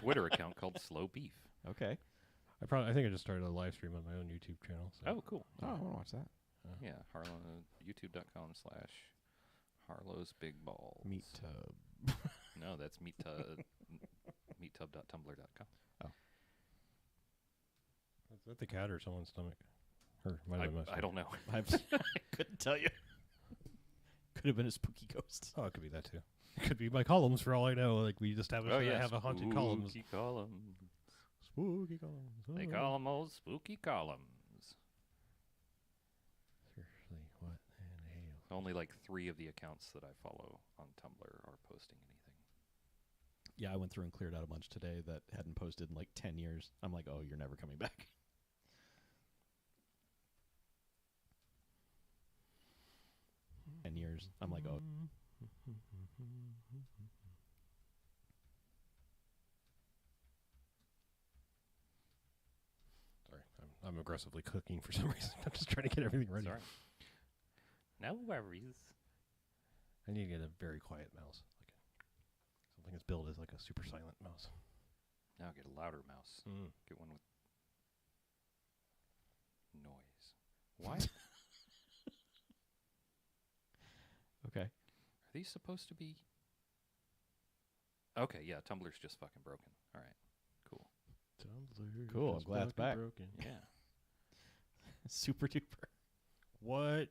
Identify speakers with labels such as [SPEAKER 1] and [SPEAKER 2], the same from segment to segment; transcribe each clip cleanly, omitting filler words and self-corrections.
[SPEAKER 1] Twitter account called Slow Beef.
[SPEAKER 2] Okay.
[SPEAKER 3] I think I just started a live stream on my own YouTube channel. So.
[SPEAKER 1] Oh, cool.
[SPEAKER 2] Oh, I want to watch that.
[SPEAKER 1] Yeah, youtube.com/Harlow's Big Balls.
[SPEAKER 2] Meat tub.
[SPEAKER 1] No, that's meattub.tumblr.com.
[SPEAKER 2] Oh.
[SPEAKER 3] Is that the cat or someone's stomach? Or might have been my
[SPEAKER 1] I don't know.
[SPEAKER 2] I couldn't tell you. Could have been a spooky ghost.
[SPEAKER 3] Oh, it could be that too. It could be my columns for all I know. Like we just have a haunted columns.
[SPEAKER 1] Spooky columns.
[SPEAKER 3] Spooky columns.
[SPEAKER 1] They call them old spooky columns.
[SPEAKER 3] Seriously, what in hell?
[SPEAKER 1] Only like 3 of the accounts that I follow on Tumblr are posting anything.
[SPEAKER 2] Yeah, I went through and cleared out a bunch today that hadn't posted in like 10 years. I'm like, oh, you're never coming back. Years. I'm like, oh.
[SPEAKER 3] Sorry, I'm aggressively cooking for some reason. I'm just trying to get everything ready.
[SPEAKER 1] Sorry. No worries.
[SPEAKER 3] I need to get a very quiet mouse, like something that's built as like a super silent mouse.
[SPEAKER 1] Now get a louder mouse. Get one with noise. Why?
[SPEAKER 2] Okay.
[SPEAKER 1] Are these supposed to be? Okay, yeah, Tumblr's just fucking broken. All right, cool.
[SPEAKER 3] Tumblr.
[SPEAKER 2] Cool, I'm glad it's back.
[SPEAKER 3] Broken.
[SPEAKER 1] Yeah.
[SPEAKER 2] Super duper.
[SPEAKER 3] What?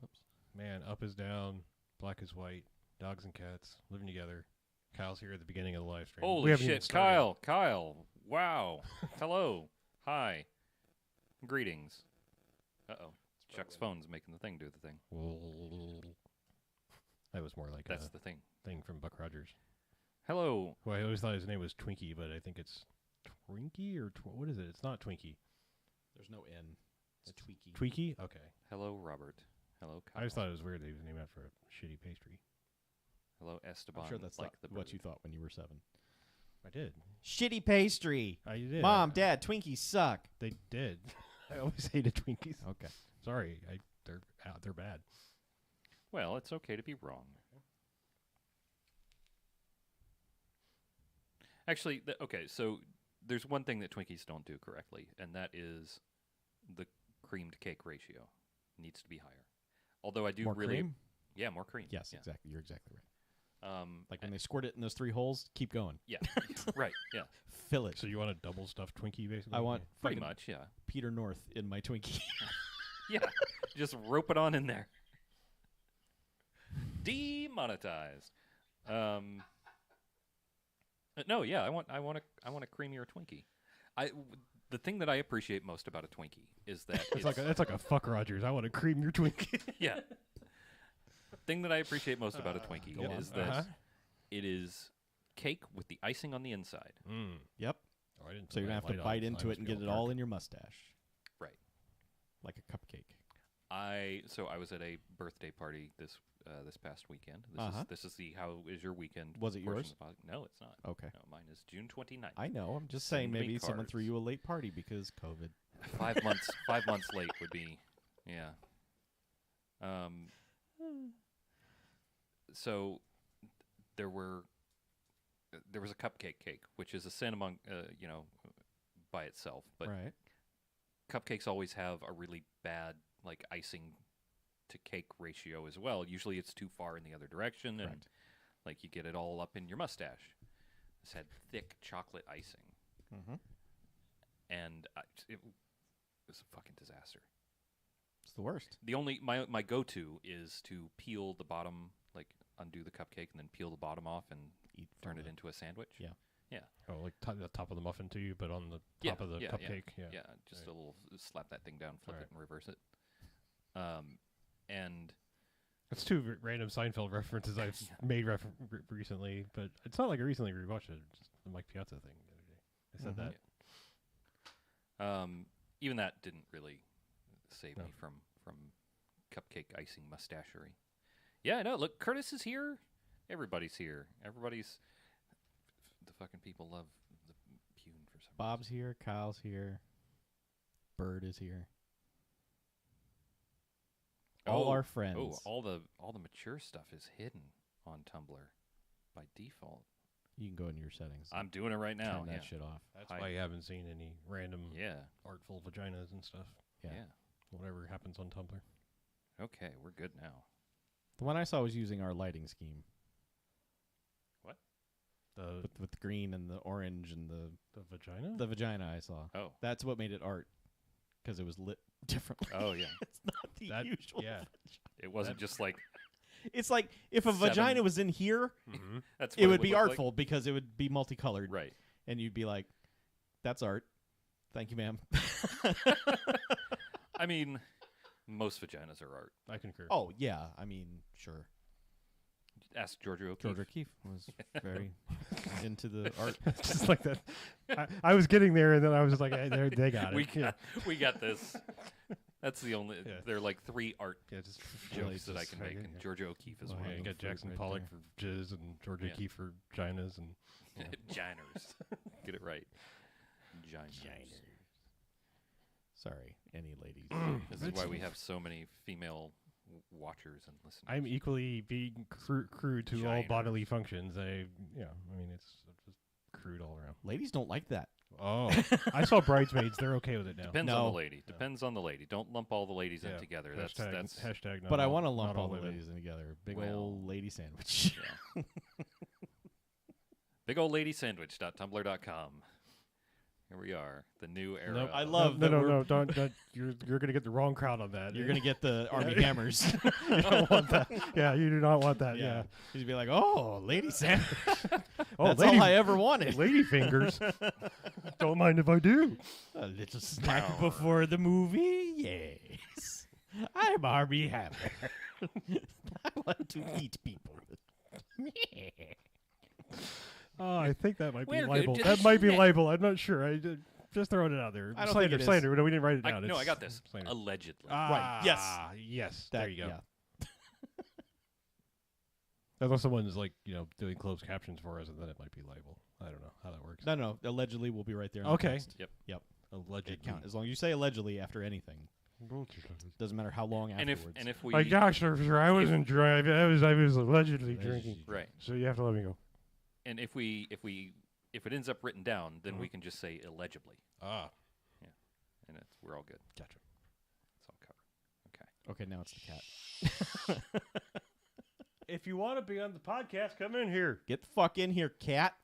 [SPEAKER 2] Oops.
[SPEAKER 3] Man, up is down, black is white, dogs and cats living together. Kyle's here at the beginning of the live stream.
[SPEAKER 1] Holy shit, Kyle. Wow. Hello. Hi. Greetings. Uh-oh. Chuck's phone's making the thing do the thing.
[SPEAKER 3] That was more like
[SPEAKER 1] That's the thing.
[SPEAKER 3] Thing from Buck Rogers.
[SPEAKER 1] Hello.
[SPEAKER 3] Well, I always thought his name was Twinkie, but I think it's Twinkie or what is it? It's not Twinkie.
[SPEAKER 2] There's no N. It's Tweaky.
[SPEAKER 3] Tweaky? Okay.
[SPEAKER 1] Hello, Robert. Hello, Kyle.
[SPEAKER 3] I just thought it was weird that he was named after a shitty pastry.
[SPEAKER 1] Hello, Esteban.
[SPEAKER 2] I'm sure that's
[SPEAKER 1] like
[SPEAKER 2] what you thought when you were 7.
[SPEAKER 3] I did.
[SPEAKER 2] Shitty pastry.
[SPEAKER 3] I did.
[SPEAKER 2] Mom, Dad, Twinkies suck.
[SPEAKER 3] They did. I always hated Twinkies.
[SPEAKER 2] Okay.
[SPEAKER 3] Sorry, they're bad.
[SPEAKER 1] Well, it's okay to be wrong. Actually, okay, so there's one thing that Twinkies don't do correctly, and that is the creamed cake ratio needs to be higher. Although I do
[SPEAKER 2] more
[SPEAKER 1] really...
[SPEAKER 2] cream?
[SPEAKER 1] Yeah, more cream.
[SPEAKER 2] Yes,
[SPEAKER 1] yeah.
[SPEAKER 2] exactly. You're exactly right.
[SPEAKER 1] Like
[SPEAKER 2] when they squirt it in those 3 holes, keep going.
[SPEAKER 1] Yeah, right, yeah.
[SPEAKER 2] Fill it.
[SPEAKER 3] So you want a double stuffed Twinkie, basically?
[SPEAKER 2] I want
[SPEAKER 1] Pretty much, yeah.
[SPEAKER 2] Peter North in my Twinkie.
[SPEAKER 1] Yeah, just rope it on in there. Demonetized. No, yeah, I want a creamier Twinkie. The thing that I appreciate most about a Twinkie is that
[SPEAKER 3] it's like a fuck Rogers. I want to cream your Twinkie.
[SPEAKER 1] Yeah. The thing that I appreciate most about a Twinkie is that it is cake with the icing on the inside.
[SPEAKER 2] Yep.
[SPEAKER 3] Oh, I didn't
[SPEAKER 2] So you're going to have to bite into it and get it all in your mustache.
[SPEAKER 1] Right.
[SPEAKER 2] Like a cupcake.
[SPEAKER 1] I was at a birthday party this past weekend. This is the how is your weekend?
[SPEAKER 2] Was it yours?
[SPEAKER 1] No, it's not.
[SPEAKER 2] Okay.
[SPEAKER 1] No, mine is June 29th.
[SPEAKER 2] I know. I'm just saying maybe someone threw you a late party because COVID.
[SPEAKER 1] 5 months. 5 months late would be, yeah. So there was a cupcake cake, which is a sin among by itself, but
[SPEAKER 2] right.
[SPEAKER 1] Cupcakes always have a really bad like icing to cake ratio as well. Usually it's too far in the other direction, and like you get it all up in your mustache. This had thick chocolate icing, and it was a fucking disaster.
[SPEAKER 2] It's the worst.
[SPEAKER 1] The only my go-to is to peel the bottom, like undo the cupcake, and then peel the bottom off and turn it into a sandwich.
[SPEAKER 2] Yeah.
[SPEAKER 1] Yeah.
[SPEAKER 3] Oh, like the top of the muffin to you, but on the top of the cupcake.
[SPEAKER 1] Yeah. Just a little slap that thing down, flip it, and reverse it. And
[SPEAKER 3] that's 2 random Seinfeld references I've made recently, but it's not like I recently rewatched it. Just the Mike Piazza thing the other day. I said that.
[SPEAKER 1] Yeah. Even that didn't really save me from cupcake icing mustachery. Yeah, no. Look, Curtis is here. Everybody's here. The fucking people love the Pune for some reason.
[SPEAKER 2] Bob's here. Kyle's here. Bird is here. All our friends.
[SPEAKER 1] Oh, all the mature stuff is hidden on Tumblr by default.
[SPEAKER 2] You can go into your settings.
[SPEAKER 1] I'm doing it right now.
[SPEAKER 2] Turn that
[SPEAKER 1] Yeah.
[SPEAKER 2] shit off.
[SPEAKER 3] That's why you haven't seen any random
[SPEAKER 1] Yeah.
[SPEAKER 3] artful vaginas and stuff.
[SPEAKER 2] Yeah.
[SPEAKER 3] Whatever happens on Tumblr.
[SPEAKER 1] Okay, we're good now.
[SPEAKER 2] The one I saw was using our lighting scheme
[SPEAKER 3] The
[SPEAKER 2] with the green and the orange and
[SPEAKER 3] the vagina?
[SPEAKER 2] the vagina I saw.
[SPEAKER 1] Oh.
[SPEAKER 2] That's what made it art, because it was lit differently.
[SPEAKER 1] Oh, yeah.
[SPEAKER 2] It's not the
[SPEAKER 3] That-
[SPEAKER 2] usual.
[SPEAKER 3] yeah.
[SPEAKER 1] It wasn't just like
[SPEAKER 2] It's like if a
[SPEAKER 1] 7.
[SPEAKER 2] vagina was in here,
[SPEAKER 3] Mm-hmm.
[SPEAKER 1] that's.
[SPEAKER 2] it
[SPEAKER 1] what
[SPEAKER 2] would be
[SPEAKER 1] look like.
[SPEAKER 2] artful because it would be multicolored.
[SPEAKER 1] Right.
[SPEAKER 2] And you'd be like, that's art. Thank you, ma'am.
[SPEAKER 1] I mean, most vaginas are art.
[SPEAKER 3] I concur.
[SPEAKER 2] Oh, yeah. I mean, sure.
[SPEAKER 1] Ask Georgia O'Keeffe.
[SPEAKER 2] George O'Keeffe was very into the art.
[SPEAKER 3] Just like that. I was getting there, and then I was just like, they got it.
[SPEAKER 1] We got this. That's the only.
[SPEAKER 3] Yeah.
[SPEAKER 1] There are like 3 art
[SPEAKER 3] Just
[SPEAKER 1] jokes that I
[SPEAKER 3] just
[SPEAKER 1] can
[SPEAKER 3] like
[SPEAKER 1] make,
[SPEAKER 3] it,
[SPEAKER 1] and
[SPEAKER 3] yeah.
[SPEAKER 1] Georgia O'Keeffe is
[SPEAKER 2] Well,
[SPEAKER 1] one
[SPEAKER 3] Yeah,
[SPEAKER 1] of
[SPEAKER 3] you
[SPEAKER 1] them.
[SPEAKER 3] got Jackson
[SPEAKER 2] right
[SPEAKER 3] Pollock
[SPEAKER 2] there.
[SPEAKER 3] for jizz and Georgia
[SPEAKER 1] Yeah.
[SPEAKER 3] O'Keeffe for ginas and
[SPEAKER 1] Giners. Get it right. Giners.
[SPEAKER 2] Sorry, any ladies.
[SPEAKER 1] This is why we have so many female watchers and listeners.
[SPEAKER 3] I'm equally being crude to all
[SPEAKER 1] Giners.
[SPEAKER 3] bodily functions. I mean it's just crude all around.
[SPEAKER 2] Ladies don't like that.
[SPEAKER 3] Oh, I saw Bridesmaids. They're okay with it now.
[SPEAKER 1] Depends on
[SPEAKER 2] No.
[SPEAKER 1] the lady. Depends on the lady. Don't lump all the ladies in together. That's
[SPEAKER 3] hashtag.
[SPEAKER 2] But I want to
[SPEAKER 3] not
[SPEAKER 2] lump all the
[SPEAKER 3] women.
[SPEAKER 2] ladies in together. Big
[SPEAKER 1] Well.
[SPEAKER 2] old lady sandwich.
[SPEAKER 1] yeah. Big old lady sandwich.tumblr.com. Here we are, the new era.
[SPEAKER 3] Nope.
[SPEAKER 2] I love that we're-
[SPEAKER 3] No, don't. You're gonna get the wrong crowd on that.
[SPEAKER 2] You're going to get the Army Hammers.
[SPEAKER 3] You don't want that. Yeah, you do not want that. Yeah.
[SPEAKER 2] He's be like, oh, lady sandwich.
[SPEAKER 3] Oh,
[SPEAKER 2] That's
[SPEAKER 3] lady,
[SPEAKER 2] all I ever wanted.
[SPEAKER 3] lady fingers. Don't mind if I do.
[SPEAKER 2] A little snack before the movie? Yes. I'm Army Hammer. I want to eat people.
[SPEAKER 3] Oh, I think that might be
[SPEAKER 1] We're
[SPEAKER 3] libel.
[SPEAKER 1] good.
[SPEAKER 3] That might be libel. I'm not sure. I did, just throwing it out there.
[SPEAKER 2] I don't
[SPEAKER 3] slander,
[SPEAKER 2] think it is.
[SPEAKER 3] slander. No, we didn't write it down.
[SPEAKER 1] No, I
[SPEAKER 3] It's
[SPEAKER 1] got this.
[SPEAKER 3] slander.
[SPEAKER 1] Allegedly.
[SPEAKER 2] Right, yes.
[SPEAKER 3] Yes.
[SPEAKER 2] That,
[SPEAKER 3] there you go.
[SPEAKER 2] Yeah.
[SPEAKER 3] Unless someone's like, doing closed captions for us, and then it might be libel. I don't know how that works.
[SPEAKER 2] No. Allegedly will be right there. In
[SPEAKER 3] Okay.
[SPEAKER 2] The text.
[SPEAKER 1] Yep.
[SPEAKER 3] Allegedly.
[SPEAKER 2] It count. As long as you say allegedly after anything. Doesn't matter how long
[SPEAKER 1] and
[SPEAKER 2] afterwards.
[SPEAKER 1] if we
[SPEAKER 3] My gosh, sir, I wasn't driving. I was allegedly drinking.
[SPEAKER 1] right,
[SPEAKER 3] So you have to let me go.
[SPEAKER 1] and if it ends up written down, then we can just say illegibly,
[SPEAKER 3] Ah.
[SPEAKER 1] and we're all good.
[SPEAKER 3] Gotcha.
[SPEAKER 1] It's all covered.
[SPEAKER 2] Okay, now it's the cat.
[SPEAKER 3] If you want to be on the podcast, come in here.
[SPEAKER 2] Get the fuck in here, cat.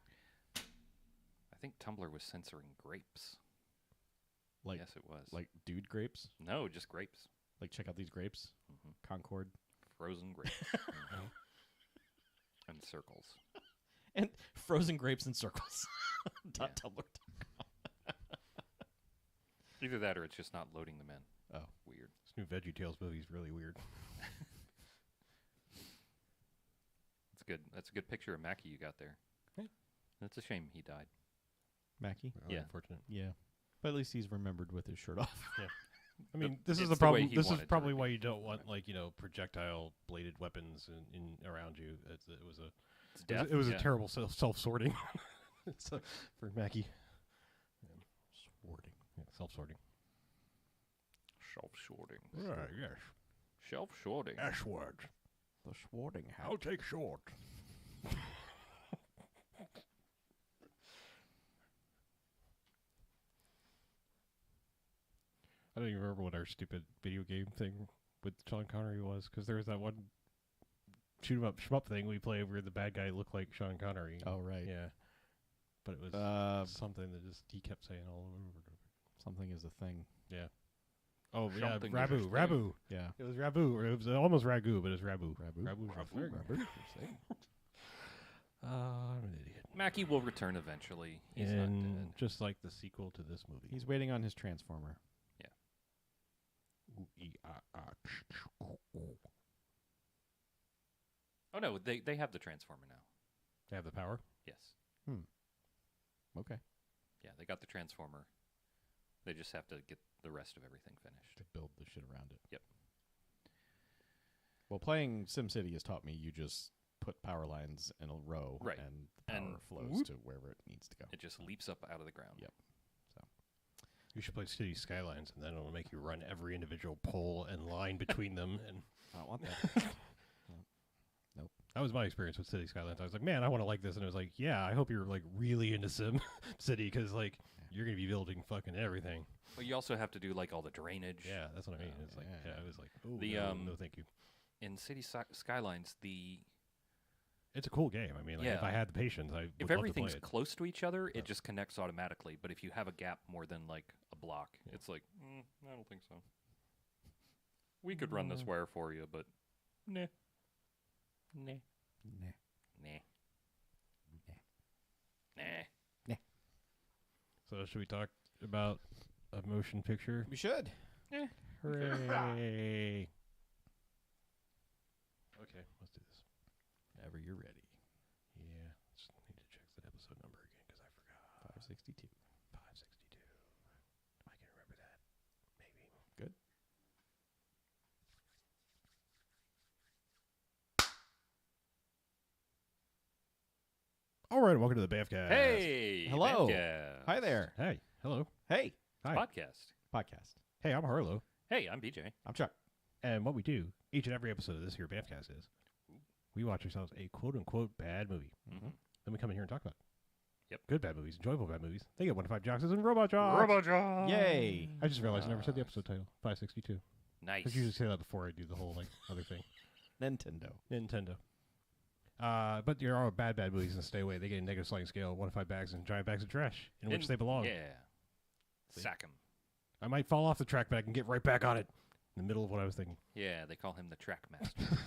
[SPEAKER 1] I think Tumblr was censoring grapes.
[SPEAKER 2] Like,
[SPEAKER 1] Yes, it was.
[SPEAKER 2] like dude grapes.
[SPEAKER 1] No, just grapes.
[SPEAKER 2] Like, check out these grapes.
[SPEAKER 1] Mhm.
[SPEAKER 2] Concord.
[SPEAKER 1] Frozen grapes. And circles.
[SPEAKER 2] And frozen grapes in circles.
[SPEAKER 1] Yeah.
[SPEAKER 2] Tumblr.
[SPEAKER 1] Either that or it's just not loading them in.
[SPEAKER 2] Oh.
[SPEAKER 1] Weird.
[SPEAKER 3] This new VeggieTales movie is really weird.
[SPEAKER 1] That's good. That's a good picture of Mackie you got there.
[SPEAKER 3] Yeah.
[SPEAKER 1] That's a shame he died.
[SPEAKER 2] Mackie?
[SPEAKER 1] Yeah.
[SPEAKER 3] Unfortunate.
[SPEAKER 2] Yeah. But at least he's remembered with his shirt off.
[SPEAKER 3] I mean,
[SPEAKER 1] The-
[SPEAKER 3] this is
[SPEAKER 1] it's
[SPEAKER 3] the
[SPEAKER 1] the way
[SPEAKER 3] problem.
[SPEAKER 1] he
[SPEAKER 3] This is
[SPEAKER 1] wanted to
[SPEAKER 3] probably
[SPEAKER 1] be.
[SPEAKER 3] why you don't want projectile bladed weapons in around you. It was a
[SPEAKER 1] It's
[SPEAKER 3] it was,
[SPEAKER 1] death.
[SPEAKER 3] it was
[SPEAKER 1] yeah.
[SPEAKER 3] a terrible self-sorting. For Mackie.
[SPEAKER 2] Sorting.
[SPEAKER 3] Yeah, self-sorting.
[SPEAKER 1] Shelf shorting.
[SPEAKER 3] yes.
[SPEAKER 1] Shelf shorting.
[SPEAKER 3] S-word.
[SPEAKER 2] The Schwarting hat.
[SPEAKER 3] I'll take short. I don't even remember what our stupid video game thing with Sean Connery was, because there was that one shoot 'em up shmup thing we played where the bad guy looked like Sean Connery.
[SPEAKER 2] Oh, right.
[SPEAKER 3] Yeah. But it was something that just he kept saying all over.
[SPEAKER 2] Something is a thing.
[SPEAKER 3] Yeah. Oh,
[SPEAKER 1] Something
[SPEAKER 3] yeah,
[SPEAKER 1] is a
[SPEAKER 3] Rabu.
[SPEAKER 1] thing.
[SPEAKER 2] Yeah.
[SPEAKER 3] It was Rabu. Or it was almost Ragu, but it's Rabu.
[SPEAKER 2] Rabu.
[SPEAKER 3] Rabu's a thing.
[SPEAKER 2] Rabu.
[SPEAKER 3] I'm an idiot.
[SPEAKER 1] Mackie will return eventually. He's not
[SPEAKER 3] And
[SPEAKER 1] dead.
[SPEAKER 3] just like the sequel to this movie.
[SPEAKER 2] He's waiting on his transformer.
[SPEAKER 1] Oh no, they have the transformer now.
[SPEAKER 3] They have the power.
[SPEAKER 1] Yes.
[SPEAKER 2] Okay.
[SPEAKER 1] Yeah, they got the transformer. They just have to get the rest of everything finished.
[SPEAKER 2] To build the shit around it.
[SPEAKER 1] Yep.
[SPEAKER 2] Well, playing SimCity has taught me you just put power lines in a row,
[SPEAKER 1] Right.
[SPEAKER 2] and the power
[SPEAKER 1] And
[SPEAKER 2] flows
[SPEAKER 3] whoop.
[SPEAKER 2] to wherever it needs to go.
[SPEAKER 1] It just leaps up out of the ground.
[SPEAKER 2] Yep.
[SPEAKER 3] You should play City Skylines, and then it'll make you run every individual pole and line between them. And
[SPEAKER 2] I don't want that.
[SPEAKER 3] That was my experience with City Skylines. I was like, man, I want to like this, and it was like, yeah, I hope you're like really into Sim City because like you're gonna be building fucking everything.
[SPEAKER 1] Well, you also have to do like all the drainage.
[SPEAKER 3] Yeah, that's what I mean. It's like, yeah, I was like, oh,
[SPEAKER 1] The,
[SPEAKER 3] no, thank you.
[SPEAKER 1] In City Skylines,
[SPEAKER 3] It's a cool game. I mean, like, if I had the patience, I would
[SPEAKER 1] if
[SPEAKER 3] love
[SPEAKER 1] everything's
[SPEAKER 3] to play it.
[SPEAKER 1] close to each other, it just connects automatically. But if you have a gap more than like a block, it's like, I don't think so. We could run this wire for you, but nah. Nah.
[SPEAKER 4] Nah.
[SPEAKER 1] Nah.
[SPEAKER 4] Nah.
[SPEAKER 1] Nah.
[SPEAKER 3] So should we talk about a motion picture?
[SPEAKER 4] We should.
[SPEAKER 3] Hooray! Okay, let's do this.
[SPEAKER 4] Whenever you're ready.
[SPEAKER 3] Yeah, just need to check that episode number again because I forgot.
[SPEAKER 4] 562.
[SPEAKER 3] 562. I can remember that. Maybe.
[SPEAKER 4] Good.
[SPEAKER 3] All right, welcome to the BMFcast.
[SPEAKER 1] Hey.
[SPEAKER 4] Hello.
[SPEAKER 1] BMFcast.
[SPEAKER 4] Hi there.
[SPEAKER 3] Hey. Hello.
[SPEAKER 4] Hey.
[SPEAKER 3] Hi.
[SPEAKER 1] Podcast.
[SPEAKER 4] Podcast.
[SPEAKER 3] Hey, I'm Harlow.
[SPEAKER 1] Hey, I'm BJ.
[SPEAKER 4] I'm Chuck.
[SPEAKER 3] And what we do each and every episode of this here BMFcast is we watch ourselves a quote-unquote bad movie.
[SPEAKER 1] Mm-hmm.
[SPEAKER 3] Then we come in here and talk about it.
[SPEAKER 1] Yep.
[SPEAKER 3] Good bad movies, enjoyable bad movies. They get 1 to 5 jocks and robot jocks.
[SPEAKER 1] RoboJob.
[SPEAKER 4] Yay.
[SPEAKER 3] I just realized I never said the episode title. 562.
[SPEAKER 1] Nice.
[SPEAKER 3] I usually say that before I do the whole like other thing.
[SPEAKER 4] Nintendo.
[SPEAKER 3] Nintendo. But there are bad movies and stay away. They get a negative sliding scale, 1 to 5 bags and giant bags of trash in which they belong.
[SPEAKER 1] Yeah.
[SPEAKER 3] See?
[SPEAKER 1] Sack him.
[SPEAKER 3] I might fall off the track, but I can get right back on it in the middle of what I was thinking.
[SPEAKER 1] Yeah, they call him the track master.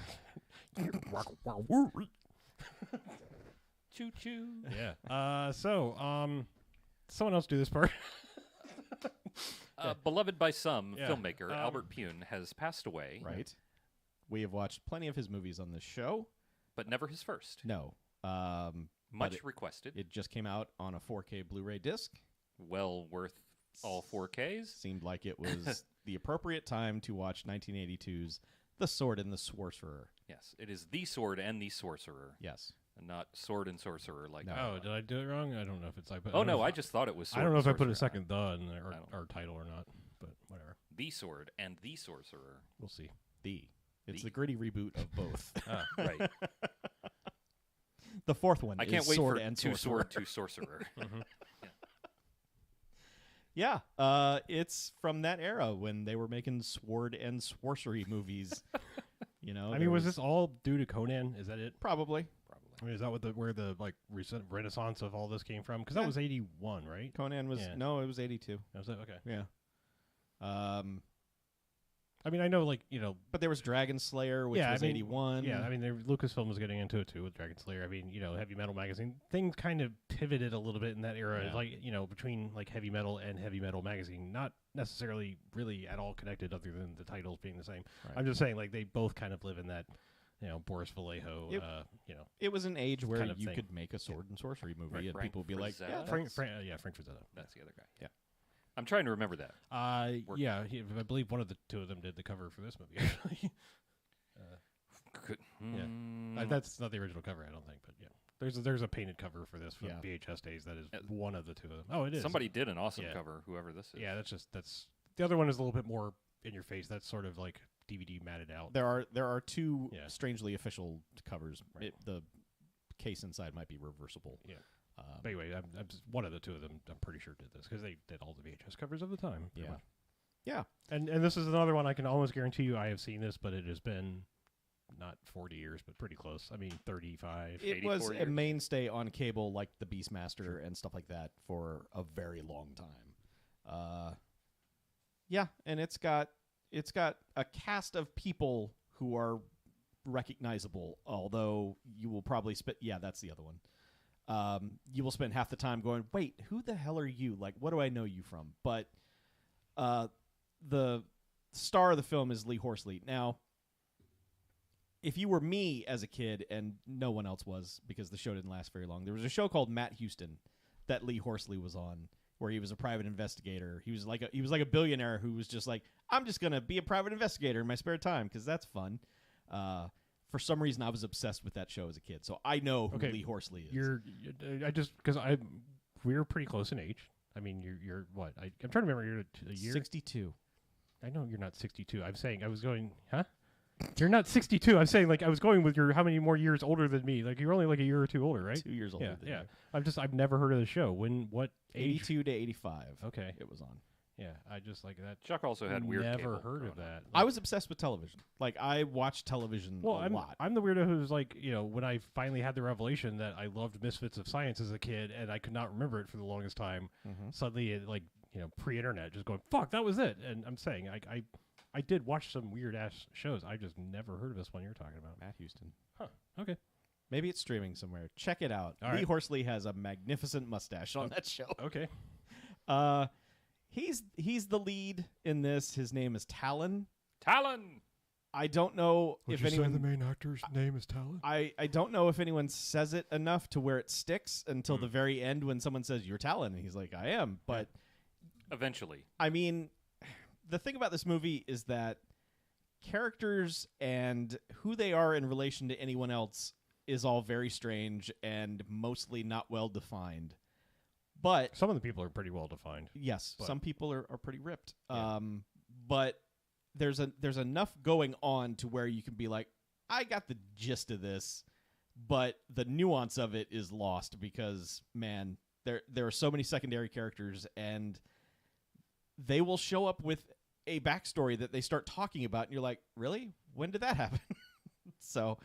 [SPEAKER 1] Choo choo.
[SPEAKER 3] Yeah. Someone else do this part.
[SPEAKER 1] Beloved by some,
[SPEAKER 3] Yeah.
[SPEAKER 1] filmmaker Albert Pune has passed away,
[SPEAKER 4] Right. We have watched plenty of his movies on this show.
[SPEAKER 1] but never his first.
[SPEAKER 4] No.
[SPEAKER 1] Much
[SPEAKER 4] it-
[SPEAKER 1] requested.
[SPEAKER 4] It just came out on a 4K Blu-ray disc.
[SPEAKER 1] Well worth all 4Ks.
[SPEAKER 4] Seemed like it was the appropriate time to watch 1982's The Sword and the Sorcerer.
[SPEAKER 1] Yes, it is the Sword and the Sorcerer,
[SPEAKER 4] Yes.
[SPEAKER 1] and not Sword and Sorcerer like.
[SPEAKER 4] No.
[SPEAKER 3] Oh, did I do it wrong? I don't know if it's like.
[SPEAKER 1] Oh no, I just thought it was. Sword
[SPEAKER 3] I don't know if
[SPEAKER 1] and
[SPEAKER 3] I put a
[SPEAKER 1] Sorcerer.
[SPEAKER 3] second "the" in
[SPEAKER 1] I don't.
[SPEAKER 3] our title or not, but whatever.
[SPEAKER 1] The Sword and the Sorcerer.
[SPEAKER 3] We'll see.
[SPEAKER 4] It's
[SPEAKER 1] The.
[SPEAKER 4] the gritty reboot of both.
[SPEAKER 1] Ah, right.
[SPEAKER 4] The fourth one
[SPEAKER 1] I can't
[SPEAKER 4] is
[SPEAKER 1] wait
[SPEAKER 4] Sword
[SPEAKER 1] for
[SPEAKER 4] and
[SPEAKER 1] Two
[SPEAKER 4] Sorcerer.
[SPEAKER 1] Sword, Two Sorcerer.
[SPEAKER 4] Yeah, it's from that era when they were making sword and sorcery movies. You know,
[SPEAKER 3] I
[SPEAKER 4] there
[SPEAKER 3] mean, was this all due to Conan? Is that it?
[SPEAKER 4] probably
[SPEAKER 3] I mean, is that where the like recent renaissance of all this came from? Because
[SPEAKER 4] Yeah.
[SPEAKER 3] that was 81, right?
[SPEAKER 4] Conan was
[SPEAKER 3] Yeah.
[SPEAKER 4] no, it was 82.
[SPEAKER 3] That was it. Okay.
[SPEAKER 4] Yeah.
[SPEAKER 3] I mean, I know, like
[SPEAKER 4] But there was Dragon Slayer, which
[SPEAKER 3] Yeah, I
[SPEAKER 4] was
[SPEAKER 3] mean,
[SPEAKER 4] 81.
[SPEAKER 3] yeah. I mean, Lucasfilm was getting into it too with Dragon Slayer. I mean, Heavy Metal Magazine, things kind of pivoted a little bit in that era,
[SPEAKER 4] Yeah.
[SPEAKER 3] like between like Heavy Metal and Heavy Metal Magazine, not necessarily really at all connected, other than the titles being the same.
[SPEAKER 4] Right.
[SPEAKER 3] I'm just saying, like they both kind of live in that, Boris Vallejo,
[SPEAKER 4] It- It was an age where
[SPEAKER 3] kind of
[SPEAKER 4] you
[SPEAKER 3] thing.
[SPEAKER 4] could make a sword and sorcery movie,
[SPEAKER 1] Right,
[SPEAKER 4] and
[SPEAKER 1] Frank
[SPEAKER 4] people would be like,
[SPEAKER 1] Frazetta?
[SPEAKER 4] "Yeah,
[SPEAKER 3] Frank,
[SPEAKER 4] that's-
[SPEAKER 3] Frank Frazetta.
[SPEAKER 1] That's the other guy.
[SPEAKER 4] Yeah.
[SPEAKER 1] I'm trying to remember that. Work.
[SPEAKER 3] Yeah, I believe one of the two of them did the cover for this movie. Actually,
[SPEAKER 1] Yeah.
[SPEAKER 3] that's not the original cover, I don't think, but yeah, there's a painted cover for this from
[SPEAKER 4] Yeah.
[SPEAKER 3] VHS days that is
[SPEAKER 1] Uh,
[SPEAKER 3] one of the two of them. Oh, it is.
[SPEAKER 1] Somebody did an awesome
[SPEAKER 3] Yeah.
[SPEAKER 1] cover, whoever this is.
[SPEAKER 3] Yeah, that's the other one is a little bit more in your face. That's sort of like DVD matted out.
[SPEAKER 4] There are two
[SPEAKER 3] Yeah.
[SPEAKER 4] strangely official covers.
[SPEAKER 3] Right.
[SPEAKER 4] The case inside might be reversible.
[SPEAKER 3] Yeah. But anyway, I'm just, one of the two of them, I'm pretty sure did this because they did all the VHS covers of the time. pretty
[SPEAKER 4] Yeah.
[SPEAKER 3] much.
[SPEAKER 4] Yeah.
[SPEAKER 3] And this is another one I can almost guarantee you I have seen this, but it has been not 40 years, but pretty close. I mean, 35.
[SPEAKER 4] It was
[SPEAKER 1] 84
[SPEAKER 4] a
[SPEAKER 1] years.
[SPEAKER 4] mainstay on cable like the Beastmaster and stuff like that for a very long time. Yeah, and it's got a cast of people who are recognizable, although you will probably that's the other one. You will spend half the time going, wait, who the hell are you? Like, what do I know you from? But the star of the film is Lee Horsley. Now, if you were me as a kid, and no one else was because the show didn't last very long, there was a show called Matt Houston that Lee Horsley was on, where he was a private investigator. He was like a billionaire who was just like, I'm just gonna be a private investigator in my spare time because that's fun. For some reason, I was obsessed with that show as a kid, so I know who Lee Horsley is.
[SPEAKER 3] I just because we're pretty close in age. I mean, you're what? I'm trying to remember. You're a year.
[SPEAKER 4] 62.
[SPEAKER 3] I know you're not 62. I'm saying I was going, huh? You're not 62. I'm saying like I was going with your how many more years older than me. Like you're only like a year or two older, right?
[SPEAKER 4] 2 years older.
[SPEAKER 3] Yeah,
[SPEAKER 4] than
[SPEAKER 3] yeah.
[SPEAKER 4] you.
[SPEAKER 3] I've never heard of the show. What age?
[SPEAKER 4] 82 to 85.
[SPEAKER 3] Okay.
[SPEAKER 4] It was on.
[SPEAKER 3] Yeah, I just like that.
[SPEAKER 1] Chuck also had weird
[SPEAKER 3] Never
[SPEAKER 1] cable
[SPEAKER 3] heard of
[SPEAKER 1] growing
[SPEAKER 3] that.
[SPEAKER 1] up.
[SPEAKER 4] I was obsessed with television. Like, I watched television a lot.
[SPEAKER 3] I'm the weirdo who's like, when I finally had the revelation that I loved Misfits of Science as a kid and I could not remember it for the longest time, suddenly it pre-internet just going, fuck, that was it. And I'm saying, I did watch some weird-ass shows. I just never heard of this one you're talking about.
[SPEAKER 4] Matt Houston.
[SPEAKER 3] Huh. Okay.
[SPEAKER 4] Maybe it's streaming somewhere. Check it out.
[SPEAKER 3] All
[SPEAKER 4] Lee
[SPEAKER 3] right.
[SPEAKER 4] Horsley has a magnificent mustache on that show.
[SPEAKER 3] Okay.
[SPEAKER 4] He's the lead in this. His name is Talon.
[SPEAKER 1] Talon!
[SPEAKER 4] I don't know if anyone.
[SPEAKER 3] the main actor's name is Talon?
[SPEAKER 4] I don't know if anyone says it enough to where it sticks until the very end when someone says you're Talon and he's like I am. But
[SPEAKER 1] Eventually.
[SPEAKER 4] I mean, the thing about this movie is that characters and who they are in relation to anyone else is all very strange and mostly not well defined. But
[SPEAKER 3] Some of the people are pretty well defined.
[SPEAKER 4] yes,
[SPEAKER 3] But-
[SPEAKER 4] some people are pretty ripped.
[SPEAKER 3] Yeah.
[SPEAKER 4] But there's enough going on to where you can be like, I got the gist of this, but the nuance of it is lost because man, there are so many secondary characters and they will show up with a backstory that they start talking about, and you're like, really? When did that happen? So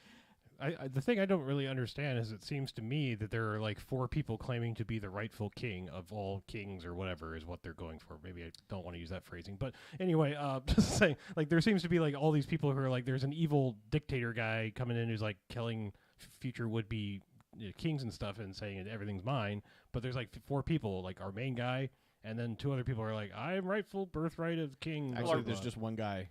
[SPEAKER 3] The thing I don't really understand is it seems to me that there are like 4 people claiming to be the rightful king of all kings or whatever is what they're going for. Maybe I don't want to use that phrasing. But anyway, just saying, like there seems to be like all these people who are like there's an evil dictator guy coming in who's like killing future would-be kings and stuff and saying everything's mine. But there's like 4 people, like our main guy, and then 2 other people are like, I am rightful birthright of king. blah,
[SPEAKER 4] actually,
[SPEAKER 3] blah,
[SPEAKER 4] there's
[SPEAKER 3] blah.
[SPEAKER 4] just one guy.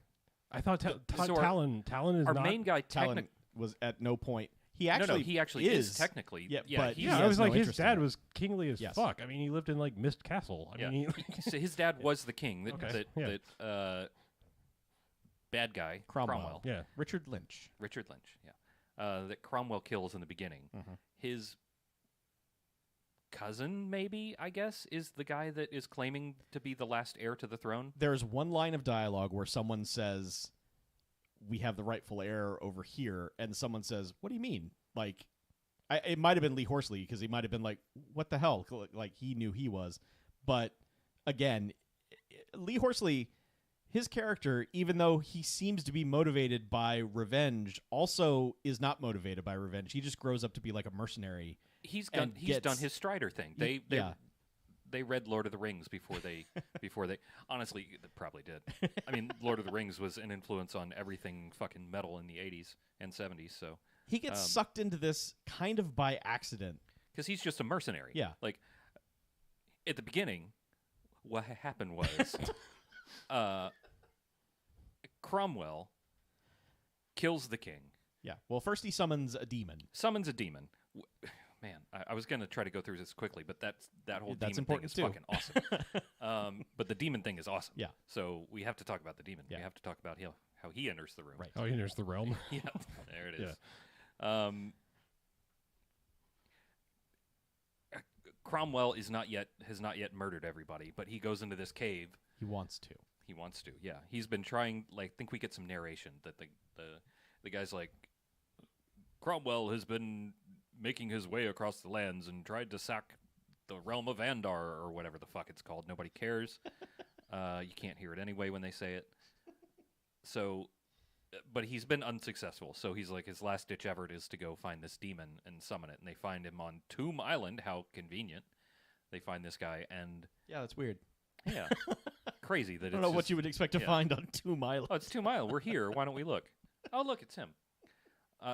[SPEAKER 3] I thought
[SPEAKER 1] So our-
[SPEAKER 3] Talon is
[SPEAKER 1] Our
[SPEAKER 3] not.
[SPEAKER 1] main guy
[SPEAKER 4] Talon
[SPEAKER 1] technically.
[SPEAKER 4] was at no point. He actually
[SPEAKER 1] he actually is technically.
[SPEAKER 4] Yeah,
[SPEAKER 1] yeah,
[SPEAKER 4] but
[SPEAKER 1] he's-
[SPEAKER 4] he
[SPEAKER 3] Yeah, I
[SPEAKER 4] has
[SPEAKER 3] was
[SPEAKER 4] no
[SPEAKER 3] like, his
[SPEAKER 4] interest in
[SPEAKER 3] dad
[SPEAKER 4] it.
[SPEAKER 3] was kingly as
[SPEAKER 4] Yes.
[SPEAKER 3] fuck. I mean, he lived in like Mist Castle. I
[SPEAKER 1] Yeah.
[SPEAKER 3] mean,
[SPEAKER 1] So his dad was the king. That
[SPEAKER 3] Okay. Yeah.
[SPEAKER 1] Bad guy
[SPEAKER 4] Cromwell.
[SPEAKER 3] yeah.
[SPEAKER 4] Richard Lynch.
[SPEAKER 1] Richard Lynch. Yeah, that Cromwell kills in the beginning.
[SPEAKER 4] Mhm.
[SPEAKER 1] His cousin, maybe I guess, is the guy that is claiming to be the last heir to the throne.
[SPEAKER 4] There's one line of dialogue where someone says, "We have the rightful heir over here," and someone says, "What do you mean?" Like, it might have been Lee Horsley because he might have been like, "What the hell?" Like he knew he was, but again, Lee Horsley, his character, even though he seems to be motivated by revenge, also is not motivated by revenge. He just grows up to be like a mercenary.
[SPEAKER 1] He's
[SPEAKER 4] And
[SPEAKER 1] done
[SPEAKER 4] gets-
[SPEAKER 1] his Strider thing.
[SPEAKER 4] Y-
[SPEAKER 1] They
[SPEAKER 4] yeah.
[SPEAKER 1] they read Lord of the Rings before they honestly they probably did. I mean, Lord of the Rings was an influence on everything fucking metal in the 80s and 70s. So
[SPEAKER 4] He gets sucked into this kind of by accident.
[SPEAKER 1] because he's just a mercenary.
[SPEAKER 4] Yeah.
[SPEAKER 1] Like at the beginning, what happened was Cromwell kills the king,
[SPEAKER 4] Yeah. Well, first he summons a demon.
[SPEAKER 1] summons a demon. Man, I was going to try to go through this quickly, but that whole
[SPEAKER 4] That's
[SPEAKER 1] demon thing
[SPEAKER 4] important
[SPEAKER 1] is
[SPEAKER 4] too.
[SPEAKER 1] fucking awesome. But the demon thing is awesome.
[SPEAKER 4] Yeah.
[SPEAKER 1] So we have to talk about the demon.
[SPEAKER 4] Yeah.
[SPEAKER 1] We have to talk about how he enters the room.
[SPEAKER 4] Right.
[SPEAKER 3] Oh, he enters the realm.
[SPEAKER 1] Yeah, there it is.
[SPEAKER 3] Yeah.
[SPEAKER 1] Cromwell has not yet murdered everybody, but he goes into this cave.
[SPEAKER 4] He wants to.
[SPEAKER 1] He wants to. Yeah, he's been trying. Like, I think we get some narration that the guy's like, Cromwell has been making his way across the lands and tried to sack the realm of Andar or whatever the fuck it's called. Nobody cares. You can't hear it anyway when they say it. So, but he's been unsuccessful. So he's like, his last ditch effort is to go find this demon and summon it. And they find him on Tomb Island. How convenient. They find this guy and
[SPEAKER 4] Yeah, that's weird.
[SPEAKER 1] yeah, crazy that
[SPEAKER 4] I don't
[SPEAKER 1] it's
[SPEAKER 4] know what
[SPEAKER 1] just-
[SPEAKER 4] you would expect to
[SPEAKER 1] yeah.
[SPEAKER 4] find on Tomb Island.
[SPEAKER 1] Oh, it's 2 Mile. We're here. Why don't we look? Oh, look, it's him.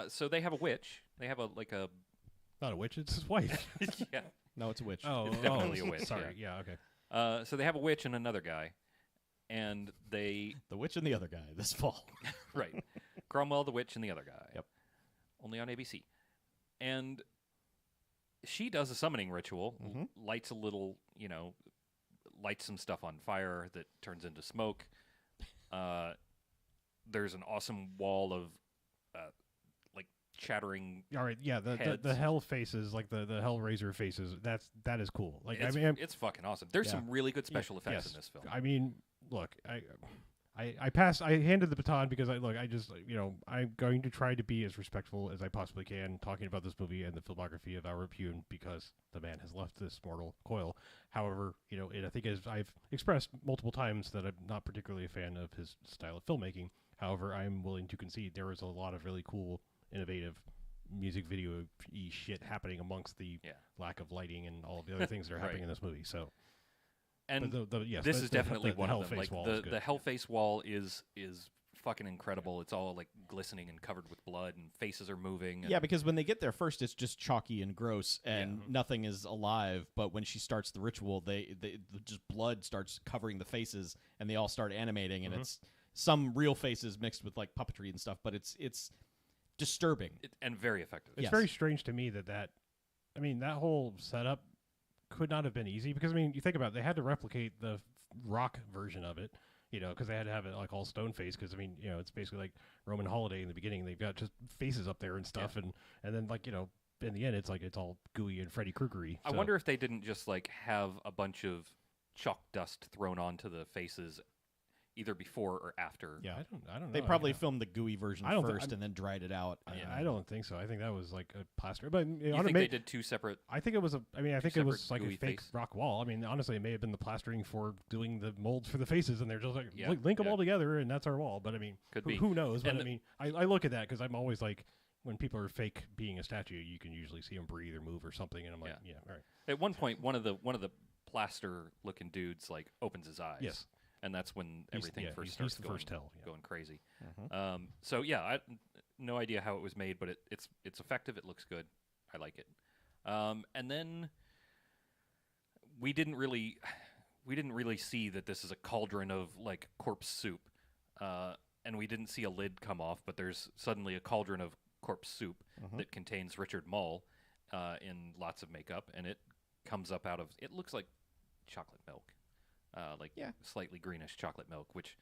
[SPEAKER 1] So they have a witch. They have a
[SPEAKER 3] Not a witch, it's his wife.
[SPEAKER 1] yeah.
[SPEAKER 4] No, it's a witch.
[SPEAKER 3] Oh,
[SPEAKER 1] It's definitely a witch,
[SPEAKER 3] Sorry, yeah, okay.
[SPEAKER 1] So they have a witch and another guy, and they
[SPEAKER 4] The witch and the other guy this fall.
[SPEAKER 1] right, Cromwell, the witch, and the other guy.
[SPEAKER 4] Yep.
[SPEAKER 1] Only on ABC, and she does a summoning ritual.
[SPEAKER 4] Mhm.
[SPEAKER 1] Lights a little, lights some stuff on fire that turns into smoke. There's an awesome wall of like chattering.
[SPEAKER 3] All right, yeah, the
[SPEAKER 1] Heads.
[SPEAKER 3] hell faces, like the Hellraiser faces, that is cool. Like
[SPEAKER 1] It's,
[SPEAKER 3] I mean,
[SPEAKER 1] it's fucking awesome. There's
[SPEAKER 4] Yeah.
[SPEAKER 1] some really good special effects
[SPEAKER 3] yes.
[SPEAKER 1] in this film.
[SPEAKER 3] I mean, look, I handed the baton because I just, I'm going to try to be as respectful as I possibly can talking about this movie and the filmography of Albert Pune because the man has left this mortal coil. However, I think as I've expressed multiple times that I'm not particularly a fan of his style of filmmaking. However, I'm willing to concede there is a lot of really cool, innovative music video-y shit happening amongst the lack of lighting and all of the other things that are happening in this movie. So.
[SPEAKER 1] And this is definitely one of them. Like the Hellface wall is fucking incredible. It's all like glistening and covered with blood, and faces are moving.
[SPEAKER 4] Yeah, because when they get there first, it's just chalky and gross, and nothing is alive. But when she starts the ritual, they just blood starts covering the faces, and they all start animating, and it's some real faces mixed with like puppetry and stuff. But it's disturbing
[SPEAKER 1] and very effective.
[SPEAKER 3] It's very strange to me that whole setup could not have been easy because you think about it, they had to replicate the rock version of it, because they had to have it like all stone face because it's basically like Roman Holiday in the beginning. They've got just faces up there and stuff, and then in the end it's like it's all gooey and Freddy Krueger-y.
[SPEAKER 1] I wonder if they didn't just like have a bunch of chalk dust thrown onto the faces either before or after.
[SPEAKER 3] Yeah, I don't know.
[SPEAKER 4] They probably filmed the gooey version first and then dried it out.
[SPEAKER 3] I don't think so. I think that was like a plaster. But
[SPEAKER 1] you think they did two separate?
[SPEAKER 3] I think it was I think it was like a fake rock wall. Honestly, it may have been the plastering for doing the molds for the faces, and they're just like link them all together, and that's our wall. But who knows? But I look at that because I'm always like, when people are fake being a statue, you can usually see them breathe or move or something, and I'm like, all right.
[SPEAKER 1] At one point, one of the plaster looking dudes like opens his eyes.
[SPEAKER 3] Yes.
[SPEAKER 1] And that's when everything first starts going crazy.
[SPEAKER 3] Mm-hmm.
[SPEAKER 1] So I no idea how it was made, but it's effective. It looks good. I like it. And then we didn't really see that this is a cauldron of like corpse soup, and we didn't see a lid come off. But there's suddenly a cauldron of corpse soup that contains Richard Mall in lots of makeup, and it comes up out of. It looks like chocolate milk. Slightly greenish chocolate milk, which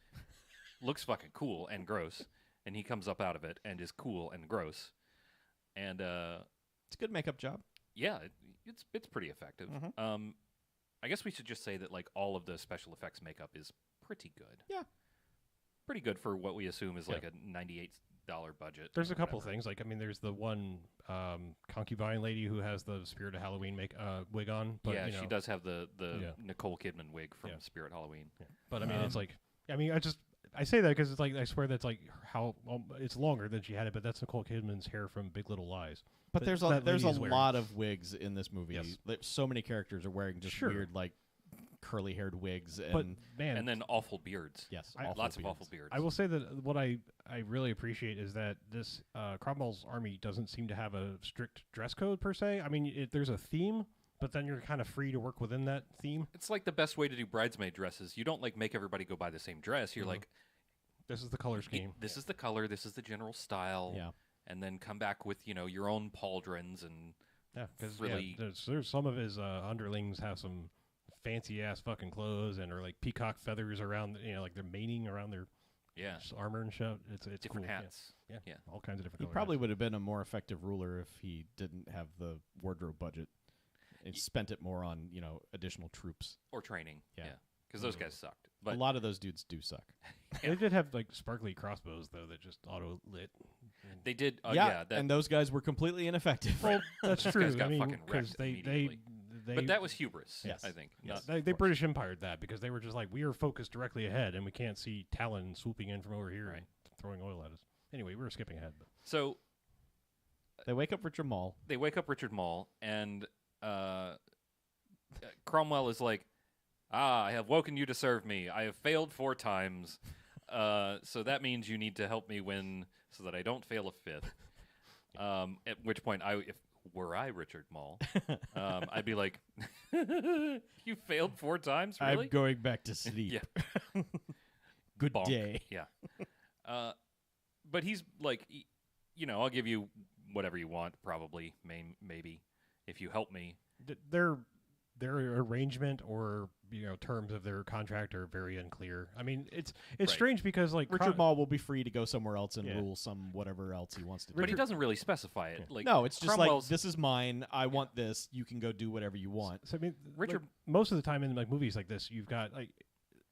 [SPEAKER 1] looks fucking cool and gross. And he comes up out of it and is cool and gross. And
[SPEAKER 4] it's a good makeup job.
[SPEAKER 1] Yeah, it's pretty effective. I guess we should just say that like all of the special effects makeup is pretty good.
[SPEAKER 4] Yeah,
[SPEAKER 1] pretty good for what we assume is like a $98 budget.
[SPEAKER 3] There's a couple things. Like there's the one concubine lady who has the Spirit of Halloween wig on. But,
[SPEAKER 1] she does have the Nicole Kidman wig from Spirit Halloween.
[SPEAKER 3] Yeah. But it's like, I say that because it's like I swear that's like how it's longer than she had it, but that's Nicole Kidman's hair from Big Little Lies.
[SPEAKER 4] But there's a lot of wigs in this movie. Yes. So many characters are wearing just weird like curly-haired wigs, and
[SPEAKER 1] then awful beards.
[SPEAKER 4] Yes,
[SPEAKER 1] lots of awful beards.
[SPEAKER 3] I will say that what I really appreciate is that this Cromwell's army doesn't seem to have a strict dress code per se. There's a theme, but then you're kind of free to work within that theme.
[SPEAKER 1] It's like the best way to do bridesmaid dresses. You don't like make everybody go buy the same dress. You're like,
[SPEAKER 3] this is the color scheme.
[SPEAKER 1] This is the color. This is the general style.
[SPEAKER 4] Yeah,
[SPEAKER 1] and then come back with your own pauldrons and
[SPEAKER 3] because
[SPEAKER 1] really
[SPEAKER 3] there's some of his underlings have some fancy ass fucking clothes and are like peacock feathers around, like they're maning around their armor and shit. It's
[SPEAKER 1] different
[SPEAKER 3] cool.
[SPEAKER 1] hats.
[SPEAKER 3] Yeah, all kinds of different.
[SPEAKER 4] He probably would have been a more effective ruler if he didn't have the wardrobe budget. It spent it more on additional troops
[SPEAKER 1] or training. Yeah, because those guys sucked. But
[SPEAKER 4] a lot of those dudes do suck.
[SPEAKER 3] They did have like sparkly crossbows though that just auto lit.
[SPEAKER 1] They did.
[SPEAKER 4] And those guys were completely ineffective.
[SPEAKER 3] Well, that's true.
[SPEAKER 1] Guys got fucking wrecked immediately. But that was hubris,
[SPEAKER 4] yes.
[SPEAKER 1] I think.
[SPEAKER 3] Yes. They British Empired that because they were just like, we are focused directly ahead and we can't see Talon swooping in from over here and throwing oil at us. Anyway, we were skipping ahead.
[SPEAKER 1] So
[SPEAKER 4] they wake up Richard Mall.
[SPEAKER 1] And Cromwell is like, I have woken you to serve me. I have failed 4 times. So that means you need to help me win so that I don't fail a 5th. At which point, if were I Richard Mall, I'd be like, you failed 4 times? Really?
[SPEAKER 4] I'm going back to sleep.
[SPEAKER 1] Yeah.
[SPEAKER 4] Good
[SPEAKER 1] Bonk.
[SPEAKER 4] day.
[SPEAKER 1] Yeah. But he's like, I'll give you whatever you want, probably, maybe, if you help me.
[SPEAKER 3] Their arrangement or terms of their contract are very unclear. It's strange because like
[SPEAKER 4] Richard Mall will be free to go somewhere else and rule some whatever else he wants to do.
[SPEAKER 1] But he doesn't really specify it. Like
[SPEAKER 4] no, it's just like this is mine. I want this. You can go do whatever you want.
[SPEAKER 3] So Richard, most of the time in like movies like this, you've got like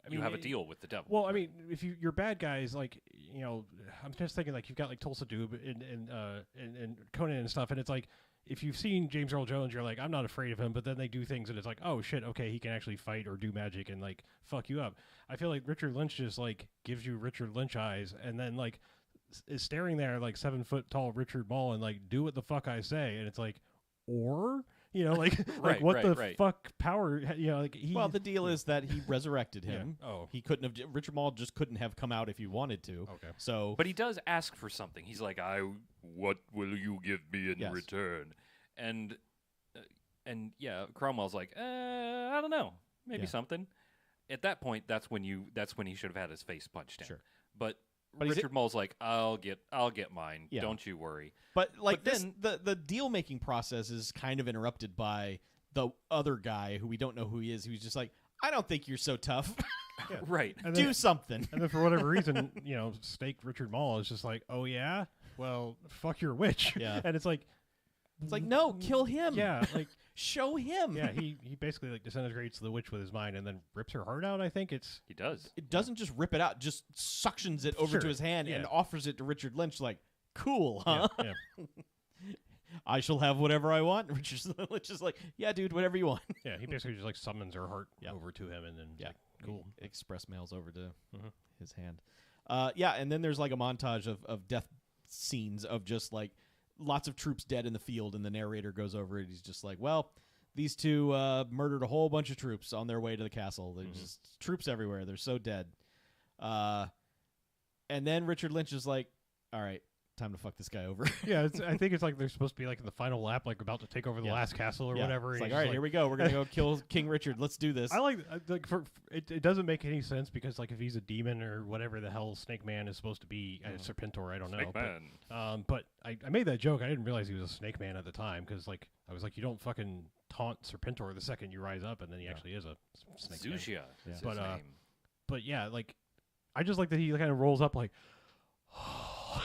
[SPEAKER 1] you have a deal with the devil.
[SPEAKER 3] Well, I mean, if you're bad guys, like, you know, I'm just thinking like you've got like Tulsa Doom and Conan and stuff, and it's like if you've seen James Earl Jones, you're like, I'm not afraid of him, but then they do things and it's like, oh shit, okay, he can actually fight or do magic and like fuck you up. I feel like Richard Lynch just like gives you Richard Lynch eyes and then like is staring there like 7 foot tall Richard Mall and like do what the fuck I say, and it's like, or you know, like like what the fuck power, you know, like he.
[SPEAKER 4] Well, the deal is that he resurrected him.
[SPEAKER 3] Yeah. Oh,
[SPEAKER 4] He couldn't have. Richard Mall just couldn't have come out if he wanted to.
[SPEAKER 3] okay.
[SPEAKER 4] So,
[SPEAKER 1] but he does ask for something. He's like, what will you give me in return? And yeah, Cromwell's like, I don't know, maybe something. At that point, that's when he should have had his face punched in.
[SPEAKER 4] Sure.
[SPEAKER 1] But Richard Mall's like, I'll get mine.
[SPEAKER 4] Yeah.
[SPEAKER 1] Don't you worry.
[SPEAKER 4] but then the deal making process is kind of interrupted by the other guy who we don't know who he is. Who's just like, I don't think you're so tough.
[SPEAKER 1] Right.
[SPEAKER 3] And
[SPEAKER 4] Do something.
[SPEAKER 3] And then for whatever reason, you know, Snake Richard Mall is just like, oh yeah, well, fuck your witch.
[SPEAKER 4] Yeah.
[SPEAKER 3] And it's like
[SPEAKER 4] no, kill him.
[SPEAKER 3] Yeah, like
[SPEAKER 4] show him.
[SPEAKER 3] yeah, he basically like disintegrates the witch with his mind and then rips her heart out. I think it's
[SPEAKER 1] He does.
[SPEAKER 4] It doesn't just rip it out, just suctions it over
[SPEAKER 3] Sure,
[SPEAKER 4] to his hand
[SPEAKER 3] yeah.
[SPEAKER 4] and offers it to Richard Lynch like, cool, huh?
[SPEAKER 3] yeah.
[SPEAKER 4] I shall have whatever I want. Richard Lynch is like, yeah, dude, whatever you want.
[SPEAKER 3] Yeah, he basically just like summons her heart
[SPEAKER 4] Yeah.
[SPEAKER 3] over to him and then
[SPEAKER 4] Yeah,
[SPEAKER 3] like, cool.
[SPEAKER 4] He express mails over to
[SPEAKER 3] Mhm.
[SPEAKER 4] his hand. Yeah, and then there's like a montage of death scenes of just like lots of troops dead in the field, and the narrator goes over it. He's just like, well, these two murdered a whole bunch of troops on their way to the castle. There's just troops everywhere. They're so dead. And then Richard Lynch is like, all right, time to fuck this guy over.
[SPEAKER 3] Yeah, I think it's like they're supposed to be like in the final lap, like about to take over the last castle or whatever.
[SPEAKER 4] It's
[SPEAKER 3] and
[SPEAKER 4] like,
[SPEAKER 3] he's
[SPEAKER 4] all right,
[SPEAKER 3] just
[SPEAKER 4] here we go. We're gonna go kill King Richard. Let's do this.
[SPEAKER 3] I like for it doesn't make any sense because like if he's a demon or whatever the hell Snake Man is supposed to be, Serpentor, I don't know.
[SPEAKER 1] Snake Man.
[SPEAKER 3] But I made that joke. I didn't realize he was a Snake Man at the time because like I was like, you don't fucking taunt Serpentor the second you rise up, and then he actually is a Snake Man.
[SPEAKER 1] Zushia is his
[SPEAKER 3] But,
[SPEAKER 1] name.
[SPEAKER 3] But yeah, like I just like that he kind of rolls up like.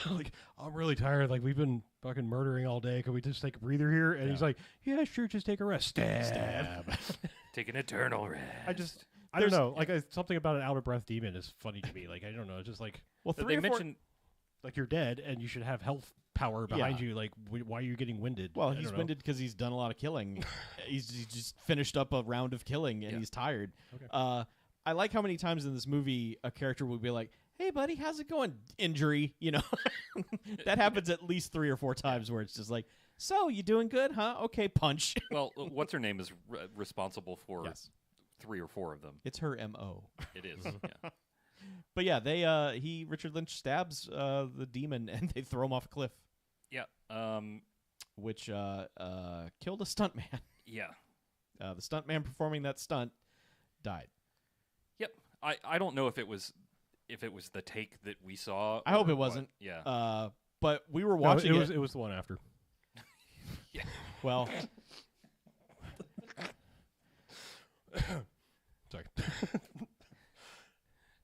[SPEAKER 3] Like, I'm really tired. Like, we've been fucking murdering all day. Can we just take a breather here? And he's like, yeah, sure, just take a rest. Stab.
[SPEAKER 1] Take an eternal rest.
[SPEAKER 3] I don't know. Like, something about an out of breath demon is funny to me. Like, I don't know. It's just like,
[SPEAKER 4] well,
[SPEAKER 1] they mentioned
[SPEAKER 3] like you're dead and you should have health power behind you. Like, why are you getting winded?
[SPEAKER 4] Well, he's winded because he's done a lot of killing. he's just finished up a round of killing and he's tired.
[SPEAKER 3] Okay.
[SPEAKER 4] I like how many times in this movie a character would be like, hey, buddy, how's it going? Injury, you know? That happens at least 3 or 4 times where it's just like, so, you doing good, huh? Okay, punch.
[SPEAKER 1] Well, what's her name is responsible for 3 or 4 of them.
[SPEAKER 4] It's her M.O.
[SPEAKER 1] It is, yeah.
[SPEAKER 4] But yeah, Richard Lynch stabs the demon and they throw him off a cliff.
[SPEAKER 1] Yeah.
[SPEAKER 4] Which killed a stuntman.
[SPEAKER 1] Yeah.
[SPEAKER 4] The stuntman performing that stunt died.
[SPEAKER 1] Yep. I don't know if it was the take that we saw.
[SPEAKER 4] I hope it wasn't.
[SPEAKER 1] Yeah.
[SPEAKER 4] But we were watching
[SPEAKER 3] it was the one after.
[SPEAKER 1] Yeah.
[SPEAKER 4] Well,
[SPEAKER 3] Sorry.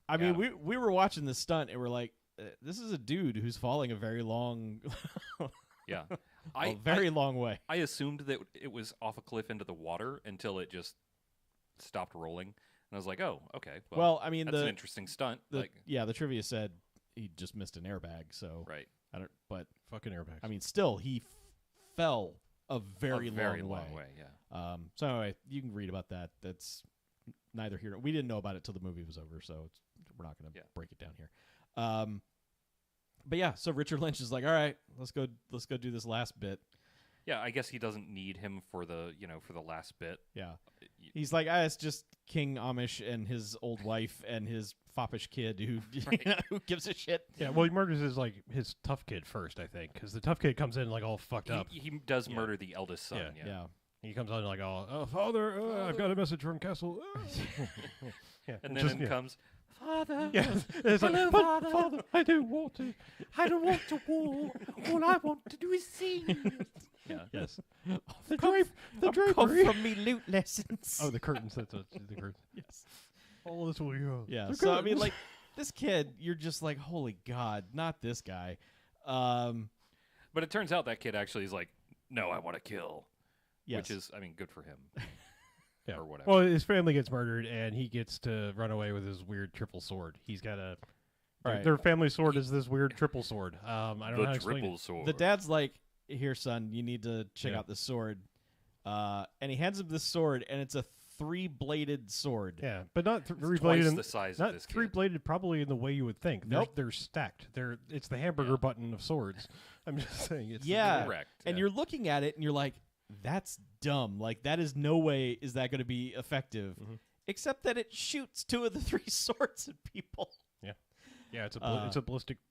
[SPEAKER 4] I mean, we were watching this stunt and we're like, this is a dude who's falling a very long,
[SPEAKER 1] Yeah.
[SPEAKER 4] long way.
[SPEAKER 1] I assumed that it was off a cliff into the water until it just stopped rolling, and I was like, "Oh, okay."
[SPEAKER 4] Well, I mean,
[SPEAKER 1] that's an interesting stunt.
[SPEAKER 4] the trivia said he just missed an airbag, so
[SPEAKER 1] right.
[SPEAKER 4] I don't. But
[SPEAKER 3] Fucking airbags.
[SPEAKER 4] I mean, still, he fell a very long
[SPEAKER 1] way. Yeah.
[SPEAKER 4] So anyway, you can read about that. That's neither here. We didn't know about it till the movie was over, so we're not going to break it down here. But yeah, so Richard Lynch is like, all right, let's go do this last bit.
[SPEAKER 1] Yeah, I guess he doesn't need him for the last bit.
[SPEAKER 4] Yeah. He's like, it's just King Amish and his old wife and his foppish kid who who gives a shit.
[SPEAKER 3] Yeah, well, he murders his tough kid first, I think, because the tough kid comes in like all fucked up.
[SPEAKER 1] He does murder the eldest son.
[SPEAKER 4] Yeah.
[SPEAKER 3] He comes on like, oh, father, I've got a message from Castle. Yeah,
[SPEAKER 1] And then in comes, Father.
[SPEAKER 3] Yeah, it's like,
[SPEAKER 1] Hello,
[SPEAKER 3] but,
[SPEAKER 1] Father.
[SPEAKER 3] I don't want to war. All I want to do is sing.
[SPEAKER 1] Yeah.
[SPEAKER 3] Yes. The drapery.
[SPEAKER 4] from me loot lessons.
[SPEAKER 3] Oh, the curtains. That's the curtains.
[SPEAKER 4] Yes.
[SPEAKER 3] All this will go.
[SPEAKER 4] Yeah.
[SPEAKER 3] The
[SPEAKER 4] So I mean,
[SPEAKER 3] curtains.
[SPEAKER 4] like this kid, you're just like, holy God, not this guy.
[SPEAKER 1] But it turns out that kid actually is like, no, I want to kill.
[SPEAKER 4] Yes.
[SPEAKER 1] Which is, I mean, good for him.
[SPEAKER 3] Yeah.
[SPEAKER 1] or whatever.
[SPEAKER 3] Well, his family gets murdered, and he gets to run away with his weird triple sword. He's got a
[SPEAKER 4] Right.
[SPEAKER 3] their family sword is this weird triple sword. I don't know how to
[SPEAKER 1] the
[SPEAKER 3] explain
[SPEAKER 1] triple
[SPEAKER 3] it.
[SPEAKER 1] sword.
[SPEAKER 4] The dad's like, "Here, son, you need to check out this sword." And he hands him this sword, and it's a 3-bladed sword.
[SPEAKER 3] Yeah, but not
[SPEAKER 1] It's
[SPEAKER 3] three-bladed.
[SPEAKER 1] twice the size
[SPEAKER 3] Not
[SPEAKER 1] of this kid.
[SPEAKER 3] three-bladed, probably in the way you would think.
[SPEAKER 4] Nope.
[SPEAKER 3] They're stacked. It's the hamburger button of swords. I'm just saying. It's
[SPEAKER 4] Yeah.
[SPEAKER 1] Correct.
[SPEAKER 4] And
[SPEAKER 1] yeah.
[SPEAKER 4] you're looking at it, and you're like, "That's dumb. Like, that is no way is that going to be effective."
[SPEAKER 3] Mhm.
[SPEAKER 4] Except that it shoots 2 of the 3 swords at people.
[SPEAKER 3] Yeah, it's a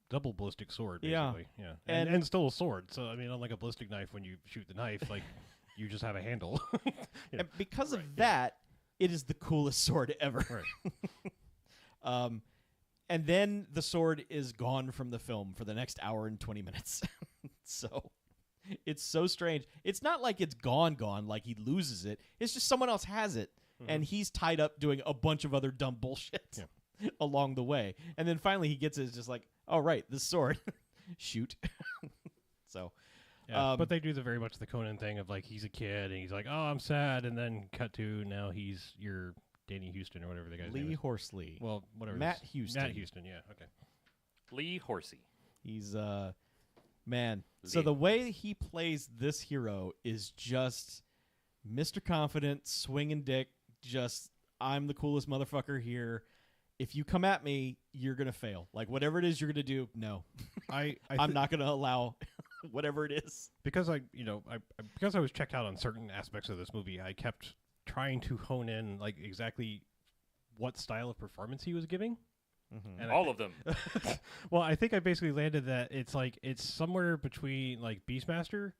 [SPEAKER 3] double ballistic sword,
[SPEAKER 4] Yeah.
[SPEAKER 3] basically. Yeah,
[SPEAKER 4] And-
[SPEAKER 3] and still a sword. So I mean, unlike a ballistic knife, when you shoot the knife, like you just have a handle. Yeah.
[SPEAKER 4] And because of that, it is the coolest sword ever.
[SPEAKER 3] Right.
[SPEAKER 4] And then the sword is gone from the film for the next hour and 20 minutes. So it's so strange. It's not like it's gone, like he loses it. It's just someone else has it. And he's tied up doing a bunch of other dumb bullshit along the way. And then finally he gets it. It's just like, oh, right, this sword. Shoot. So,
[SPEAKER 3] Yeah, but they do very much the Conan thing of like he's a kid and he's like, oh, I'm sad, and then cut to now he's your Danny Houston or whatever the guy's name
[SPEAKER 4] Lee
[SPEAKER 3] is.
[SPEAKER 4] Horsley.
[SPEAKER 3] Well, whatever.
[SPEAKER 4] Matt
[SPEAKER 3] this-
[SPEAKER 4] Houston.
[SPEAKER 3] Matt Houston. Yeah. Okay.
[SPEAKER 1] Lee Horsey.
[SPEAKER 4] He's man. So the way he plays this hero is just Mr. Confident, swinging dick. Just I'm the coolest motherfucker here. If you come at me, you're gonna fail. Like whatever it is you're gonna do, no, I'm not gonna allow whatever it is.
[SPEAKER 3] Because because I was checked out on certain aspects of this movie, I kept trying to hone in like exactly what style of performance he was giving. And
[SPEAKER 1] All of them.
[SPEAKER 3] Well, I think I basically landed that it's somewhere between like Beastmaster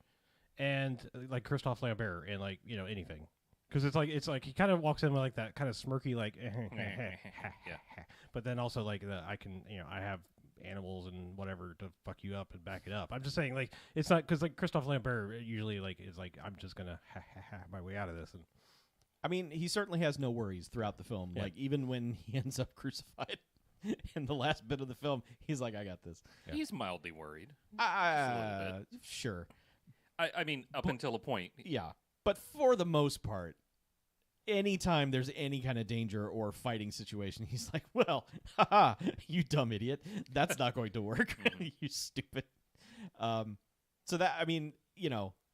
[SPEAKER 3] and like Christophe Lambert and like anything, because it's like he kind of walks in with like that kind of smirky like, but then also like I can I have animals and whatever to fuck you up and back it up. I'm just saying like it's not because like Christophe Lambert usually like is like I'm just gonna my way out of this, and
[SPEAKER 4] I mean, he certainly has no worries throughout the film.
[SPEAKER 3] Yeah.
[SPEAKER 4] Like even when he ends up crucified in the last bit of the film, he's like, "I got this."
[SPEAKER 3] Yeah.
[SPEAKER 1] He's mildly worried.
[SPEAKER 4] Sure.
[SPEAKER 1] I mean, up until a point.
[SPEAKER 4] Yeah, but for the most part, anytime there's any kind of danger or fighting situation, he's like, "Well, haha, you dumb idiot. That's not going to work. You stupid." So that I mean,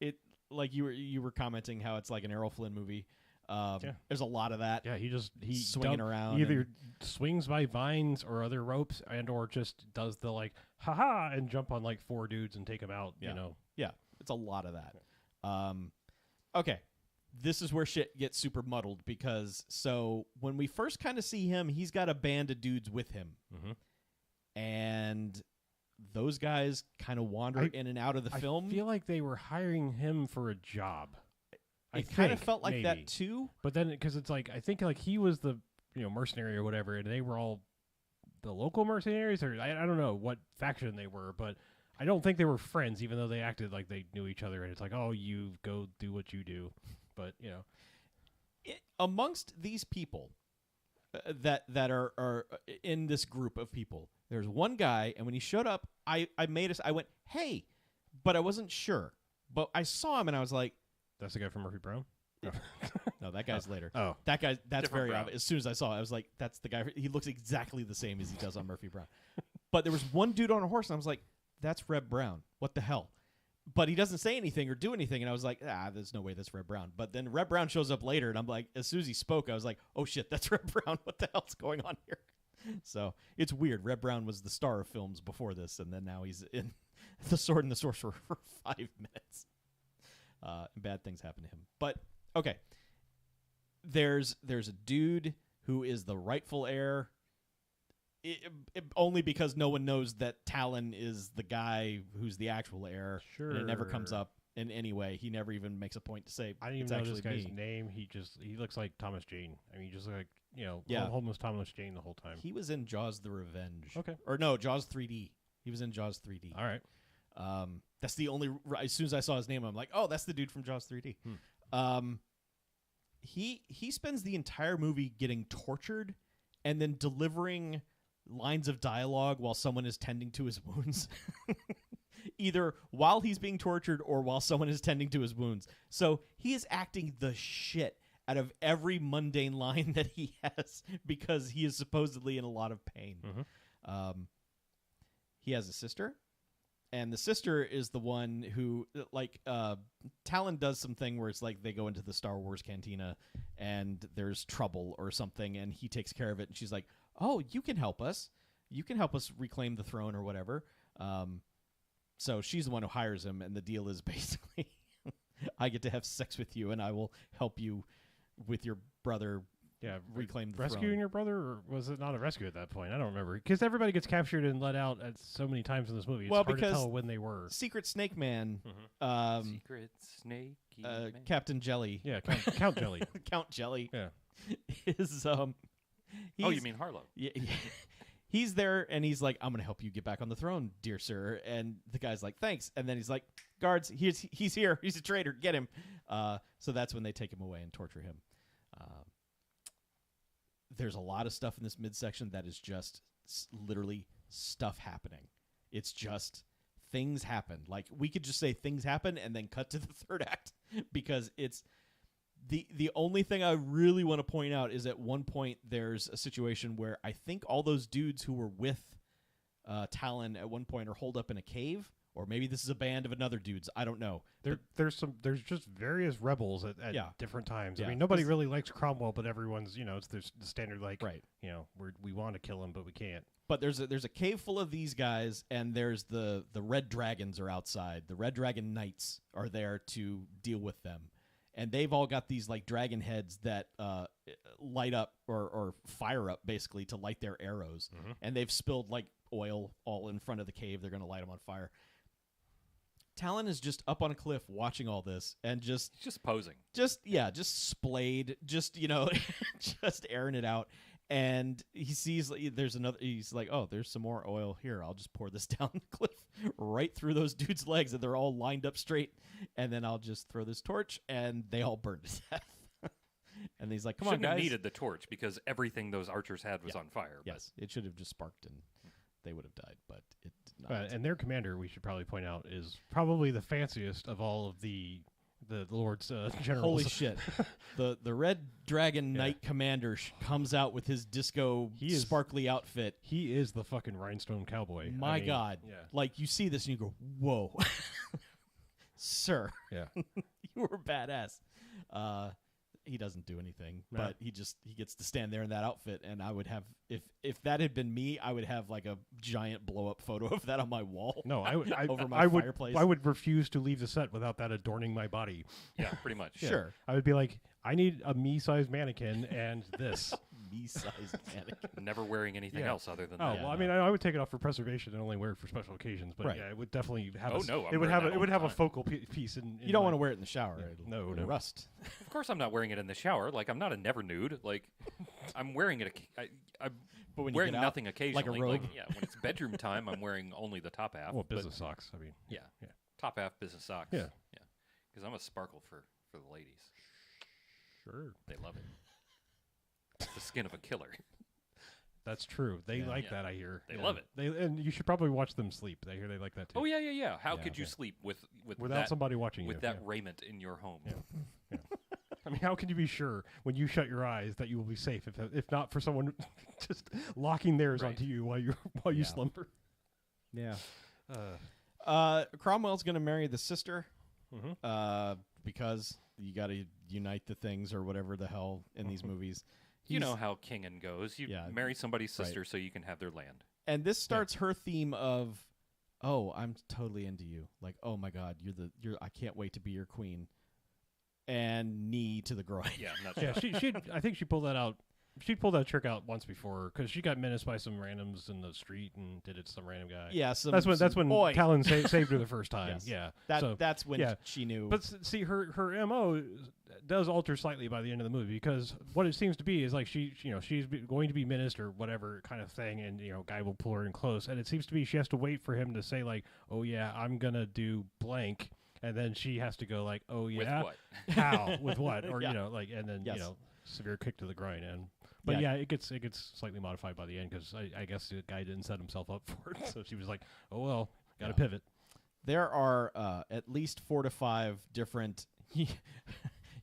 [SPEAKER 4] it like you were commenting how it's like an Errol Flynn movie. There's a lot of that.
[SPEAKER 3] yeah, he
[SPEAKER 4] swinging around.
[SPEAKER 3] He either swings by vines or other ropes and or just does the like haha and jump on like 4 dudes and take them out.
[SPEAKER 4] Yeah. Yeah, it's a lot of that. Okay, this is where shit gets super muddled because so when we first kind of see him, he's got a band of dudes with him, and those guys kind of wander in and out of the film.
[SPEAKER 3] I feel like they were hiring him for a job.
[SPEAKER 4] It kind of felt like that too.
[SPEAKER 3] But then, because it's like I think like he was the mercenary or whatever, and they were all the local mercenaries, or I don't know what faction they were, but I don't think they were friends, even though they acted like they knew each other. And it's like, oh, you go do what you do, but
[SPEAKER 4] Amongst these people that are in this group of people, there's one guy, and when he showed up, I went, "Hey," but I wasn't sure. But I saw him, and I was like,
[SPEAKER 3] that's the guy from Murphy Brown.
[SPEAKER 4] "No, that guy's later."
[SPEAKER 3] Oh,
[SPEAKER 4] That guy, that's
[SPEAKER 1] Different
[SPEAKER 4] very
[SPEAKER 1] Brown.
[SPEAKER 4] obvious. As soon as I saw it, I was like, that's the guy. He looks exactly the same as he does on Murphy Brown. But there was one dude on a horse, and I was like, that's Reb Brown. What the hell? But he doesn't say anything or do anything, and I was like, there's no way that's Reb Brown. But then Reb Brown shows up later, and I'm like, as soon as he spoke, I was like, oh shit, that's Reb Brown. What the hell's going on here? So it's weird. Reb Brown was the star of films before this, and then now he's in The Sword and the Sorcerer for 5 minutes. Bad things happen to him. But okay, there's a dude who is the rightful heir. Only because no one knows that Talon is the guy who's the actual heir.
[SPEAKER 3] sure.
[SPEAKER 4] And it never comes up in any way. He never even makes a point to say
[SPEAKER 3] I didn't
[SPEAKER 4] it's
[SPEAKER 3] even know this
[SPEAKER 4] actually
[SPEAKER 3] guy's
[SPEAKER 4] me.
[SPEAKER 3] name. He looks like Thomas Jane. I mean, he just like
[SPEAKER 4] Yeah.
[SPEAKER 3] almost Thomas Jane the whole time.
[SPEAKER 4] He was in Jaws: The Revenge.
[SPEAKER 3] Okay.
[SPEAKER 4] Or no, Jaws 3D. He was in Jaws 3D.
[SPEAKER 3] All right.
[SPEAKER 4] That's the only. As soon as I saw his name, I'm like, oh, that's the dude from Jaws 3D. He spends the entire movie getting tortured and then delivering lines of dialogue while someone is tending to his wounds. Either while he's being tortured or while someone is tending to his wounds. So he is acting the shit out of every mundane line that he has because he is supposedly in a lot of pain. He has a sister, and the sister is the one who, like, Talon does something where it's like they go into the Star Wars cantina and there's trouble or something, and he takes care of it, and she's like, oh, you can help us. You can help us reclaim the throne or whatever. So she's the one who hires him, and the deal is basically, I get to have sex with you, and I will help you with your brother reclaim the
[SPEAKER 3] rescuing
[SPEAKER 4] throne.
[SPEAKER 3] your brother, or was it not a rescue at that point? I don't remember, because everybody gets captured and let out at so many times in this movie. It's hard to tell when they were.
[SPEAKER 4] Secret Snake Man,
[SPEAKER 1] Secret Snake
[SPEAKER 4] Captain Jelly,
[SPEAKER 3] Count Jelly,
[SPEAKER 4] Count Jelly, is
[SPEAKER 1] oh, you mean Harlow?
[SPEAKER 4] Yeah, he's there, and he's like, I'm going to help you get back on the throne, dear sir. And the guy's like, thanks. And then he's like, guards, he's here. He's a traitor. Get him. So that's when they take him away and torture him. There's a lot of stuff in this midsection that is just literally stuff happening. It's just things happen. Like, we could just say things happen and then cut to the third act, because it's the only thing I really want to point out is at one point there's a situation where I think all those dudes who were with Talon at one point are holed up in a cave, or maybe this is a band of another dudes. I don't know.
[SPEAKER 3] There's just various rebels at different times.
[SPEAKER 4] Yeah.
[SPEAKER 3] I mean, nobody really likes Cromwell, but everyone's, it's the standard, like,
[SPEAKER 4] right.
[SPEAKER 3] We want to kill him, but we can't.
[SPEAKER 4] But there's a cave full of these guys, and there's the red dragons are outside. The red dragon knights are there to deal with them. And they've all got these, like, dragon heads that light up or fire up, basically, to light their arrows. And they've spilled, like, oil all in front of the cave. They're going to light them on fire. Talon is just up on a cliff watching all this and just
[SPEAKER 1] posing.
[SPEAKER 4] Just splayed, just just airing it out. And he sees he's like, oh, there's some more oil here. I'll just pour this down the cliff right through those dudes' legs, and they're all lined up straight. And then I'll just throw this torch, and they all burn to death. And he's like, come on, guys.
[SPEAKER 1] Shouldn't have needed the torch, because everything those archers had was on fire.
[SPEAKER 4] Yes, it should have just sparked, and they would have died, but it did not.
[SPEAKER 3] And their commander, we should probably point out, is probably the fanciest of all of the Lord's generals.
[SPEAKER 4] Holy shit. The Red Dragon Knight commander comes out with his disco sparkly outfit.
[SPEAKER 3] He is the fucking rhinestone cowboy.
[SPEAKER 4] My God. Yeah. Like, you see this and you go, whoa. Sir.
[SPEAKER 3] Yeah.
[SPEAKER 4] You were badass. He doesn't do anything, but he gets to stand there in that outfit, and I would have, if that had been me, I would have like a giant blow up photo of that on my wall.
[SPEAKER 3] No,
[SPEAKER 4] over my fireplace.
[SPEAKER 3] I would refuse to leave the set without that adorning my body.
[SPEAKER 1] Yeah, pretty much.
[SPEAKER 4] Yeah. Sure.
[SPEAKER 3] I would be like, I need a me-sized mannequin and this.
[SPEAKER 4] Me-sized mannequin.
[SPEAKER 1] Never wearing anything else other than
[SPEAKER 3] that.
[SPEAKER 1] that.
[SPEAKER 3] Well, I mean, I would take it off for preservation and only wear it for special occasions. But yeah, it would definitely have. It would have a focal piece in.
[SPEAKER 4] You don't want to wear it in the shower.
[SPEAKER 3] Yeah.
[SPEAKER 4] It'll rust.
[SPEAKER 1] Of course, I'm not wearing it in the shower. Like, I'm not a never nude. Like, I'm wearing it. I'm wearing nothing occasionally.
[SPEAKER 4] Like a robe.
[SPEAKER 1] When it's bedroom time, I'm wearing only the top half.
[SPEAKER 3] Well, business socks. I mean,
[SPEAKER 1] yeah, top half business socks.
[SPEAKER 3] Yeah.
[SPEAKER 1] Because I'm a sparkle for the ladies.
[SPEAKER 3] Sure,
[SPEAKER 1] they love it. It's the skin of a killer.
[SPEAKER 3] That's true. They like that, I hear.
[SPEAKER 1] They love it.
[SPEAKER 3] And you should probably watch them sleep. I hear they like that too.
[SPEAKER 1] Oh yeah. How could you sleep
[SPEAKER 3] without somebody watching
[SPEAKER 1] with that raiment in your home?
[SPEAKER 3] Yeah. I mean, how can you be sure when you shut your eyes that you will be safe if not for someone just locking theirs onto you while you slumber?
[SPEAKER 4] Yeah. Cromwell's going to marry the sister because you got to unite the things or whatever the hell in these movies.
[SPEAKER 1] You know how Kingen goes. You marry somebody's sister so you can have their land.
[SPEAKER 4] And this starts her theme of, oh, I'm totally into you. Like, oh my God, you're I can't wait to be your queen. And knee to the groin.
[SPEAKER 3] Yeah, I think she pulled that out. She pulled that trick out once before because she got menaced by some randoms in the street and did it to some random guy.
[SPEAKER 4] Yeah,
[SPEAKER 3] that's when Talon saved her the first time.
[SPEAKER 4] Yes.
[SPEAKER 3] Yeah,
[SPEAKER 4] that's when she knew.
[SPEAKER 3] But see, her MO does alter slightly by the end of the movie because what it seems to be is like she's going to be menaced or whatever kind of thing, and guy will pull her in close, and it seems to be she has to wait for him to say like, oh yeah, I'm gonna do blank. And then she has to go like, oh yeah,
[SPEAKER 1] with what?
[SPEAKER 3] How? With what? Or and then severe kick to the groin. But it gets slightly modified by the end because I guess the guy didn't set himself up for it. So she was like, oh well, got to pivot.
[SPEAKER 4] There are at least 4 to 5 different.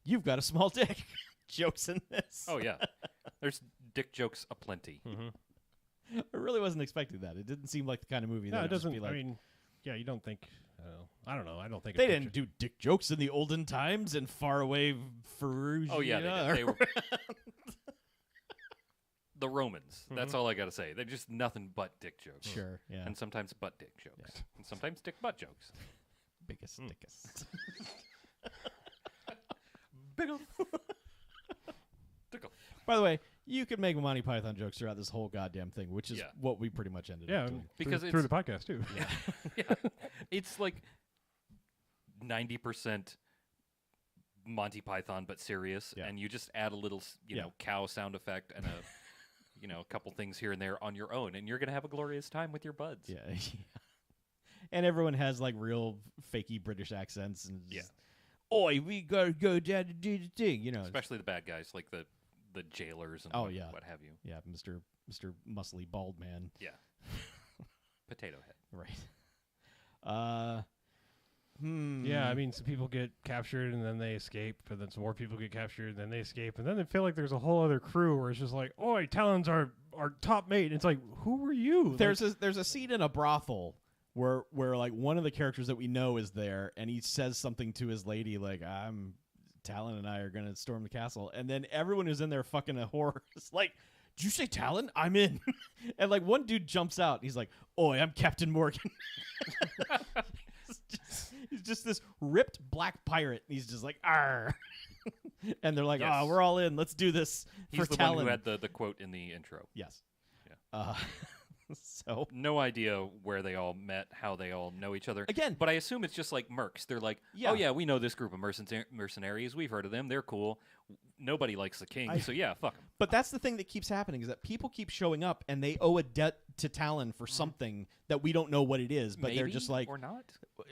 [SPEAKER 4] You've got a small dick. jokes in this.
[SPEAKER 1] Oh yeah, there's dick jokes aplenty.
[SPEAKER 3] Mm-hmm.
[SPEAKER 4] I really wasn't expecting that. It didn't seem like the kind of movie.
[SPEAKER 3] No,
[SPEAKER 4] that
[SPEAKER 3] it doesn't.
[SPEAKER 4] Be like,
[SPEAKER 3] I mean, yeah, you don't think. I don't know. I don't think
[SPEAKER 4] they didn't do dick jokes in the olden times in faraway Farouja.
[SPEAKER 1] Oh yeah, they were. The Romans. That's all I gotta say. They're just nothing but dick jokes.
[SPEAKER 4] Sure, yeah.
[SPEAKER 1] And sometimes butt dick jokes. And sometimes dick butt jokes.
[SPEAKER 4] Biggest, dickest.
[SPEAKER 1] Biggle. Tickle.
[SPEAKER 4] By the way, you could make Monty Python jokes throughout this whole goddamn thing, which is what we pretty much ended up doing.
[SPEAKER 1] Because
[SPEAKER 3] through the podcast too.
[SPEAKER 1] Yeah. It's like 90% Monty Python but serious, and you just add a little, you know, cow sound effect and a a couple things here and there on your own, and you're gonna have a glorious time with your buds.
[SPEAKER 4] Yeah. And everyone has like real fakey British accents and oi, we gotta go down to do the thing, you know.
[SPEAKER 1] Especially the bad guys, like the jailers and what have you.
[SPEAKER 4] Yeah, Mr. Muscly Bald Man.
[SPEAKER 1] Yeah. Potato Head.
[SPEAKER 4] Right.
[SPEAKER 3] Yeah, I mean, some people get captured and then they escape, and then some more people get captured and then they escape, and then they feel like there's a whole other crew where it's just like, "Oi, Talon's our top mate." And it's like, who were you?
[SPEAKER 4] There's a scene in a brothel where like one of the characters that we know is there, and he says something to his lady like, Talon and I are gonna storm the castle," and then everyone who's in there fucking a whore is like, "Did you say Talon? I'm in." And like one dude jumps out, and he's like, "Oi, I'm Captain Morgan." He's just this ripped black pirate. And he's just like, "Arr." And they're like, "Oh, we're all in. Let's do this."
[SPEAKER 1] He's
[SPEAKER 4] for
[SPEAKER 1] the
[SPEAKER 4] Talon.
[SPEAKER 1] one who had the quote in the intro.
[SPEAKER 4] Yes.
[SPEAKER 1] Yeah.
[SPEAKER 4] So
[SPEAKER 1] no idea where they all met, how they all know each other.
[SPEAKER 4] Again,
[SPEAKER 1] but I assume it's just like mercs. They're like, oh yeah, we know this group of mercenaries. We've heard of them. They're cool. Nobody likes the king, so yeah, fuck them.
[SPEAKER 4] But that's the thing that keeps happening is that people keep showing up and they owe a debt to Talon for something that we don't know what it is. But they're just like,
[SPEAKER 1] or not.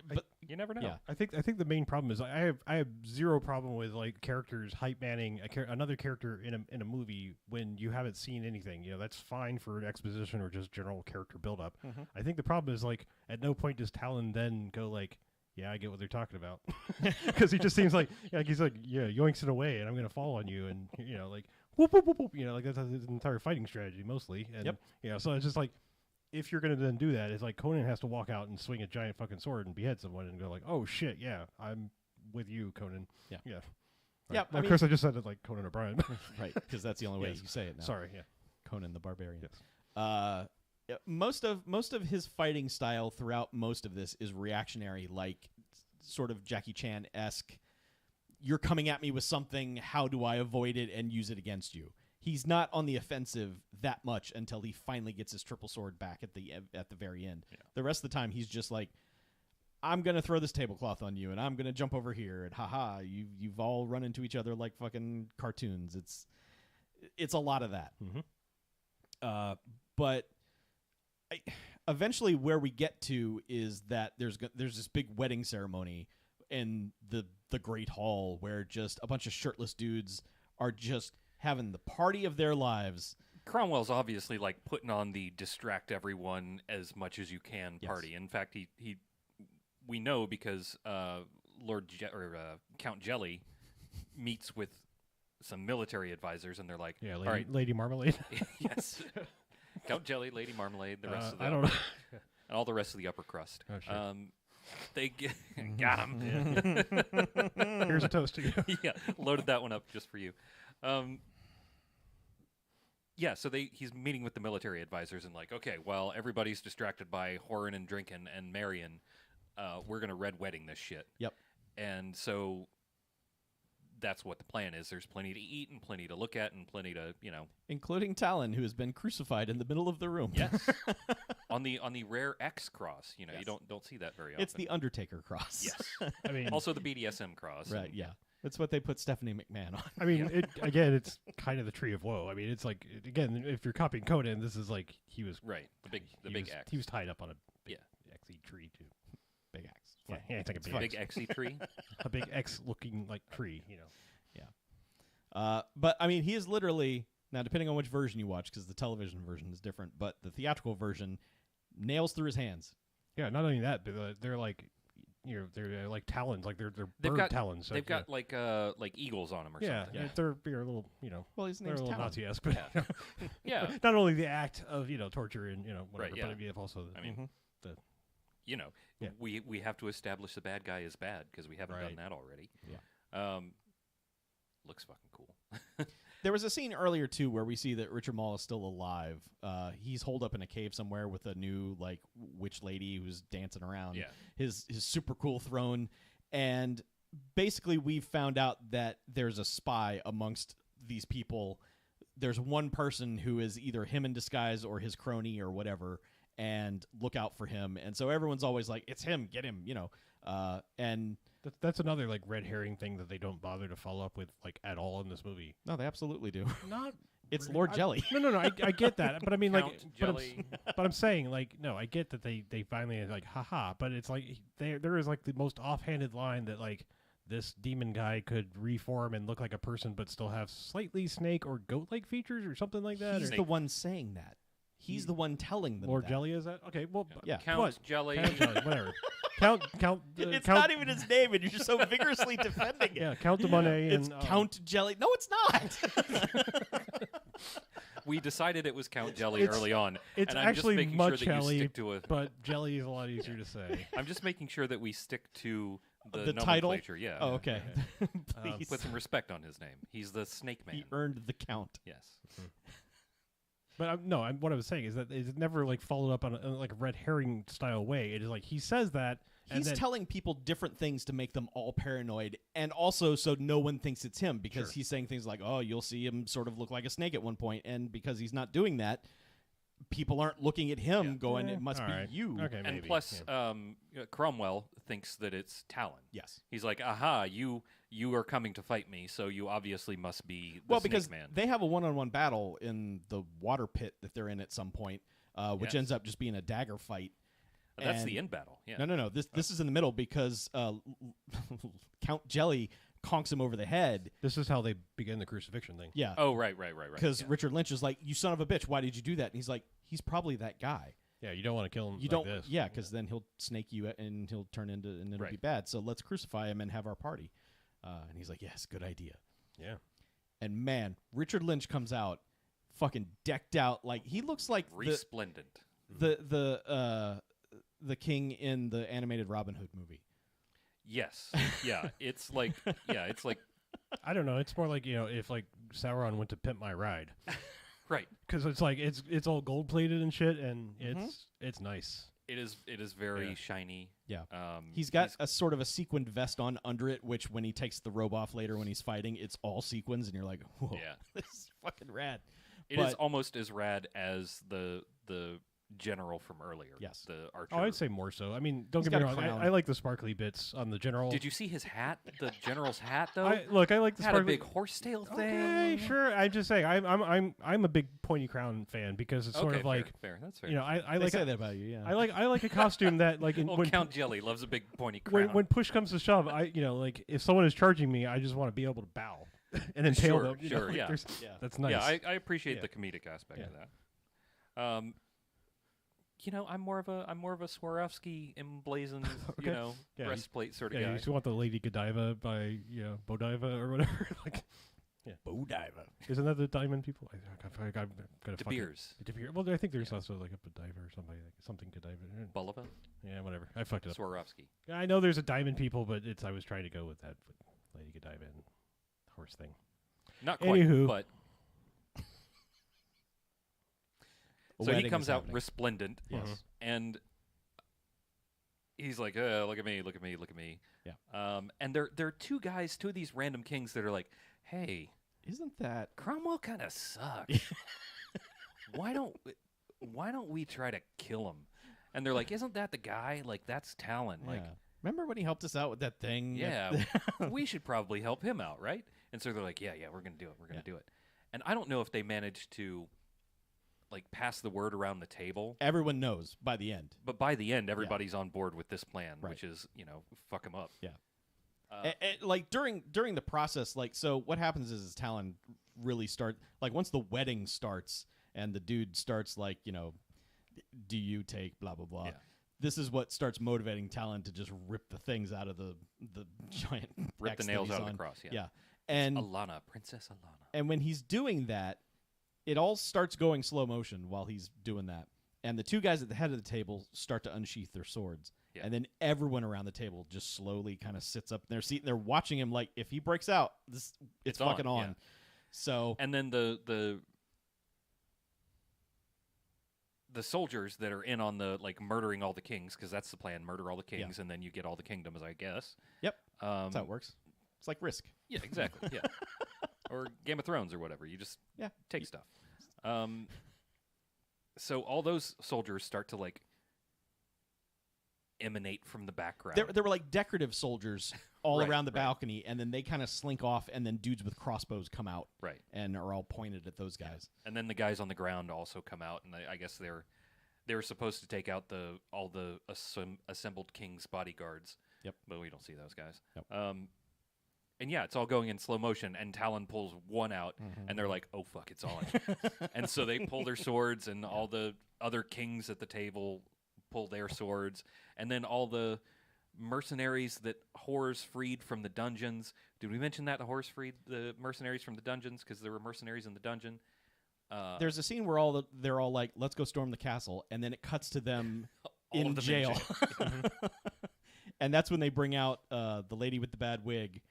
[SPEAKER 4] But
[SPEAKER 1] you never know.
[SPEAKER 3] Yeah, I think the main problem is I have zero problem with like characters hype manning another character in a movie when you haven't seen anything. You know, that's fine for an exposition or just general character build up. I think the problem is like at no point does Talon then go like, "Yeah, I get what they're talking about," because he just seems like he's like, "Yeah, yoinks it away, and I'm gonna fall on you," and like whoop whoop whoop whoop, like that's his entire fighting strategy mostly. And so it's just like, if you're gonna then do that, it's like Conan has to walk out and swing a giant fucking sword and behead someone and go like, "Oh shit, yeah, I'm with you, Conan." Yeah.
[SPEAKER 4] Yeah.
[SPEAKER 3] Well, of course, I just said it like Conan O'Brien.
[SPEAKER 4] Right, because that's the only way you say it now.
[SPEAKER 3] Sorry, yeah.
[SPEAKER 4] Conan the Barbarian.
[SPEAKER 3] Yes.
[SPEAKER 4] Most of his fighting style throughout most of this is reactionary, like sort of Jackie Chan-esque. You're coming at me with something. How do I avoid it and use it against you? He's not on the offensive that much until he finally gets his triple sword back at the very end. Yeah. The rest of the time, he's just like, "I'm gonna throw this tablecloth on you, and I'm gonna jump over here, and haha, you've all run into each other like fucking cartoons." It's a lot of that. But eventually, where we get to is that there's this big wedding ceremony in the Great Hall where just a bunch of shirtless dudes are just having the party of their lives.
[SPEAKER 1] Cromwell's obviously like putting on the distract everyone as much as you can party. In fact, we know because Count Jelly meets with some military advisors, and they're like,
[SPEAKER 3] "Yeah,
[SPEAKER 1] all right,
[SPEAKER 3] Lady Marmalade."
[SPEAKER 1] Yes, Count Jelly, Lady Marmalade, the rest of the
[SPEAKER 3] I don't know,
[SPEAKER 1] and all the rest of the upper crust.
[SPEAKER 3] Oh, sure.
[SPEAKER 1] They got him.
[SPEAKER 3] Yeah. Here's a toast to you.
[SPEAKER 1] Yeah, loaded that one up just for you. Yeah, so he's meeting with the military advisors and like, okay, well, everybody's distracted by whoring and drinking and marrying. We're gonna red wedding this shit.
[SPEAKER 4] Yep.
[SPEAKER 1] And so that's what the plan is. There's plenty to eat and plenty to look at and plenty to,
[SPEAKER 4] including Talon, who has been crucified in the middle of the room.
[SPEAKER 1] Yes. on the rare X cross, you don't see that very often.
[SPEAKER 4] It's the Undertaker cross.
[SPEAKER 1] Yes.
[SPEAKER 3] I mean,
[SPEAKER 1] also the BDSM cross.
[SPEAKER 4] Right. Yeah. That's what they put Stephanie McMahon on.
[SPEAKER 3] I mean, it's kind of the Tree of Woe. I mean, it's like, again, if you're copying Conan, this is like he was
[SPEAKER 1] right. The big axe.
[SPEAKER 3] He was tied up on a big XE tree too.
[SPEAKER 4] Big axe.
[SPEAKER 3] Yeah, it's like a
[SPEAKER 1] big XE tree.
[SPEAKER 3] A big X-looking like tree,
[SPEAKER 4] Yeah. But I mean, he is literally now, depending on which version you watch, because the television version is different, but the theatrical version nails through his hands.
[SPEAKER 3] Yeah, not only that, but they're like they're like talons, like they're
[SPEAKER 1] They've
[SPEAKER 3] bird
[SPEAKER 1] got
[SPEAKER 3] talons.
[SPEAKER 1] They've got like eagles on them or
[SPEAKER 3] yeah,
[SPEAKER 1] something.
[SPEAKER 3] they're a little
[SPEAKER 4] Well, his
[SPEAKER 3] they're a
[SPEAKER 4] name's
[SPEAKER 3] little
[SPEAKER 4] Talon.
[SPEAKER 3] Nazi-esque, but
[SPEAKER 1] Yeah.
[SPEAKER 3] not only the act of torture and whatever,
[SPEAKER 1] Right, yeah.
[SPEAKER 3] but we have also
[SPEAKER 1] I mean,
[SPEAKER 3] the Yeah.
[SPEAKER 1] we have to establish the bad guy is bad because we haven't done
[SPEAKER 3] Right.
[SPEAKER 1] that already.
[SPEAKER 4] Yeah.
[SPEAKER 1] Looks fucking cool.
[SPEAKER 4] There was a scene earlier too where we see that Richard Mall is still alive. He's holed up in a cave somewhere with a new like witch lady who's dancing around.
[SPEAKER 1] Yeah.
[SPEAKER 4] His super cool throne, and basically we found out that there's a spy amongst these people. There's one person who is either him in disguise or his crony or whatever, and look out for him. And so everyone's always like, "It's him, get him," and.
[SPEAKER 3] that's another like red herring thing that they don't bother to follow up with like at all in this movie.
[SPEAKER 4] No, they absolutely do.
[SPEAKER 3] Not
[SPEAKER 4] It's
[SPEAKER 3] really.
[SPEAKER 4] Lord Jelly.
[SPEAKER 3] No. I get that, but I mean,
[SPEAKER 1] Count Jelly.
[SPEAKER 3] but I'm saying, like, no, I get that they finally like, haha. But it's like there is like the most offhanded line that like this demon guy could reform and look like a person, but still have slightly snake or goat-like features or something like that.
[SPEAKER 4] He's
[SPEAKER 3] or,
[SPEAKER 4] the one saying that. He's the one telling them
[SPEAKER 3] Lord
[SPEAKER 4] that.
[SPEAKER 3] Jelly is that? Okay, well,
[SPEAKER 4] Yeah.
[SPEAKER 1] Count
[SPEAKER 3] what?
[SPEAKER 1] Jelly.
[SPEAKER 3] Count Jelly, whatever. Count.
[SPEAKER 4] It's
[SPEAKER 3] Count,
[SPEAKER 4] not even his name, and you're just so vigorously defending it.
[SPEAKER 3] Yeah, Count de Monet
[SPEAKER 4] It's
[SPEAKER 3] and
[SPEAKER 4] Count Jelly. No, it's not.
[SPEAKER 1] We decided it was Count Jelly
[SPEAKER 3] It's-
[SPEAKER 1] early on.
[SPEAKER 3] it's
[SPEAKER 1] and I'm
[SPEAKER 3] actually
[SPEAKER 1] just making
[SPEAKER 3] much
[SPEAKER 1] sure that
[SPEAKER 3] jelly,
[SPEAKER 1] you stick to a.
[SPEAKER 3] but jelly is a lot easier to say.
[SPEAKER 1] I'm just making sure that we stick to
[SPEAKER 4] The title?
[SPEAKER 1] nomenclature. Yeah.
[SPEAKER 4] Oh, okay.
[SPEAKER 3] Um,
[SPEAKER 4] Please.
[SPEAKER 1] Put some respect on his name. He's the Snake Man.
[SPEAKER 4] He earned the count.
[SPEAKER 1] Yes.
[SPEAKER 3] But what I was saying is that it's never like followed up on like a red herring style way. It is like he says that, and
[SPEAKER 4] He's
[SPEAKER 3] then,
[SPEAKER 4] telling people different things to make them all paranoid, and also so no one thinks it's him, because
[SPEAKER 3] Sure.
[SPEAKER 4] he's saying things like, "Oh, you'll see him sort of look like a snake at one point," and because he's not doing that, people aren't looking at him
[SPEAKER 1] Yeah.
[SPEAKER 4] going, "It must
[SPEAKER 3] all
[SPEAKER 4] be
[SPEAKER 3] right.
[SPEAKER 4] you."
[SPEAKER 3] Okay,
[SPEAKER 1] And
[SPEAKER 3] maybe,
[SPEAKER 1] plus,
[SPEAKER 3] yeah.
[SPEAKER 1] Cromwell thinks that it's Talon.
[SPEAKER 4] Yes.
[SPEAKER 1] He's like, aha, you are coming to fight me, so you obviously must be the
[SPEAKER 4] Well,
[SPEAKER 1] Snake
[SPEAKER 4] because
[SPEAKER 1] Man.
[SPEAKER 4] they have a one-on-one battle in the water pit that they're in at some point, which
[SPEAKER 1] Yes.
[SPEAKER 4] ends up just being a dagger fight.
[SPEAKER 1] That's
[SPEAKER 4] and-
[SPEAKER 1] the end battle. Yeah.
[SPEAKER 4] No. This is in the middle because Count Jelly conks him over the head.
[SPEAKER 3] This is how they begin the crucifixion thing.
[SPEAKER 4] Yeah.
[SPEAKER 1] Oh, right.
[SPEAKER 4] Because
[SPEAKER 1] yeah.
[SPEAKER 4] Richard Lynch is like, "You son of a bitch, why did you do that?" And he's like, "He's probably that guy.
[SPEAKER 3] Yeah, you don't want to kill him.
[SPEAKER 4] You
[SPEAKER 3] like
[SPEAKER 4] don't,
[SPEAKER 3] this.
[SPEAKER 4] yeah, because then he'll snake you and he'll turn into and it'll be
[SPEAKER 1] Right.
[SPEAKER 4] bad. So let's crucify him and have our party." And he's like, "Yes, good idea."
[SPEAKER 3] Yeah.
[SPEAKER 4] And man, Richard Lynch comes out, fucking decked out like he looks like
[SPEAKER 1] Resplendent.
[SPEAKER 4] the king in the animated Robin Hood movie.
[SPEAKER 1] Yes. Yeah. It's like.
[SPEAKER 3] I don't know. It's more like if like Sauron went to pimp my ride,
[SPEAKER 1] Right.
[SPEAKER 3] because it's like it's all gold plated and shit, and it's nice.
[SPEAKER 1] It is very
[SPEAKER 3] Yeah.
[SPEAKER 1] shiny.
[SPEAKER 4] Yeah.
[SPEAKER 1] Um,
[SPEAKER 4] He's got a sort of a sequined vest on under it, which when he takes the robe off later when he's fighting, it's all sequins, and you're like, "Whoa,
[SPEAKER 1] Yeah.
[SPEAKER 4] this is fucking rad."
[SPEAKER 1] It is
[SPEAKER 4] But-
[SPEAKER 1] almost as rad as the general from earlier.
[SPEAKER 4] Yes.
[SPEAKER 1] The archer.
[SPEAKER 3] Oh, I'd say more so. I mean, don't
[SPEAKER 4] He's
[SPEAKER 3] get me
[SPEAKER 4] got a
[SPEAKER 3] wrong.
[SPEAKER 4] crown.
[SPEAKER 3] I like the sparkly bits on the general.
[SPEAKER 1] Did you see his hat? The general's hat, though.
[SPEAKER 3] I like the
[SPEAKER 1] had a
[SPEAKER 3] sparkly.
[SPEAKER 1] big horsetail thing.
[SPEAKER 3] Okay, sure. I'm just saying. I'm a big pointy crown fan because it's sort
[SPEAKER 1] Okay,
[SPEAKER 3] of like
[SPEAKER 1] fair. That's fair.
[SPEAKER 3] I
[SPEAKER 4] They
[SPEAKER 3] like
[SPEAKER 4] say that about you, yeah.
[SPEAKER 3] I like a costume that like
[SPEAKER 1] Well,
[SPEAKER 3] when
[SPEAKER 1] Count Jelly loves a big pointy crown.
[SPEAKER 3] when push comes to shove, like if someone is charging me, I just want to be able to bow and impale
[SPEAKER 1] Sure,
[SPEAKER 3] them.
[SPEAKER 1] sure,
[SPEAKER 3] like,
[SPEAKER 1] yeah.
[SPEAKER 3] there's-
[SPEAKER 4] Yeah.
[SPEAKER 3] That's nice.
[SPEAKER 1] Yeah, I appreciate
[SPEAKER 3] Yeah.
[SPEAKER 1] the comedic aspect
[SPEAKER 3] Yeah.
[SPEAKER 1] of that. I'm more of a Swarovski emblazoned,
[SPEAKER 3] Okay. Yeah,
[SPEAKER 1] breastplate sort of
[SPEAKER 3] yeah,
[SPEAKER 1] guy.
[SPEAKER 3] you just want the Lady Godiva by Godiva or whatever. like,
[SPEAKER 4] Bowdiver.
[SPEAKER 3] isn't that the diamond people? I'm gonna
[SPEAKER 1] De
[SPEAKER 3] fucking-
[SPEAKER 1] Beers.
[SPEAKER 3] De Beers. Well, I think there's also like a Godiva or something Godiva.
[SPEAKER 1] Bulova?
[SPEAKER 3] Yeah, whatever. I fucked it up.
[SPEAKER 1] Swarovski.
[SPEAKER 3] I know there's a diamond people, but I was trying to go with that Lady Godiva and horse thing.
[SPEAKER 1] Not quite,
[SPEAKER 3] Anywho.
[SPEAKER 1] but...
[SPEAKER 4] A
[SPEAKER 1] So he
[SPEAKER 4] wedding
[SPEAKER 1] comes
[SPEAKER 4] is
[SPEAKER 1] out
[SPEAKER 4] happening.
[SPEAKER 1] resplendent,
[SPEAKER 4] Yes.
[SPEAKER 1] and he's like, "Look at me, look at me, look at me."
[SPEAKER 4] Yeah.
[SPEAKER 1] And there are two of these random kings that are like, "Hey,
[SPEAKER 4] Isn't that
[SPEAKER 1] Cromwell kind of sucks. why don't we try to kill him?" And they're like, "Isn't that the guy? Like, that's Talon. Like,
[SPEAKER 4] yeah. Remember when he helped us out with that thing?
[SPEAKER 1] yeah, we should probably help him out, right?" And so they're like, "Yeah, we're gonna do it. We're gonna do it." And I don't know if they managed to like pass the word around the table,
[SPEAKER 4] Everyone knows by the end.
[SPEAKER 1] but by the end, everybody's on board with this plan,
[SPEAKER 4] Right.
[SPEAKER 1] which is fuck him up.
[SPEAKER 4] Yeah.
[SPEAKER 1] Uh,
[SPEAKER 4] Like during the process, like, so what happens is Talon really like once the wedding starts and the dude starts like, do you take blah blah blah.
[SPEAKER 1] Yeah.
[SPEAKER 4] this is what starts motivating Talon to just rip the things out of the giant
[SPEAKER 1] Rip
[SPEAKER 4] X
[SPEAKER 1] the nails
[SPEAKER 4] that he's
[SPEAKER 1] out of
[SPEAKER 4] on.
[SPEAKER 1] the cross. Yeah.
[SPEAKER 4] Yeah. And
[SPEAKER 1] Alana, Princess Alana.
[SPEAKER 4] and when he's doing that, it all starts going slow motion while he's doing that. And the two guys at the head of the table start to unsheath their swords.
[SPEAKER 1] Yeah.
[SPEAKER 4] And then everyone around the table just slowly kind of sits up in their seat and they're watching him like, if he breaks out, it's fucking on.
[SPEAKER 1] Yeah.
[SPEAKER 4] So
[SPEAKER 1] And then the soldiers that are in on the murdering all the kings, because that's the plan: murder all the kings, and then you get all the kingdoms, I guess.
[SPEAKER 4] Yep.
[SPEAKER 1] That's
[SPEAKER 4] that's how it works. It's like Risk.
[SPEAKER 1] Yeah, exactly. Yeah, or Game of Thrones or whatever. You just take stuff. So all those soldiers start to emanate from the background.
[SPEAKER 4] There were like decorative soldiers all
[SPEAKER 1] Right,
[SPEAKER 4] around the
[SPEAKER 1] right.
[SPEAKER 4] balcony, and then they kind of slink off, and then dudes with crossbows come out
[SPEAKER 1] Right.
[SPEAKER 4] and are all pointed at those guys.
[SPEAKER 1] And then the guys on the ground also come out, and I guess they were supposed to take out all the assembled king's bodyguards.
[SPEAKER 4] Yep.
[SPEAKER 1] But we don't see those guys.
[SPEAKER 4] Yep.
[SPEAKER 1] And yeah, it's all going in slow motion, and Talon pulls one out, and they're like, "Oh fuck, it's on!" And so they pull their swords, and all the other kings at the table pull their swords, and then all the mercenaries that Horus freed from the dungeons. Did we mention that Horus freed the mercenaries from the dungeons because there were mercenaries in the dungeon?
[SPEAKER 4] There's a scene where they're all like, "Let's go storm the castle," and then it cuts to them
[SPEAKER 1] All
[SPEAKER 4] in
[SPEAKER 1] of them
[SPEAKER 4] jail. And that's when they bring out the lady with the bad wig,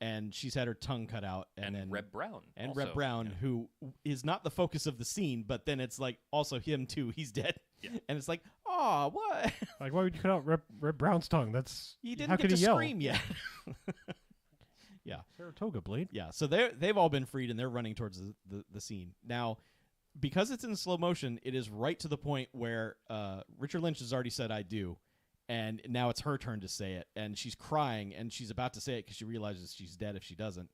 [SPEAKER 4] and she's had her tongue cut out, and then
[SPEAKER 1] Reb Brown.
[SPEAKER 4] and
[SPEAKER 1] also,
[SPEAKER 4] Reb Brown,
[SPEAKER 1] yeah.
[SPEAKER 4] who is not the focus of the scene, but then it's like also him too. He's dead,
[SPEAKER 1] Yeah.
[SPEAKER 4] and it's like, oh, what?
[SPEAKER 3] Like, why would you cut out Reb Brown's tongue? That's
[SPEAKER 4] He
[SPEAKER 3] how
[SPEAKER 4] didn't
[SPEAKER 3] could
[SPEAKER 4] get to
[SPEAKER 3] he yell?
[SPEAKER 4] scream yet.
[SPEAKER 3] Saratoga blade.
[SPEAKER 4] Yeah, so they've all been freed and they're running towards the scene. Now, because it's in slow motion, it is right to the point where Richard Lynch has already said, "I do," and now it's her turn to say it, and she's crying and she's about to say it because she realizes she's dead if she doesn't.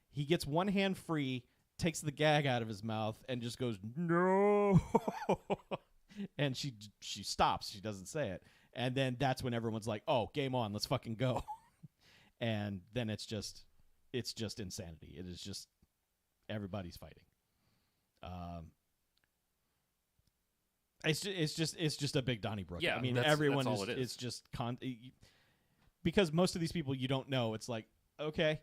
[SPEAKER 4] He gets one hand free, takes the gag out of his mouth, and just goes, "No," and she stops. She doesn't say it, and then that's when everyone's like, "Oh, game on, let's fucking go." And then it's just insanity. It is just everybody's fighting. It's just a big Donnybrook.
[SPEAKER 1] Yeah,
[SPEAKER 4] I mean,
[SPEAKER 1] that's
[SPEAKER 4] everyone
[SPEAKER 1] all
[SPEAKER 4] is.
[SPEAKER 1] it is.
[SPEAKER 4] It's just because most of these people you don't know. It's like, okay,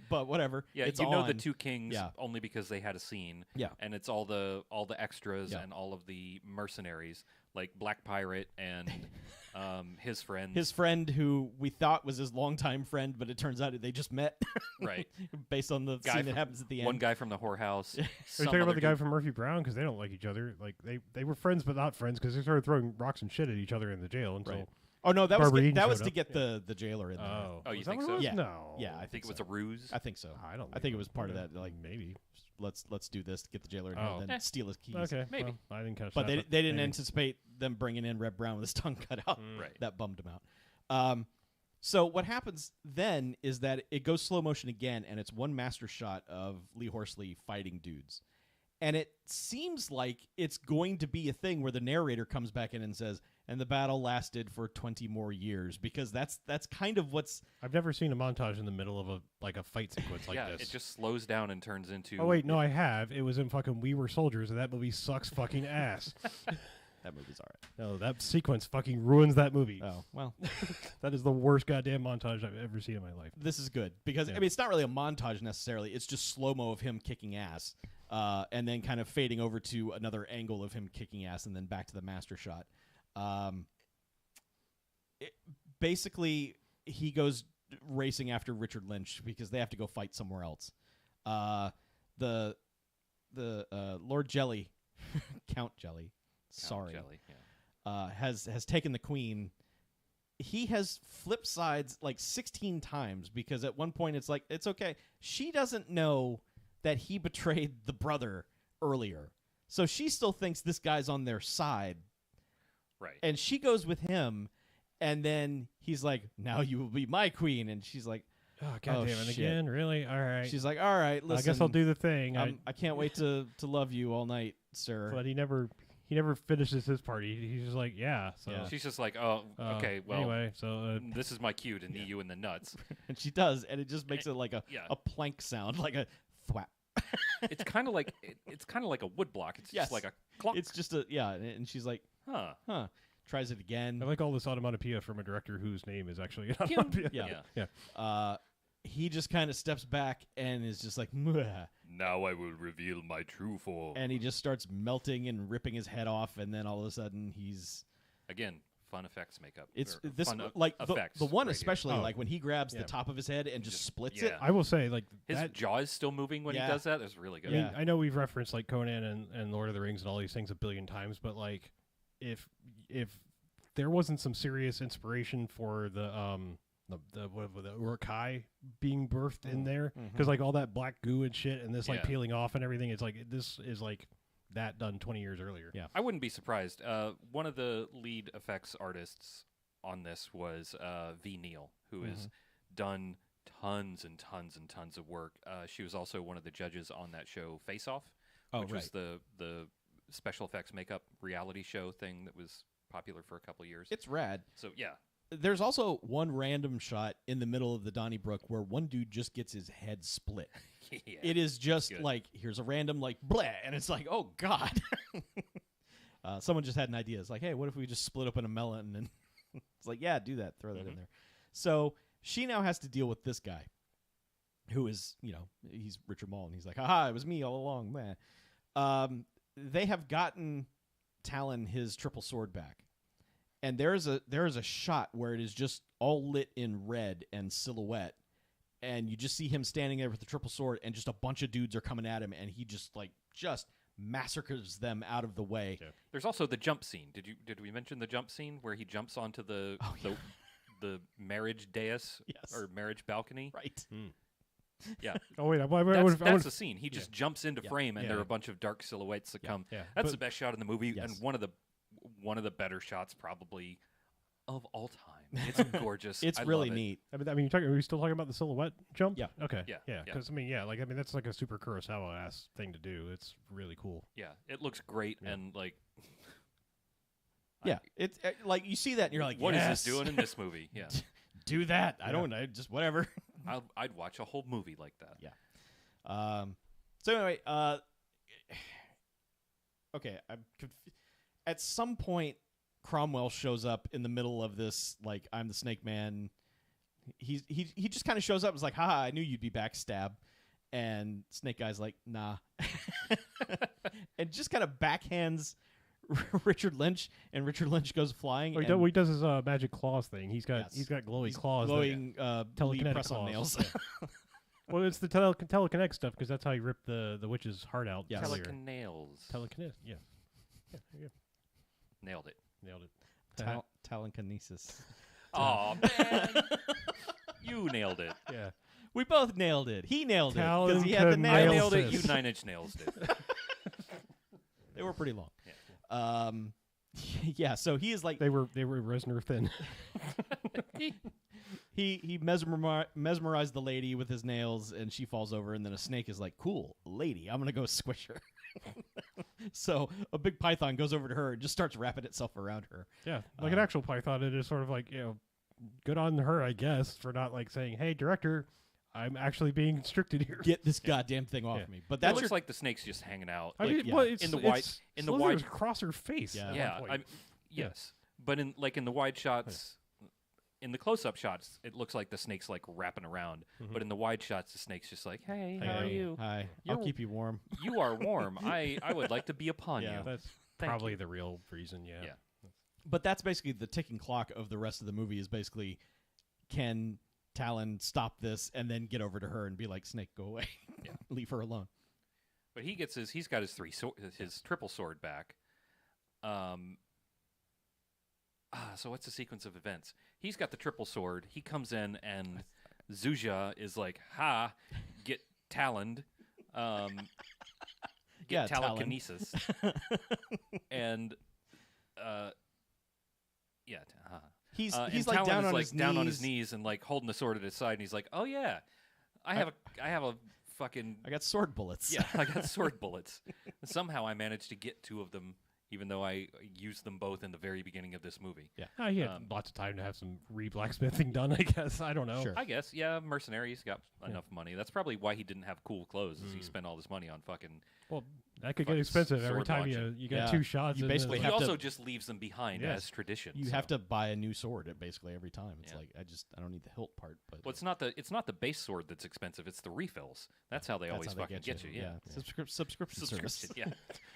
[SPEAKER 4] but whatever.
[SPEAKER 1] Yeah,
[SPEAKER 4] it's
[SPEAKER 1] you know the
[SPEAKER 4] on.
[SPEAKER 1] two kings
[SPEAKER 4] Yeah.
[SPEAKER 1] only because they had a scene.
[SPEAKER 4] Yeah.
[SPEAKER 1] And it's all the extras
[SPEAKER 4] Yeah.
[SPEAKER 1] and all of the mercenaries, like Black Pirate and his friend.
[SPEAKER 4] His friend, who we thought was his longtime friend, but it turns out they just met.
[SPEAKER 1] Right.
[SPEAKER 4] Based on the
[SPEAKER 1] Guy
[SPEAKER 4] scene that
[SPEAKER 1] from-
[SPEAKER 4] happens at the end.
[SPEAKER 1] one guy from the whorehouse.
[SPEAKER 3] Are you
[SPEAKER 1] some
[SPEAKER 3] talking about
[SPEAKER 1] other
[SPEAKER 3] the guy
[SPEAKER 1] dude-
[SPEAKER 3] from Murphy Brown? Because they don't like each other. Like they were friends but not friends because they started throwing rocks and shit at each other in the jail until.
[SPEAKER 4] Right. Oh no, that was
[SPEAKER 3] Barbara Eden
[SPEAKER 4] that was
[SPEAKER 3] showed
[SPEAKER 4] to
[SPEAKER 3] up.
[SPEAKER 4] get the jailer in there.
[SPEAKER 3] Oh,
[SPEAKER 1] Oh, you
[SPEAKER 3] Was that
[SPEAKER 1] think
[SPEAKER 3] what
[SPEAKER 1] so?
[SPEAKER 3] it was?
[SPEAKER 4] Yeah.
[SPEAKER 3] No.
[SPEAKER 4] Yeah,
[SPEAKER 1] I think it was a ruse.
[SPEAKER 4] I think so.
[SPEAKER 3] I don't.
[SPEAKER 4] I think it was part of that. Like,
[SPEAKER 3] maybe.
[SPEAKER 4] let's do this to get the jailer in
[SPEAKER 3] Oh.
[SPEAKER 4] here, then steal his keys.
[SPEAKER 3] Okay,
[SPEAKER 1] Maybe.
[SPEAKER 3] well, I didn't catch
[SPEAKER 4] But
[SPEAKER 3] that.
[SPEAKER 4] they didn't
[SPEAKER 3] maybe.
[SPEAKER 4] anticipate them bringing in Reb Brown with his tongue cut out.
[SPEAKER 1] Right.
[SPEAKER 4] That bummed him out. So what happens then is that it goes slow motion again, and it's one master shot of Lee Horsley fighting dudes. And it seems like it's going to be a thing where the narrator comes back in and says, "And the battle lasted for 20 more years," because that's kind of what's.
[SPEAKER 3] I've never seen a montage in the middle of a fight sequence like
[SPEAKER 1] yeah,
[SPEAKER 3] this.
[SPEAKER 1] it just slows down and turns into.
[SPEAKER 3] Oh wait, no, I have. It was in fucking We Were Soldiers, and that movie sucks fucking ass.
[SPEAKER 4] That movie's all right.
[SPEAKER 3] No, that sequence fucking ruins that movie.
[SPEAKER 4] Oh well,
[SPEAKER 3] That is the worst goddamn montage I've ever seen in my life.
[SPEAKER 4] this is good because
[SPEAKER 3] Yeah.
[SPEAKER 4] I mean it's not really a montage necessarily. It's just slow mo of him kicking ass, and then kind of fading over to another angle of him kicking ass, and then back to the master shot. Basically, he goes racing after Richard Lynch because they have to go fight somewhere else. The Lord Jelly, Count Jelly, sorry,
[SPEAKER 1] Jelly, yeah.
[SPEAKER 4] has taken the queen. He has flipped sides like 16 times because at one point it's like, it's okay. She doesn't know that he betrayed the brother earlier. So she still thinks this guy's on their side.
[SPEAKER 1] Right.
[SPEAKER 4] And she goes with him. And then he's like, "Now you will be my queen." And she's like,
[SPEAKER 3] Oh goddamn it
[SPEAKER 4] shit.
[SPEAKER 3] again! Really? All right.
[SPEAKER 4] she's like, "All right, listen.
[SPEAKER 3] I guess I'll do the thing.
[SPEAKER 4] I can't wait to love you all night, sir."
[SPEAKER 3] But he never finishes his part. He's just like, yeah. So
[SPEAKER 4] Yeah.
[SPEAKER 1] She's just like, oh, okay, well,
[SPEAKER 3] Anyway, so
[SPEAKER 1] this is my cue to knee you in the nuts.
[SPEAKER 4] And she does, and it just makes it like
[SPEAKER 1] Yeah.
[SPEAKER 4] a plank sound, like a thwap.
[SPEAKER 1] It's kind of like a wood block. It's
[SPEAKER 4] Yes.
[SPEAKER 1] just like a clock.
[SPEAKER 4] It's just and she's like,
[SPEAKER 1] Huh.
[SPEAKER 4] Tries it again.
[SPEAKER 3] I like all this onomatopoeia from a director whose name is actually an onomatopoeia.
[SPEAKER 4] Yeah. He just kind of steps back and is just like, "Mwah,"
[SPEAKER 1] Now I will reveal my true form.
[SPEAKER 4] and he just starts melting and ripping his head off, and then all of a sudden he's.
[SPEAKER 1] Again, fun effects makeup.
[SPEAKER 4] It's
[SPEAKER 1] or
[SPEAKER 4] this
[SPEAKER 1] fun
[SPEAKER 4] like
[SPEAKER 1] effects
[SPEAKER 4] the one
[SPEAKER 1] right
[SPEAKER 4] especially
[SPEAKER 3] here.
[SPEAKER 4] like when he grabs
[SPEAKER 3] Yeah.
[SPEAKER 4] the top of his head and just splits
[SPEAKER 1] yeah.
[SPEAKER 4] it.
[SPEAKER 3] I will say, like,
[SPEAKER 1] His
[SPEAKER 3] that,
[SPEAKER 1] jaw is still moving when
[SPEAKER 4] Yeah.
[SPEAKER 1] he does that. It's really good.
[SPEAKER 3] I mean,
[SPEAKER 4] Yeah.
[SPEAKER 3] I know we've referenced like Conan and Lord of the Rings and all these things a billion times, but like, if there wasn't some serious inspiration for the Urukai being birthed in there, because like all that black goo and shit and this like
[SPEAKER 1] Yeah.
[SPEAKER 3] peeling off and everything, it's like this is like that done 20 years earlier.
[SPEAKER 4] Yeah.
[SPEAKER 1] I wouldn't be surprised. One of the lead effects artists on this was V. Neal, who has done tons and tons and tons of work. She was also one of the judges on that show Face Off, which was the special effects makeup reality show thing that was popular for a couple of years.
[SPEAKER 4] It's rad.
[SPEAKER 1] So yeah,
[SPEAKER 4] There's also one random shot in the middle of the Donnybrook where one dude just gets his head split.
[SPEAKER 1] yeah.
[SPEAKER 4] It is just
[SPEAKER 1] good.
[SPEAKER 4] like, here's a random like bleh, and it's like, oh god. Someone just had an idea. It's like, hey, what if we just split open a melon? And it's like, yeah, do that. Throw that in there. So she now has to deal with this guy, who is, he's Richard Mall, and he's like, haha, it was me all along. Meh. They have gotten Talon his triple sword back. And there is a shot where it is just all lit in red and silhouette, and you just see him standing there with the triple sword, and just a bunch of dudes are coming at him, and he just massacres them out of the way.
[SPEAKER 3] Yeah.
[SPEAKER 1] There's also the jump scene. Did we mention the jump scene where he jumps onto the marriage dais
[SPEAKER 4] Yes.
[SPEAKER 1] or marriage balcony?
[SPEAKER 4] Right.
[SPEAKER 1] Yeah.
[SPEAKER 3] Oh wait,
[SPEAKER 1] That's the scene. He just jumps into frame, and
[SPEAKER 3] Yeah.
[SPEAKER 1] there are a bunch of dark silhouettes that come.
[SPEAKER 3] Yeah.
[SPEAKER 1] That's
[SPEAKER 3] But-
[SPEAKER 1] the best shot in the movie,
[SPEAKER 4] Yes.
[SPEAKER 1] and one of the better shots probably of all time. It's gorgeous.
[SPEAKER 4] It's
[SPEAKER 1] I
[SPEAKER 4] really
[SPEAKER 1] love it.
[SPEAKER 4] neat.
[SPEAKER 3] are we still talking about the silhouette jump?
[SPEAKER 4] Yeah.
[SPEAKER 3] Okay.
[SPEAKER 1] Yeah,
[SPEAKER 3] Yeah.
[SPEAKER 1] yeah.
[SPEAKER 3] Because that's like a super Kurosawa ass thing to do. It's really cool.
[SPEAKER 1] Yeah, it looks great,
[SPEAKER 3] Yeah.
[SPEAKER 1] and like,
[SPEAKER 4] Yeah. It's like you see that and you're like,
[SPEAKER 1] what is
[SPEAKER 4] yes,
[SPEAKER 1] this doing in this movie? Yeah,
[SPEAKER 4] do that. I don't know. Just whatever.
[SPEAKER 1] I'd watch a whole movie like that.
[SPEAKER 4] Yeah. So anyway, okay. At some point, Cromwell shows up in the middle of this. Like, I'm the Snake Man. He just kind of shows up. And is like, haha, I knew you'd be back. Stab. And Snake Guy's like, nah, and just kind of backhands Richard Lynch, and Richard Lynch goes flying.
[SPEAKER 3] Well,
[SPEAKER 4] and
[SPEAKER 3] he does his magic claws thing. He's got glowy
[SPEAKER 4] he's
[SPEAKER 3] claws.
[SPEAKER 4] glowing
[SPEAKER 3] telekinetic
[SPEAKER 4] press-on
[SPEAKER 3] claws.
[SPEAKER 4] nails.
[SPEAKER 3] Well, it's the telekinetic stuff because that's how you rip the witch's heart out.
[SPEAKER 4] Yes.
[SPEAKER 3] earlier.
[SPEAKER 1] Telekinales.
[SPEAKER 3] Telekinetic. Yeah. Yeah. There you
[SPEAKER 1] Nailed it.
[SPEAKER 3] go. Nailed it.
[SPEAKER 4] Telekinesis.
[SPEAKER 1] Oh man, you nailed it.
[SPEAKER 3] Yeah.
[SPEAKER 4] We both nailed it. He nailed it because he had the
[SPEAKER 1] I
[SPEAKER 4] nails.
[SPEAKER 1] nailed it. You
[SPEAKER 3] Nails.
[SPEAKER 1] 9 Inch Nails did.
[SPEAKER 4] They were pretty long.
[SPEAKER 1] Yeah.
[SPEAKER 4] Yeah. So he is like
[SPEAKER 3] They were Resner thin.
[SPEAKER 4] he mesmerized the lady with his nails, and she falls over, and then a snake is like, "Cool, lady, I'm gonna go squish her." So a big python goes over to her and just starts wrapping itself around her.
[SPEAKER 3] Yeah. Like an actual python, it is sort of like, good on her, I guess, for not like saying, "Hey, director, I'm actually being constricted here."
[SPEAKER 4] Get this goddamn thing off
[SPEAKER 3] Yeah.
[SPEAKER 4] me. But
[SPEAKER 1] That
[SPEAKER 4] that's
[SPEAKER 1] looks
[SPEAKER 4] your
[SPEAKER 1] like the snake's just hanging out.
[SPEAKER 3] I
[SPEAKER 1] Like,
[SPEAKER 3] mean,
[SPEAKER 4] yeah.
[SPEAKER 3] well, it's,
[SPEAKER 1] in the
[SPEAKER 3] it's
[SPEAKER 1] wide- in the
[SPEAKER 3] slithers
[SPEAKER 1] wide-
[SPEAKER 3] across her face.
[SPEAKER 4] Yeah.
[SPEAKER 3] at
[SPEAKER 1] yeah,
[SPEAKER 3] one point.
[SPEAKER 1] yes, but in the wide shots, in the close-up shots, it looks like the snake's like wrapping around. But in the wide shots, the snake's just like, "Hey, how are
[SPEAKER 3] Hey.
[SPEAKER 1] you?
[SPEAKER 4] Hi,
[SPEAKER 1] You're-
[SPEAKER 4] I'll keep you warm.
[SPEAKER 1] You are warm. I would like to be upon
[SPEAKER 4] Yeah.
[SPEAKER 1] you."
[SPEAKER 3] That's
[SPEAKER 1] Thank
[SPEAKER 3] probably
[SPEAKER 1] you.
[SPEAKER 3] the real reason. Yeah.
[SPEAKER 1] Yeah.
[SPEAKER 4] But that's basically the ticking clock of the rest of the movie. Is basically, can Talon stop this and then get over to her and be like, "Snake, go away.
[SPEAKER 1] Yeah.
[SPEAKER 4] Leave her alone."
[SPEAKER 1] But he's got his triple sword back. So what's the sequence of events? He's got the triple sword. He comes in, and Zuja is like, "Ha, get taloned."
[SPEAKER 4] Yeah,
[SPEAKER 1] Get
[SPEAKER 4] Talon.
[SPEAKER 1] telekinesis. And
[SPEAKER 4] He's
[SPEAKER 1] and
[SPEAKER 4] he's like
[SPEAKER 1] Talon
[SPEAKER 4] down
[SPEAKER 1] is
[SPEAKER 4] on
[SPEAKER 1] like
[SPEAKER 4] his
[SPEAKER 1] down
[SPEAKER 4] knees.
[SPEAKER 1] on his knees and like holding the sword at his side, and he's like, "Oh yeah, I have a fucking
[SPEAKER 4] I got sword bullets.
[SPEAKER 1] yeah, I got sword bullets." Somehow I managed to get 2 of them, even though I used them both in the very beginning of this movie.
[SPEAKER 3] He had lots of time to have some re-blacksmithing done, I guess. I don't know.
[SPEAKER 4] Sure.
[SPEAKER 1] I guess, yeah, mercenaries got enough money. That's probably why he didn't have cool clothes, is he spent all this money on fucking
[SPEAKER 3] Well, That could get
[SPEAKER 1] fucking
[SPEAKER 3] expensive every
[SPEAKER 1] sword
[SPEAKER 3] time
[SPEAKER 1] launching.
[SPEAKER 3] you got
[SPEAKER 4] Yeah.
[SPEAKER 3] 2 shots.
[SPEAKER 4] You
[SPEAKER 3] and then
[SPEAKER 4] basically
[SPEAKER 3] it's
[SPEAKER 1] He
[SPEAKER 4] have
[SPEAKER 3] like-
[SPEAKER 4] to-
[SPEAKER 1] also just leaves them behind
[SPEAKER 3] Yes.
[SPEAKER 1] as tradition.
[SPEAKER 4] You
[SPEAKER 1] so.
[SPEAKER 4] have to buy a new sword basically every time. It's
[SPEAKER 1] Yeah.
[SPEAKER 4] like I don't need the hilt part, but
[SPEAKER 1] Well, it's not the base sword that's expensive. It's the refills. That's how they
[SPEAKER 4] that's
[SPEAKER 1] always
[SPEAKER 4] how they
[SPEAKER 1] fucking get you. Yeah.
[SPEAKER 4] Subscription service.
[SPEAKER 1] Subscription. Yeah.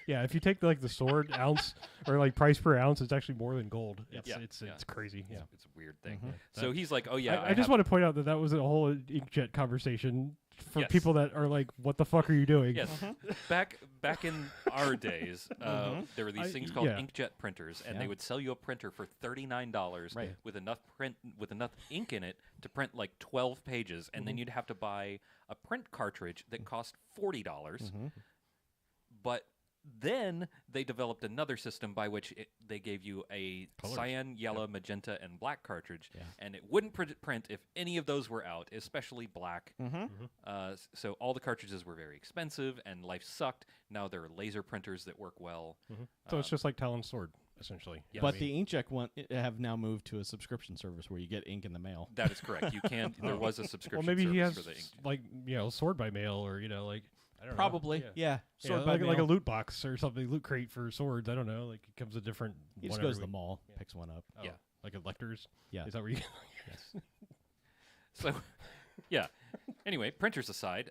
[SPEAKER 3] Yeah, if you take like the sword ounce or like price per ounce, it's actually more than gold. It's
[SPEAKER 1] Yeah.
[SPEAKER 3] it's
[SPEAKER 1] Yeah.
[SPEAKER 3] it's crazy. Yeah.
[SPEAKER 1] It's a weird thing.
[SPEAKER 4] Mhm.
[SPEAKER 1] So he's like, oh yeah,
[SPEAKER 3] I just want to point out that was a whole inkjet conversation for
[SPEAKER 1] Yes.
[SPEAKER 3] people that are like, "What the fuck are you doing?"
[SPEAKER 1] Yes. Back in our days, there were these things called
[SPEAKER 3] yeah.
[SPEAKER 1] inkjet printers, and
[SPEAKER 4] Yeah.
[SPEAKER 1] they would sell you a printer for $39
[SPEAKER 4] Right.
[SPEAKER 1] with enough ink in it to print like 12 pages, and then you'd have to buy a print cartridge that cost $40. But then they developed another system by which they gave you a
[SPEAKER 3] Colors.
[SPEAKER 1] cyan, yellow, magenta, and black cartridge,
[SPEAKER 4] Yeah.
[SPEAKER 1] and it wouldn't print if any of those were out, especially black. So all the cartridges were very expensive, and life sucked. Now there are laser printers that work well.
[SPEAKER 3] So it's just like Talon's sword, essentially.
[SPEAKER 1] Yeah.
[SPEAKER 4] But the inkjet one have now moved to a subscription service where you get ink in the mail.
[SPEAKER 1] That is correct. You can. There was a subscription.
[SPEAKER 3] well, maybe he
[SPEAKER 1] service
[SPEAKER 3] has
[SPEAKER 1] for the ink.
[SPEAKER 3] like sword by mail or like I don't know.
[SPEAKER 4] Probably,
[SPEAKER 3] Yeah.
[SPEAKER 4] yeah.
[SPEAKER 3] Yeah,
[SPEAKER 4] Sword by
[SPEAKER 3] like a
[SPEAKER 4] mail.
[SPEAKER 3] loot box or something, loot crate for swords. I don't know. Like it comes a different.
[SPEAKER 4] He just
[SPEAKER 3] one
[SPEAKER 4] goes to
[SPEAKER 3] every
[SPEAKER 4] the mall,
[SPEAKER 3] Yeah.
[SPEAKER 4] picks one up.
[SPEAKER 3] Oh,
[SPEAKER 1] Yeah.
[SPEAKER 3] like a Lectors.
[SPEAKER 4] Yeah.
[SPEAKER 3] Is that where you?
[SPEAKER 4] Yes.
[SPEAKER 1] So, yeah. Anyway, printers aside,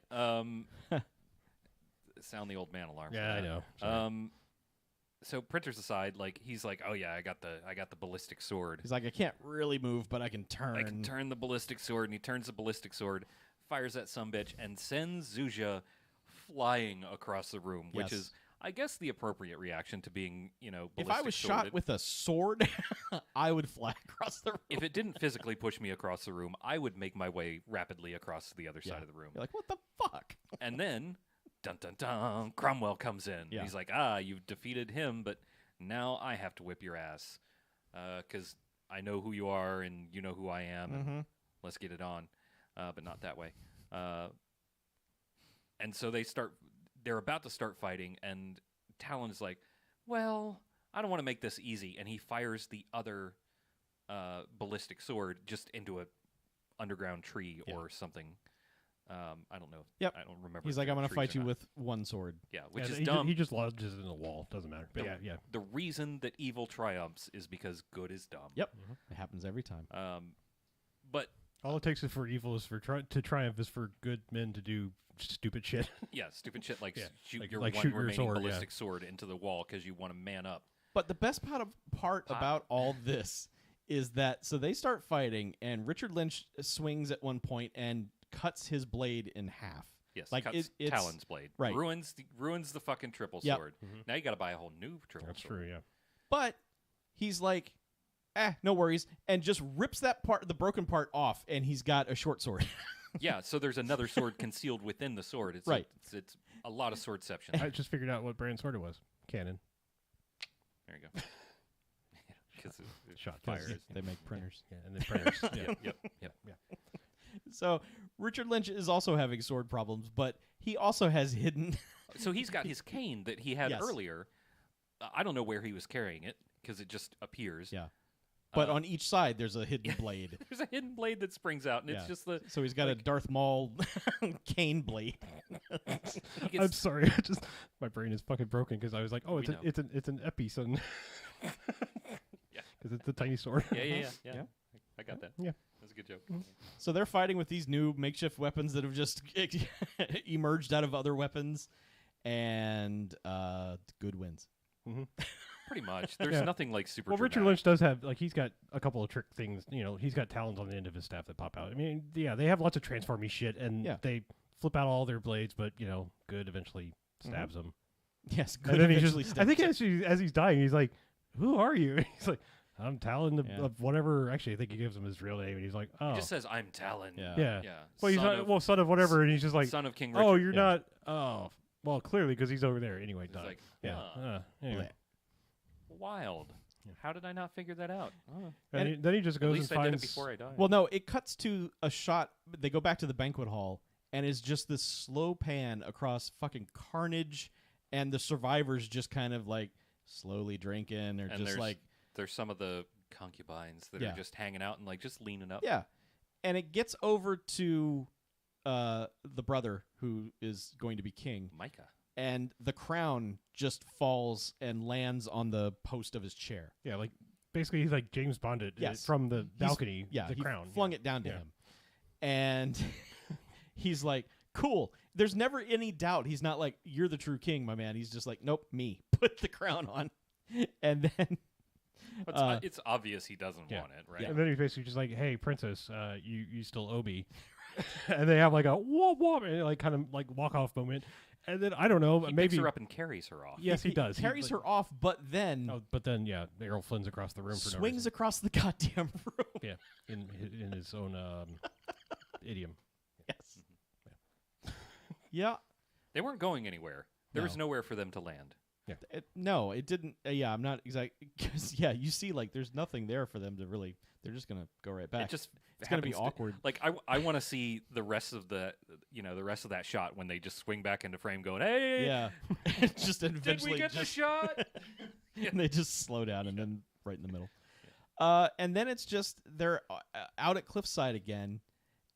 [SPEAKER 1] sound the old man alarm. for
[SPEAKER 3] Yeah, I
[SPEAKER 1] that.
[SPEAKER 3] know. Sorry.
[SPEAKER 1] So printers aside, like he's like, oh yeah, I got the ballistic sword.
[SPEAKER 4] He's like, I can't really move, but I can turn.
[SPEAKER 1] I can turn the ballistic sword, and he turns the ballistic sword, fires that sumbitch, and sends Zuzia flying across the room, which
[SPEAKER 4] Yes.
[SPEAKER 1] is, I guess, the appropriate reaction to being, ballistic
[SPEAKER 4] If I was shot
[SPEAKER 1] sworded.
[SPEAKER 4] with a sword, I would fly across the room.
[SPEAKER 1] If it didn't physically push me across the room, I would make my way rapidly across to the other side of the room.
[SPEAKER 4] You're like, what the fuck?
[SPEAKER 1] And then, dun dun dun, Cromwell comes in.
[SPEAKER 4] Yeah.
[SPEAKER 1] He's like, you've defeated him, but now I have to whip your ass. Because I know who you are and you know who I am. And let's get it on. But not that way. And so they're about to start fighting, and Talon is like, well, I don't want to make this easy. And he fires the other ballistic sword just into a underground tree or something. I don't know.
[SPEAKER 4] Yep.
[SPEAKER 1] I don't remember.
[SPEAKER 4] He's
[SPEAKER 1] if
[SPEAKER 4] like,
[SPEAKER 1] they're
[SPEAKER 4] I'm going to
[SPEAKER 1] trees
[SPEAKER 4] fight
[SPEAKER 1] or
[SPEAKER 4] you
[SPEAKER 1] not.
[SPEAKER 4] with one sword.
[SPEAKER 1] Yeah, which is
[SPEAKER 3] he
[SPEAKER 1] dumb.
[SPEAKER 3] He just lodges it in the wall. Doesn't matter. But
[SPEAKER 1] The-
[SPEAKER 3] yeah.
[SPEAKER 1] The reason that evil triumphs is because good is dumb.
[SPEAKER 4] Yep. It happens every time.
[SPEAKER 1] But
[SPEAKER 3] All it takes is for evil is to triumph is for good men to do stupid shit.
[SPEAKER 1] yeah, stupid shit like
[SPEAKER 3] Yeah,
[SPEAKER 1] shoot
[SPEAKER 3] like-
[SPEAKER 1] your
[SPEAKER 3] like
[SPEAKER 1] one
[SPEAKER 3] shoot your
[SPEAKER 1] remaining
[SPEAKER 3] sword, yeah.
[SPEAKER 1] ballistic sword into the wall because you want to man up.
[SPEAKER 4] But the best part about all this is that, so they start fighting, and Richard Lynch swings at one point and cuts his blade in half.
[SPEAKER 1] Yes,
[SPEAKER 4] Like,
[SPEAKER 1] cuts
[SPEAKER 4] it's-
[SPEAKER 1] Talon's blade.
[SPEAKER 4] right.
[SPEAKER 1] Ruins the fucking triple
[SPEAKER 4] Yep.
[SPEAKER 1] sword. Now you got to buy a whole new triple
[SPEAKER 3] That's
[SPEAKER 1] sword.
[SPEAKER 3] true. Yeah.
[SPEAKER 4] But he's like, no worries, and just rips that part, the broken part off, and he's got a short sword.
[SPEAKER 1] Yeah, so there's another sword concealed within the sword. It's
[SPEAKER 4] Right.
[SPEAKER 1] It's a lot of swordception.
[SPEAKER 3] I just figured out what brand sword it was. Cannon.
[SPEAKER 1] There you go. Because
[SPEAKER 3] Shot
[SPEAKER 1] fires.
[SPEAKER 3] fires.
[SPEAKER 4] They make printers.
[SPEAKER 3] Yeah, and then printers. Yeah.
[SPEAKER 1] Yep.
[SPEAKER 4] So Richard Lynch is also having sword problems, but he also has hidden.
[SPEAKER 1] So he's got his cane that he had
[SPEAKER 4] Yes.
[SPEAKER 1] earlier. I don't know where he was carrying it because it just appears.
[SPEAKER 4] Yeah. But on each side, there's a hidden blade.
[SPEAKER 1] There's a hidden blade that springs out, and it's
[SPEAKER 4] Yeah.
[SPEAKER 1] just the.
[SPEAKER 4] So he's got a Darth Maul cane blade.
[SPEAKER 1] He gets,
[SPEAKER 3] I'm sorry. My brain is fucking broken because I was like, oh,
[SPEAKER 1] We know.
[SPEAKER 3] it's an epi, son.
[SPEAKER 1] Yeah.
[SPEAKER 3] Because it's a tiny sword.
[SPEAKER 1] yeah.
[SPEAKER 4] Yeah.
[SPEAKER 1] I got that.
[SPEAKER 3] Yeah.
[SPEAKER 1] That's a good joke.
[SPEAKER 4] So they're fighting with these new makeshift weapons that have just emerged out of other weapons, and good wins.
[SPEAKER 1] Pretty much. There's
[SPEAKER 3] Yeah.
[SPEAKER 1] nothing like super.
[SPEAKER 3] Well, Richard
[SPEAKER 1] dramatic.
[SPEAKER 3] Lynch does have he's got a couple of trick things. He's got talons on the end of his staff that pop out. I mean, yeah, they have lots of transformy shit, and
[SPEAKER 4] Yeah.
[SPEAKER 3] they flip out all their blades, but good eventually stabs them.
[SPEAKER 4] Yes, good
[SPEAKER 3] And then he
[SPEAKER 4] eventually
[SPEAKER 3] just, I think
[SPEAKER 4] stabs
[SPEAKER 3] as he's dying, he's like, "Who are you?" And he's like, "I'm Talon
[SPEAKER 4] Yeah.
[SPEAKER 3] of whatever." Actually, I think he gives him his real name, and he's like, "Oh,
[SPEAKER 1] He just says, "I'm Talon."
[SPEAKER 4] Yeah.
[SPEAKER 3] yeah."
[SPEAKER 1] Yeah.
[SPEAKER 3] Well, he's
[SPEAKER 1] son
[SPEAKER 3] not
[SPEAKER 1] of,
[SPEAKER 3] son of whatever, and he's just like,
[SPEAKER 1] son of King Richard.
[SPEAKER 3] "Oh, you're
[SPEAKER 4] Yeah.
[SPEAKER 3] not." Oh, well, clearly because he's over there anyway.
[SPEAKER 1] He's
[SPEAKER 3] Doug.
[SPEAKER 1] like,
[SPEAKER 3] yeah. Anyway.
[SPEAKER 1] wild. How did I not figure that out?
[SPEAKER 3] And then he just
[SPEAKER 1] At
[SPEAKER 3] goes
[SPEAKER 1] least
[SPEAKER 3] and
[SPEAKER 1] I did it
[SPEAKER 3] finds.
[SPEAKER 1] before I died.
[SPEAKER 4] Well, no, it cuts to a shot. They go back to the banquet hall, and it's just this slow pan across fucking carnage, and the survivors just kind of like slowly drinking, or
[SPEAKER 1] And
[SPEAKER 4] just like
[SPEAKER 1] there's some of the concubines that
[SPEAKER 4] Yeah.
[SPEAKER 1] are just hanging out and like just leaning up.
[SPEAKER 4] yeah. And it gets over to the brother who is going to be king.
[SPEAKER 1] Micah.
[SPEAKER 4] and the crown just falls and lands on the post of his chair.
[SPEAKER 3] Yeah, like basically he's like James Bonded
[SPEAKER 4] Yes.
[SPEAKER 3] from the balcony.
[SPEAKER 4] Yeah,
[SPEAKER 3] the
[SPEAKER 4] he
[SPEAKER 3] crown
[SPEAKER 4] flung it down to
[SPEAKER 3] Yeah.
[SPEAKER 4] him, and he's like, "Cool." There's never any doubt. He's not like, "You're the true king, my man." He's just like, "Nope, me." Put the crown on, and then
[SPEAKER 1] It's obvious he doesn't want it, right?
[SPEAKER 3] And then he's basically just like, "Hey, princess, you still owe me," and they have like a whoop whoop and like kind of like walk off moment, and then I don't know,
[SPEAKER 1] He
[SPEAKER 3] maybe
[SPEAKER 1] picks her up and carries her off.
[SPEAKER 3] yes, he does.
[SPEAKER 4] carries
[SPEAKER 3] He,
[SPEAKER 4] her off, but then
[SPEAKER 3] Oh, but then yeah, Errol Flynn's across the room for no
[SPEAKER 4] swings
[SPEAKER 3] reason.
[SPEAKER 4] across the goddamn room.
[SPEAKER 3] Yeah, in his own idiom.
[SPEAKER 4] Yes. Yeah.
[SPEAKER 1] They weren't going anywhere. There was
[SPEAKER 4] No.
[SPEAKER 1] nowhere for them to land.
[SPEAKER 4] No, it didn't. Yeah, I'm not exactly. Because you see, like, there's nothing there for them to really. They're just gonna go right back.
[SPEAKER 1] It just
[SPEAKER 4] it's gonna be
[SPEAKER 1] happens to-
[SPEAKER 4] awkward.
[SPEAKER 1] Like I want to see the rest of the rest of that shot when they just swing back into frame, going, "Hey,
[SPEAKER 4] Yeah. Just
[SPEAKER 1] did
[SPEAKER 4] eventually
[SPEAKER 1] we get the
[SPEAKER 4] just
[SPEAKER 1] shot?"
[SPEAKER 4] and they just slow down and then right in the middle. And then it's just they're out at Cliffside again,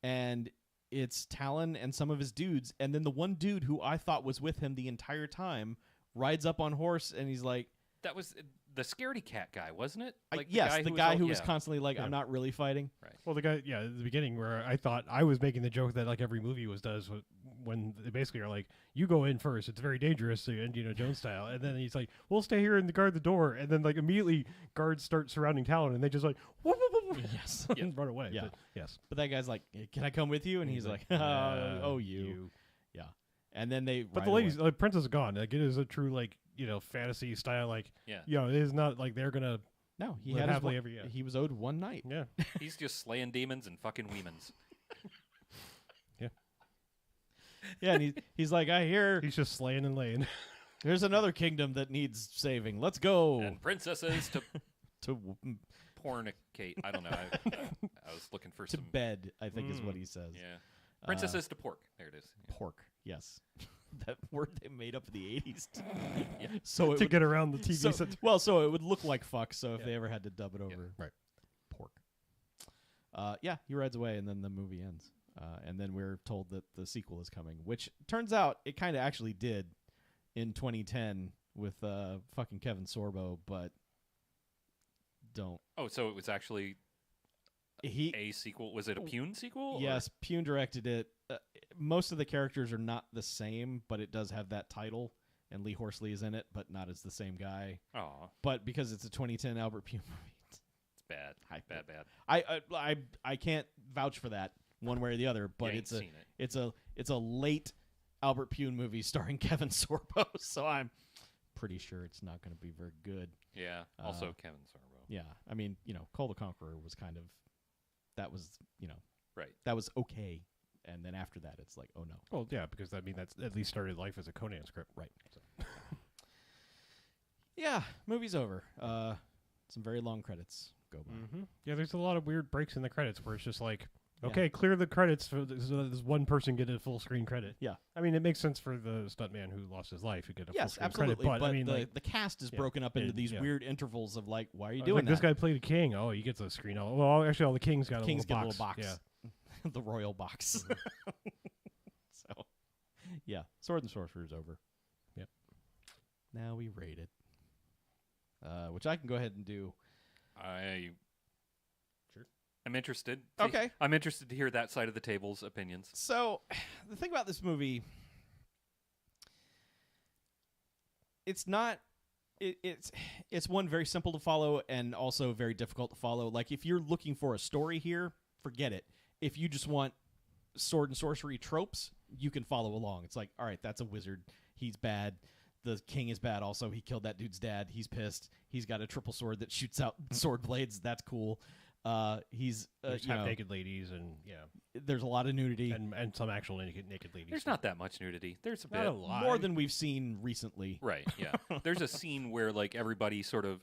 [SPEAKER 4] and it's Talon and some of his dudes, and then the one dude who I thought was with him the entire time rides up on horse, and he's like,
[SPEAKER 1] That was the scaredy cat guy, wasn't it? Like
[SPEAKER 4] yes, the guy who was
[SPEAKER 1] yeah.
[SPEAKER 4] constantly like,
[SPEAKER 3] Yeah.
[SPEAKER 4] I'm not really fighting.
[SPEAKER 3] Well, the guy, yeah, at the beginning where I thought I was making the joke that like every movie does when they basically are like, you go in first, it's very dangerous, Indiana Jones style, and then he's like, we'll stay here and guard the door, and then like immediately guards start surrounding Talon, and they just like, whoop, whoop, whoop, whoop,
[SPEAKER 4] Yes.
[SPEAKER 3] and run away.
[SPEAKER 4] Yeah.
[SPEAKER 3] But, yes.
[SPEAKER 4] But that guy's like, can I come with you? And he's like, oh, you. Yeah. And then they
[SPEAKER 3] But
[SPEAKER 4] ride
[SPEAKER 3] the ladies,
[SPEAKER 4] away.
[SPEAKER 3] princess is gone. Like it is a true like fantasy style. Like
[SPEAKER 1] Yeah.
[SPEAKER 3] it is not like they're gonna.
[SPEAKER 4] No, he
[SPEAKER 3] live
[SPEAKER 4] had his
[SPEAKER 3] happily
[SPEAKER 4] one,
[SPEAKER 3] ever- yeah.
[SPEAKER 4] he was owed one night.
[SPEAKER 3] Yeah.
[SPEAKER 1] He's just slaying demons and fucking women's.
[SPEAKER 4] Yeah, and he's like, I hear
[SPEAKER 3] He's just slaying and laying.
[SPEAKER 4] there's another kingdom that needs saving. Let's go
[SPEAKER 1] And princesses to
[SPEAKER 4] to
[SPEAKER 1] pornicate. I don't know. I was looking for
[SPEAKER 4] to
[SPEAKER 1] some.
[SPEAKER 4] bed, I think is what he says.
[SPEAKER 1] Yeah. Princesses to pork. There it is.
[SPEAKER 4] Pork, yes. That word they made up in the 80s. So it
[SPEAKER 3] to
[SPEAKER 4] would,
[SPEAKER 3] get around the TV.
[SPEAKER 4] so it would look like fuck, so if they ever had to dub it over.
[SPEAKER 3] Right.
[SPEAKER 4] Pork. Yeah, he rides away, and then the movie ends. And then we're told that the sequel is coming, which turns out it kind of actually did in 2010 with fucking Kevin Sorbo, but don't.
[SPEAKER 1] Oh, so it was actually a sequel. Was it a Pune sequel? or-
[SPEAKER 4] Yes, Pune directed it. Most of the characters are not the same, but it does have that title, and Lee Horsley is in it, but not as the same guy.
[SPEAKER 1] Oh,
[SPEAKER 4] But because it's a 2010 Albert Pune movie,
[SPEAKER 1] it's bad. Bad.
[SPEAKER 4] I can't vouch for that one way or the other. But
[SPEAKER 1] You ain't seen it.
[SPEAKER 4] it's a late Albert Pune movie starring Kevin Sorbo, so I'm pretty sure it's not going to be very good.
[SPEAKER 1] Yeah. Also, Kevin Sorbo.
[SPEAKER 4] Yeah, I mean, Call the Conqueror was kind of that was
[SPEAKER 1] Right.
[SPEAKER 4] that was okay. And then after that, it's like, oh no.
[SPEAKER 3] Well, yeah, because I mean that's at least started life as a Conan script,
[SPEAKER 4] Right.
[SPEAKER 3] So.
[SPEAKER 4] Yeah, movie's over. Some very long credits go by.
[SPEAKER 3] Mm-hmm. Yeah, there's a lot of weird breaks in the credits where it's just like,
[SPEAKER 4] Yeah.
[SPEAKER 3] okay, clear the credits so that this one person get a full screen credit.
[SPEAKER 4] Yeah.
[SPEAKER 3] I mean, it makes sense for the stuntman who lost his life who get a full
[SPEAKER 4] Yes,
[SPEAKER 3] screen
[SPEAKER 4] absolutely.
[SPEAKER 3] credit. But I mean,
[SPEAKER 4] the cast is
[SPEAKER 3] yeah,
[SPEAKER 4] broken up into these
[SPEAKER 3] yeah.
[SPEAKER 4] weird intervals of like, why are you
[SPEAKER 3] I was
[SPEAKER 4] doing
[SPEAKER 3] like,
[SPEAKER 4] that?
[SPEAKER 3] this guy played a king. Oh, he gets a screen. Well, actually, all the kings got
[SPEAKER 4] Kings
[SPEAKER 3] a
[SPEAKER 4] get
[SPEAKER 3] little
[SPEAKER 4] a little box.
[SPEAKER 3] Yeah.
[SPEAKER 4] The royal box. So, yeah, Sword and Sorcerer is over.
[SPEAKER 3] Yep.
[SPEAKER 4] Now we rate it, which I can go ahead and do.
[SPEAKER 1] I'm interested.
[SPEAKER 4] Okay.
[SPEAKER 1] I'm interested to hear that side of the table's opinions.
[SPEAKER 4] So, the thing about this movie, it's not. It's one very simple to follow and also very difficult to follow. Like if you're looking for a story here, forget it. If you just want sword and sorcery tropes, you can follow along. It's like, all right, that's a wizard. He's bad. The king is bad also. He killed that dude's dad. He's pissed. He's got a triple sword that shoots out sword blades. That's cool. He's
[SPEAKER 3] There's half-naked ladies and,
[SPEAKER 4] there's a lot of nudity.
[SPEAKER 3] and some actual naked ladies.
[SPEAKER 1] There's not that much nudity. There's a
[SPEAKER 3] Not
[SPEAKER 1] bit.
[SPEAKER 3] a lot.
[SPEAKER 4] More than we've seen recently.
[SPEAKER 1] Right. Yeah. There's a scene where like everybody sort of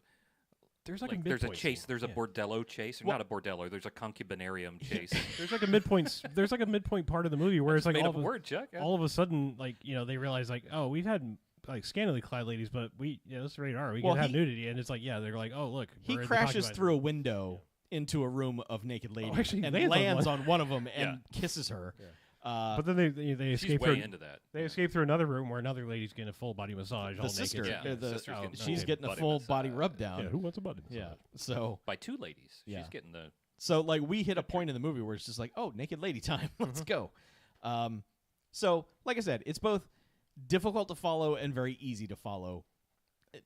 [SPEAKER 3] There's
[SPEAKER 1] there's a
[SPEAKER 3] midpoint
[SPEAKER 1] chase.
[SPEAKER 3] scene.
[SPEAKER 1] There's a
[SPEAKER 3] Yeah.
[SPEAKER 1] bordello chase, or
[SPEAKER 4] Well-
[SPEAKER 1] not a bordello. There's a concubinarium chase.
[SPEAKER 3] There's like a midpoint. There's like a midpoint part of the movie where it's like
[SPEAKER 1] made
[SPEAKER 3] all
[SPEAKER 1] up
[SPEAKER 3] of,
[SPEAKER 1] a word, Chuck.
[SPEAKER 3] all of a sudden, like they realize like, oh, we've had like scantily clad ladies, but this is rated R. We
[SPEAKER 4] Well,
[SPEAKER 3] can have
[SPEAKER 4] he-
[SPEAKER 3] nudity, and it's like, yeah, they're like, oh, look,
[SPEAKER 4] He
[SPEAKER 3] we're in the
[SPEAKER 4] crashes
[SPEAKER 3] concubine
[SPEAKER 4] through a
[SPEAKER 3] room.
[SPEAKER 4] window into a room of naked ladies
[SPEAKER 3] actually, he
[SPEAKER 4] and
[SPEAKER 3] lands on
[SPEAKER 4] lands
[SPEAKER 3] one.
[SPEAKER 4] on one of them and kisses her.
[SPEAKER 3] But then they
[SPEAKER 1] She's
[SPEAKER 3] escape
[SPEAKER 1] way
[SPEAKER 3] through.
[SPEAKER 1] into that.
[SPEAKER 3] They escape through another room where another lady's getting a full body massage.
[SPEAKER 4] The
[SPEAKER 3] all
[SPEAKER 4] sister,
[SPEAKER 3] naked.
[SPEAKER 1] Yeah,
[SPEAKER 4] the
[SPEAKER 1] sister's getting
[SPEAKER 4] she's
[SPEAKER 1] full
[SPEAKER 4] getting a
[SPEAKER 1] body
[SPEAKER 4] full body
[SPEAKER 1] massage.
[SPEAKER 4] rub down.
[SPEAKER 3] Yeah, who wants a body massage?
[SPEAKER 4] Yeah. So
[SPEAKER 1] By two ladies.
[SPEAKER 4] Yeah.
[SPEAKER 1] She's getting the.
[SPEAKER 4] So like we hit a point in the movie where it's just like, oh, naked lady time. Let's go. So like I said, it's both difficult to follow and very easy to follow.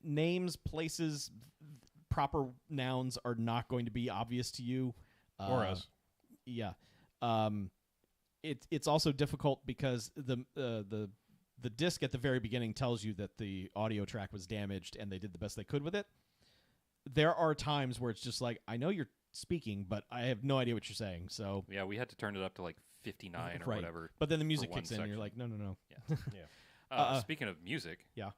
[SPEAKER 4] Names, places, proper nouns are not going to be obvious to you.
[SPEAKER 3] Or us.
[SPEAKER 4] Yeah. It's also difficult because the disc at the very beginning tells you that the audio track was damaged and they did the best they could with it. There are times where it's just like, I know you're speaking, but I have no idea what you're saying. So
[SPEAKER 1] Yeah, we had to turn it up to like 59 or
[SPEAKER 4] Right.
[SPEAKER 1] whatever.
[SPEAKER 4] but then the music
[SPEAKER 1] for one
[SPEAKER 4] kicks in and you're
[SPEAKER 1] section.
[SPEAKER 4] like, no.
[SPEAKER 1] Yeah. Speaking of music.
[SPEAKER 4] Yeah.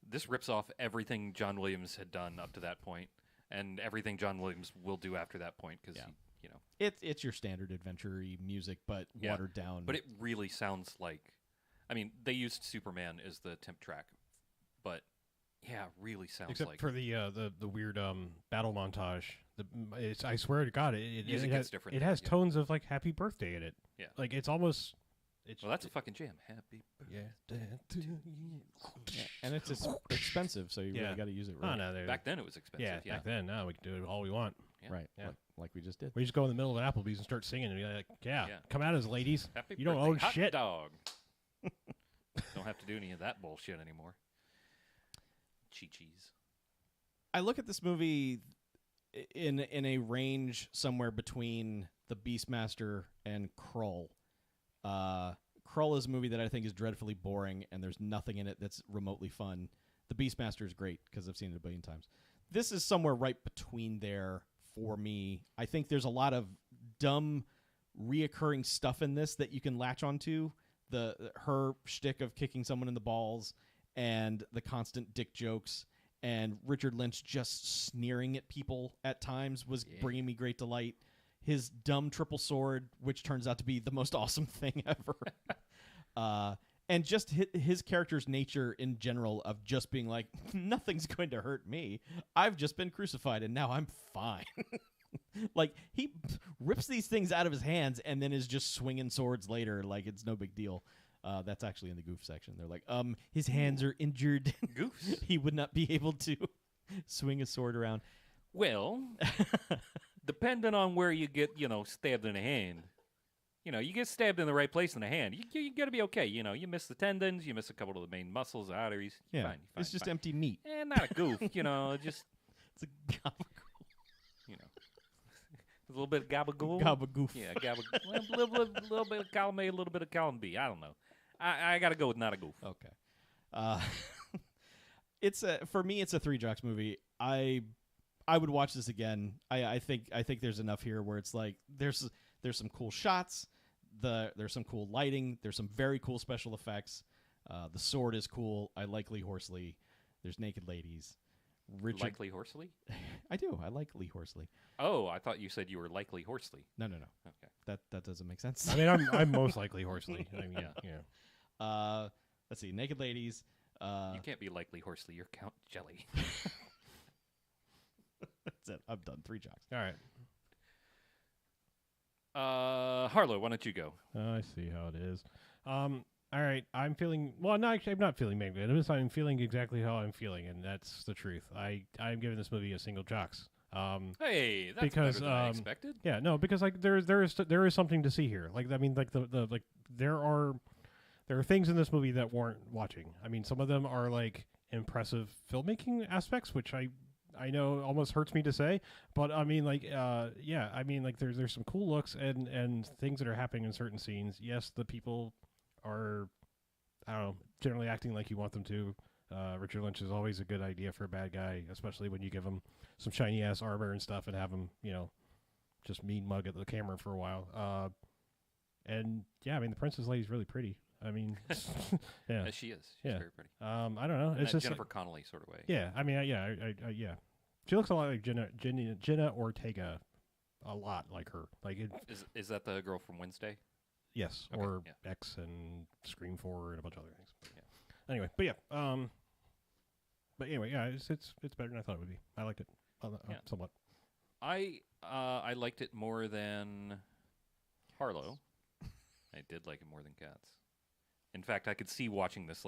[SPEAKER 1] This rips off everything John Williams had done up to that point, and everything John Williams will do after that point, because
[SPEAKER 4] Yeah. It's your standard adventure-y music, but
[SPEAKER 1] Yeah.
[SPEAKER 4] watered down.
[SPEAKER 1] But it really sounds like, I mean, they used Superman as the temp track, but yeah, it really sounds
[SPEAKER 3] Except
[SPEAKER 1] like
[SPEAKER 3] for the weird battle montage. I swear to God,
[SPEAKER 1] Music
[SPEAKER 3] it
[SPEAKER 1] gets
[SPEAKER 3] has,
[SPEAKER 1] different
[SPEAKER 3] it
[SPEAKER 1] there,
[SPEAKER 3] has
[SPEAKER 1] yeah.
[SPEAKER 3] tones of like Happy Birthday in it.
[SPEAKER 1] Yeah.
[SPEAKER 3] Like it's almost. It's
[SPEAKER 1] well, that's a fucking jam. Happy birthday.
[SPEAKER 4] Yeah, and it's expensive, so you
[SPEAKER 3] Yeah.
[SPEAKER 4] really got to use it
[SPEAKER 3] Oh
[SPEAKER 4] right.
[SPEAKER 3] no,
[SPEAKER 1] Back then it was expensive.
[SPEAKER 3] back then. Now we can do it all we want.
[SPEAKER 1] Yeah.
[SPEAKER 4] Right,
[SPEAKER 3] Yeah.
[SPEAKER 4] like we just did.
[SPEAKER 3] We just go in the middle of Applebee's and start singing and be like,
[SPEAKER 1] Yeah.
[SPEAKER 3] come at us, ladies.
[SPEAKER 1] Happy
[SPEAKER 3] You don't
[SPEAKER 1] birthday,
[SPEAKER 3] own
[SPEAKER 1] hot
[SPEAKER 3] shit.
[SPEAKER 1] dog. Don't have to do any of that bullshit anymore. Chi-chis.
[SPEAKER 4] I look at this movie in a range somewhere between The Beastmaster and Krull. Krull is a movie that I think is dreadfully boring, and there's nothing in it that's remotely fun. The Beastmaster is great because I've seen it a billion times. This is somewhere right between there for me. I think there's a lot of dumb, reoccurring stuff in this that you can latch onto. Her shtick of kicking someone in the balls and the constant dick jokes and Richard Lynch just sneering at people at times was bringing me great delight. His dumb triple sword, which turns out to be the most awesome thing ever. And just his character's nature in general of just being like, nothing's going to hurt me. I've just been crucified and now I'm fine. Like, he rips these things out of his hands and then is just swinging swords later like it's no big deal. That's actually in the goof section. They're like, his hands are injured.
[SPEAKER 1] Goofs?
[SPEAKER 4] He would not be able to swing a sword around.
[SPEAKER 1] Well, depending on where you get, stabbed in the hand. You get stabbed in the right place in the hand. You got to be okay. You miss the tendons, you miss a couple of the main muscles, arteries.
[SPEAKER 4] Yeah,
[SPEAKER 1] Fine,
[SPEAKER 4] it's just
[SPEAKER 1] fine.
[SPEAKER 4] empty meat.
[SPEAKER 1] And not a goof, just,
[SPEAKER 4] It's a gabagool.
[SPEAKER 1] a little bit of gabagool.
[SPEAKER 4] Gabagoof.
[SPEAKER 1] Yeah, gabagool. A little bit of column A, a little bit of column B. I don't know. I got to go with not a goof.
[SPEAKER 4] Okay. For me, it's a Three Jocks movie. I would watch this again. I think there's enough here where it's like there's some cool shots. There's some cool lighting. There's some very cool special effects. The sword is cool. I like Lee Horsley. There's naked ladies. Richard,
[SPEAKER 1] Likely Horsley?
[SPEAKER 4] I do. I like Lee Horsley.
[SPEAKER 1] Oh, I thought you said you were likely Horsley.
[SPEAKER 4] No.
[SPEAKER 1] Okay.
[SPEAKER 4] That doesn't make sense.
[SPEAKER 3] I mean, I'm most likely Horsley. I mean, yeah.
[SPEAKER 4] Let's see. Naked ladies.
[SPEAKER 1] You can't be likely Horsley. You're Count Jelly.
[SPEAKER 4] That's it. I'm done. Three Jocks.
[SPEAKER 3] All right.
[SPEAKER 1] Harlow, why don't you go?
[SPEAKER 3] I see how it is. All right. I'm feeling well. No, actually, I'm not feeling magnanimous. I'm feeling exactly how I'm feeling, and that's the truth. I'm giving this movie a single jocks.
[SPEAKER 1] Hey, that's
[SPEAKER 3] because,
[SPEAKER 1] better than I expected.
[SPEAKER 3] Yeah, no, because like there is something to see here. Like I mean, like the like there are things in this movie that warrant watching. I mean, some of them are like impressive filmmaking aspects, which I know almost hurts me to say, but I mean, like, yeah, I mean, like, there's some cool looks and things that are happening in certain scenes. Yes, the people are, I don't know, generally acting like you want them to. Richard Lynch is always a good idea for a bad guy, especially when you give him some shiny ass armor and stuff and have him, just mean mug at the camera for a while. And yeah, I mean, the Princess Lady's really pretty. I mean, yeah,
[SPEAKER 1] She is. She's very pretty.
[SPEAKER 3] I don't know.
[SPEAKER 1] In
[SPEAKER 3] It's
[SPEAKER 1] that
[SPEAKER 3] just
[SPEAKER 1] Jennifer Connelly sort of way.
[SPEAKER 3] yeah. I mean, yeah. She looks a lot like Jenna Ortega, a lot like her. Like it,
[SPEAKER 1] Is that the girl from Wednesday?
[SPEAKER 3] yes,
[SPEAKER 1] Okay,
[SPEAKER 3] or
[SPEAKER 1] yeah.
[SPEAKER 3] X and Scream 4 and a bunch of other things.
[SPEAKER 1] Yeah.
[SPEAKER 3] Anyway, but anyway, yeah, it's better than I thought it would be. I liked it somewhat.
[SPEAKER 1] I liked it more than Harlow. I did like it more than Cats. In fact, I could see watching this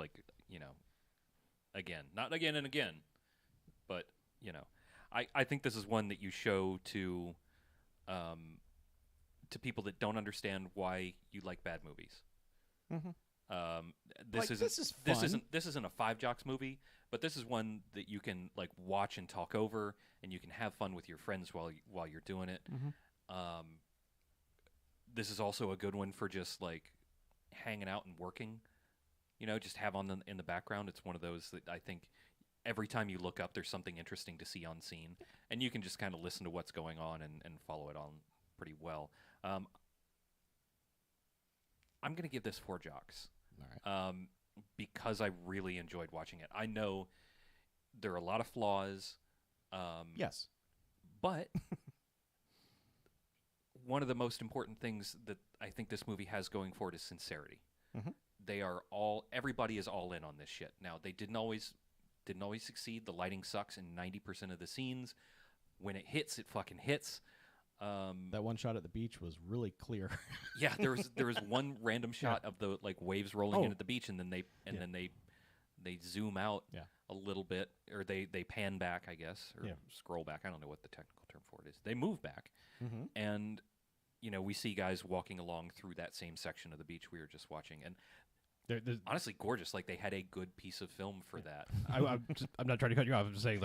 [SPEAKER 1] again, not again and again, but I think this is one that you show to people that don't understand why you like bad movies.
[SPEAKER 4] Mm-hmm.
[SPEAKER 1] This
[SPEAKER 4] fun.
[SPEAKER 1] isn't a Five Jocks movie, but this is one that you can watch and talk over, and you can have fun with your friends while you're doing it.
[SPEAKER 4] Mm-hmm.
[SPEAKER 1] This is also a good one for just hanging out and working. Just have on in the background. It's one of those that I think every time you look up, there's something interesting to see on scene, and you can just kind of listen to what's going on and follow it on pretty well. I'm going to give this 4 jocks.
[SPEAKER 4] All right.
[SPEAKER 1] Because I really enjoyed watching it. I know there are a lot of flaws.
[SPEAKER 4] Yes.
[SPEAKER 1] But one of the most important things that I think this movie has going for it is sincerity.
[SPEAKER 4] Mm-hmm.
[SPEAKER 1] Everybody is all in on this shit. Now, they didn't always succeed. The lighting sucks in 90% of the scenes. When it hits, it fucking hits.
[SPEAKER 4] That one shot at the beach was really clear.
[SPEAKER 1] Yeah, there was one random shot of the waves rolling in at the beach, and then they zoom out a little bit, or they pan back, I guess, or scroll back. I don't know what the technical term for it is. They move back, and we see guys walking along through that same section of the beach we were just watching, and honestly gorgeous. Like, they had a good piece of film for that.
[SPEAKER 3] I'm not trying to cut you off. I'm just saying,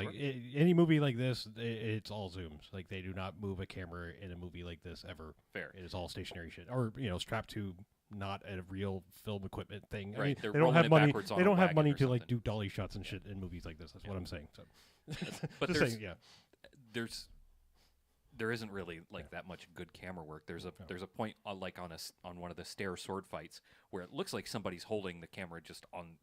[SPEAKER 3] any movie like this, it's all zooms. Like, they do not move a camera in a movie like this ever.
[SPEAKER 1] Fair.
[SPEAKER 3] It is all stationary shit, or strapped to not a real film equipment thing.
[SPEAKER 1] Right.
[SPEAKER 3] I mean, they don't have money. They don't have money to do dolly shots and shit in movies like this. That's what I'm saying. So,
[SPEAKER 1] but
[SPEAKER 3] just saying,
[SPEAKER 1] there isn't really that much good camera work. There's a point on one of the stair sword fights where it looks like somebody's holding the camera just on